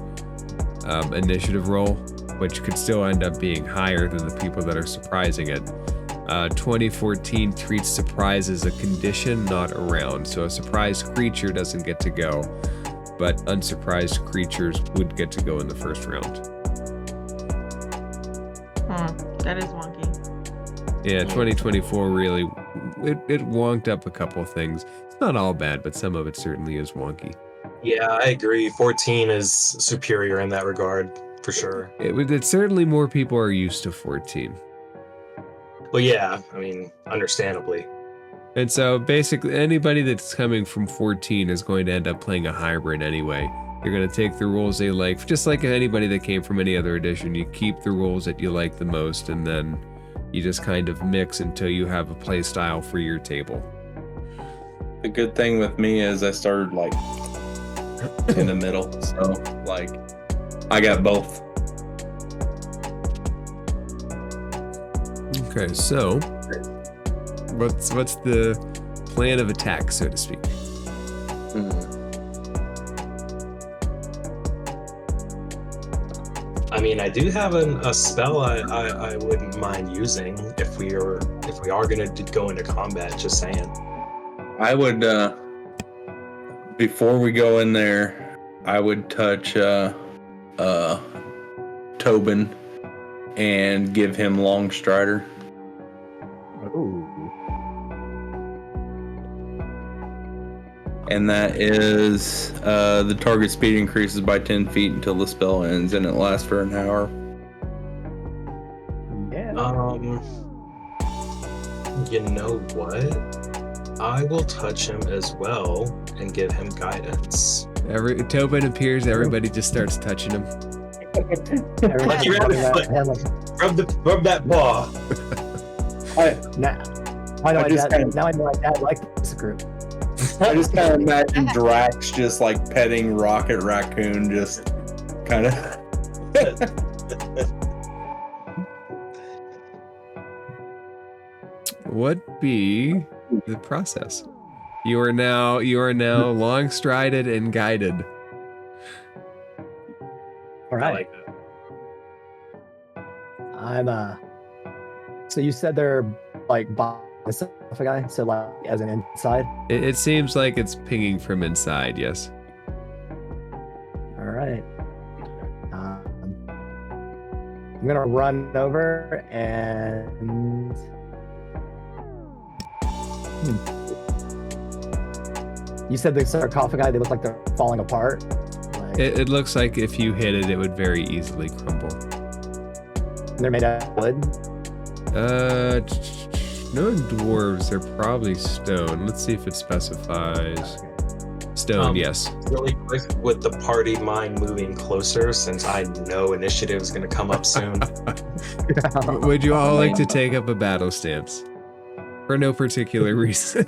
initiative roll, which could still end up being higher than the people that are surprising it. 2014 treats surprise as a condition, not a round. So a surprise creature doesn't get to go, but unsurprised creatures would get to go in the first round. That is wonky. Yeah, 2024 really, it wonked up a couple of things. It's not all bad, but some of it certainly is wonky. Yeah, I agree. 14 is superior in that regard, for sure. It's certainly more people are used to 14. Well, yeah, I mean, understandably. And so basically anybody that's coming from 14 is going to end up playing a hybrid anyway. They're going to take the rules they like, just like anybody that came from any other edition. You keep the rules that you like the most, and then you just kind of mix until you have a play style for your table. The good thing with me is I started like in the middle, so like I got both. Okay, so what's the plan of attack, so to speak? I mean, I do have a spell I wouldn't mind using if we are gonna go into combat. Just saying. I would, before we go in there, I would touch Tobin and give him Long Strider. Ooh. And that is the target speed increases by 10 feet until the spell ends, and it lasts for an hour. Yeah. You know what? I will touch him as well and give him guidance. Tobin appears, everybody just starts touching him. Everyone's Grab running his around foot. him like, Rub that paw. nah. Why do I I just dad, kinda- now I know my dad likes this group. I just kind of imagine Drax just like petting Rocket Raccoon, just kind of. What be the process? You are now long strided and guided. All I right. like that. I'm So you said they're like by the sarcophagi, so like as an inside. It seems like it's pinging from inside. Yes. All right. I'm gonna run over and. You said the sarcophagi, they look like they're falling apart. Like, It looks like if you hit it, it would very easily crumble. they're made out of wood. No dwarves. They're probably stone. Let's see if it specifies. Stone. Yes. Really quick, with the party mind moving closer, since I know initiative is going to come up soon. Would you all like to take up a battle stance? For no particular reason.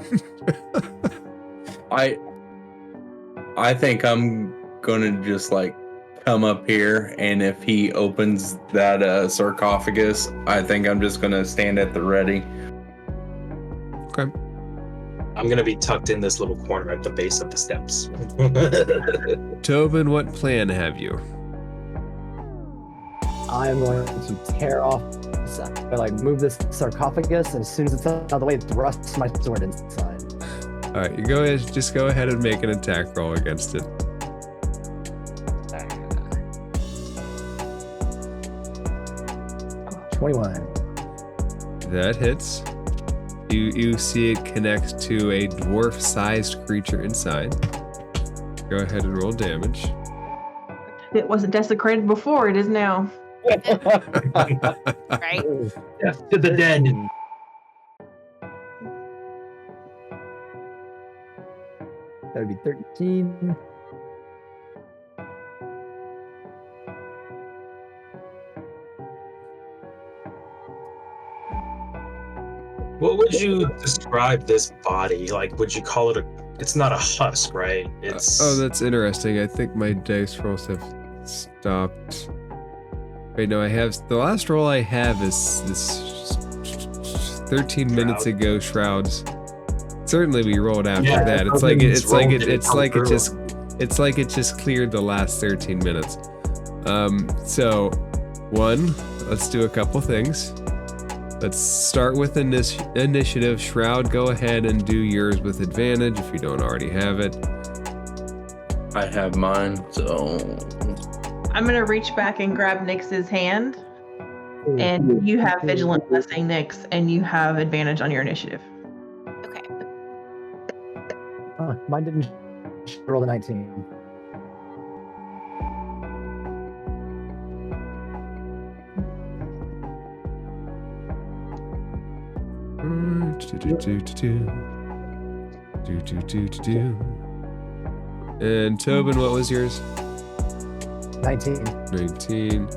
I think I'm gonna just like come up here, and if he opens that sarcophagus, I think I'm just gonna stand at the ready. Okay. I'm going to be tucked in this little corner at the base of the steps. Tobin, what plan have you? I'm going to tear off, like move this sarcophagus, and as soon as it's out of the way, thrust my sword inside. All right, you go ahead. Just go ahead and make an attack roll against it. 21. That hits. You see it connects to a dwarf-sized creature inside. Go ahead and roll damage. It wasn't desecrated before, it is now. Right? Death to the dead. That would be 13. What would you describe this body? Like, would you call it it's not a husk, right? It's Oh, that's interesting. I think my dice rolls have stopped. Wait, no, I have the last roll I have is this 13 minutes ago. Shrouds. Certainly, we rolled after Yeah, that. It's like it just cleared the last 13 minutes. So, one, let's do a couple things. Let's start with initiative. Shroud, go ahead and do yours with advantage if you don't already have it. I have mine, so I'm gonna reach back and grab Nyx's hand, and you have Vigilant Blessing, Nyx, and you have advantage on your initiative. Okay. Mine didn't roll the 19. And Tobin, what was yours? 19. 19.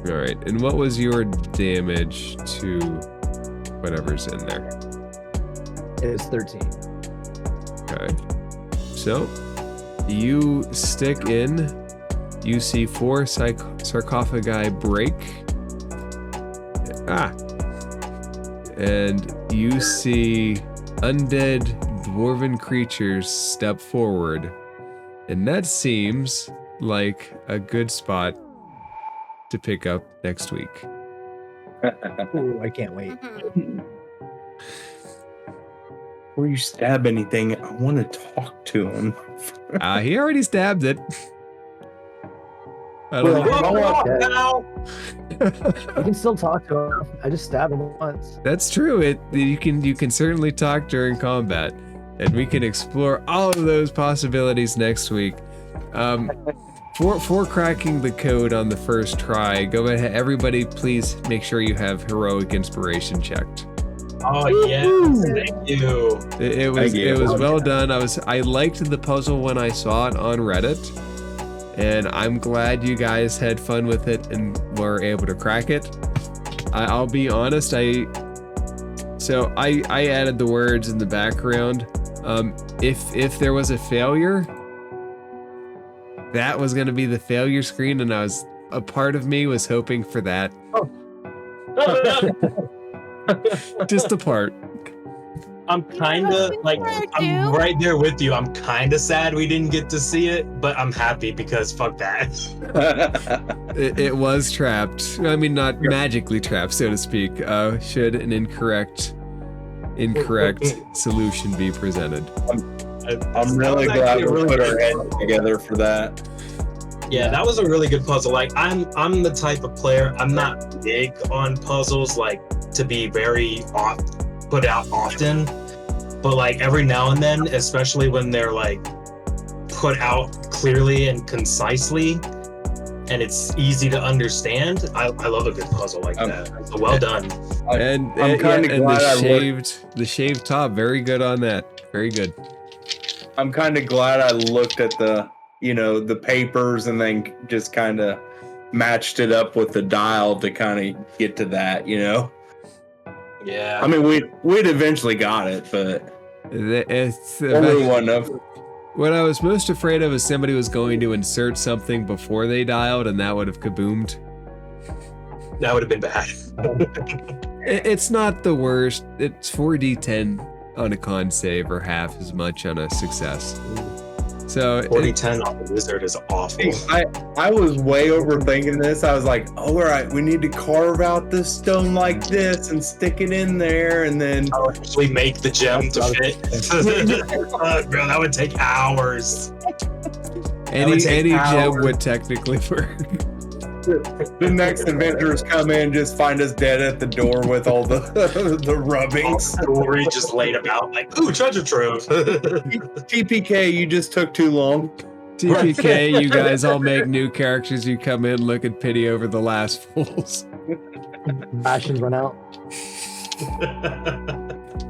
All right. And what was your damage to whatever's in there? It was 13. Okay. So you stick in. You see 4 sarcophagi break. And you see undead dwarven creatures step forward. And that seems like a good spot to pick up next week. Ooh, I can't wait. Mhm. Before you stab anything, I want to talk to him. He already stabbed it. I don't Well, know. You can still talk to him. I just stabbed him once. That's true. You can certainly talk during combat, and we can explore all of those possibilities next week. For cracking the code on the first try, go ahead. Everybody, please make sure you have heroic inspiration checked. Oh yeah, thank you. It was well done. I liked the puzzle when I saw it on Reddit, and I'm glad you guys had fun with it and were able to crack it. I'll be honest. I added the words in the background. If there was a failure, that was going to be the failure screen, and a part of me was hoping for that. Just a part. I'm kind of like, I'm right there with you. I'm kind of sad we didn't get to see it, but I'm happy because fuck that. It was trapped. I mean, not magically trapped, so to speak. Should an incorrect solution be presented? I'm really glad we put our heads together for that. Yeah, that was a really good puzzle. Like, I'm the type of player, I'm not big on puzzles, like, to be very put out often. But, like, every now and then, especially when they're, like, put out clearly and concisely, and it's easy to understand, I love a good puzzle like that. So well done. And I'm kind of glad the shaved top, very good on that. Very good. I'm kind of glad I looked at the papers and then just kind of matched it up with the dial to kind of get to that, Yeah. I mean, we'd eventually got it, but only one of. What I was most afraid of is somebody was going to insert something before they dialed, and that would have kaboomed. That would have been bad. It's not the worst. It's 4d10 on a con save, or half as much on a success. So 40-10 on the wizard is awful. I was way overthinking this. I was like, oh, all right, we need to carve out this stone like this and stick it in there, and then I'll actually make the gem to fit. Bro, that would take hours. Any gem would technically work. The next adventurers come in, just find us dead at the door with all the rubbings. Jewelry just laid about, like, ooh, treasure trove. TPK, you just took too long. TPK, you guys all make new characters. You come in, look at pity over the last fools. Rations run out.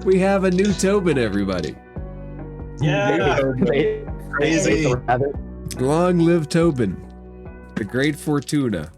We have a new Tobin, everybody. Yeah. Crazy. Long live Tobin, the great Fortuna.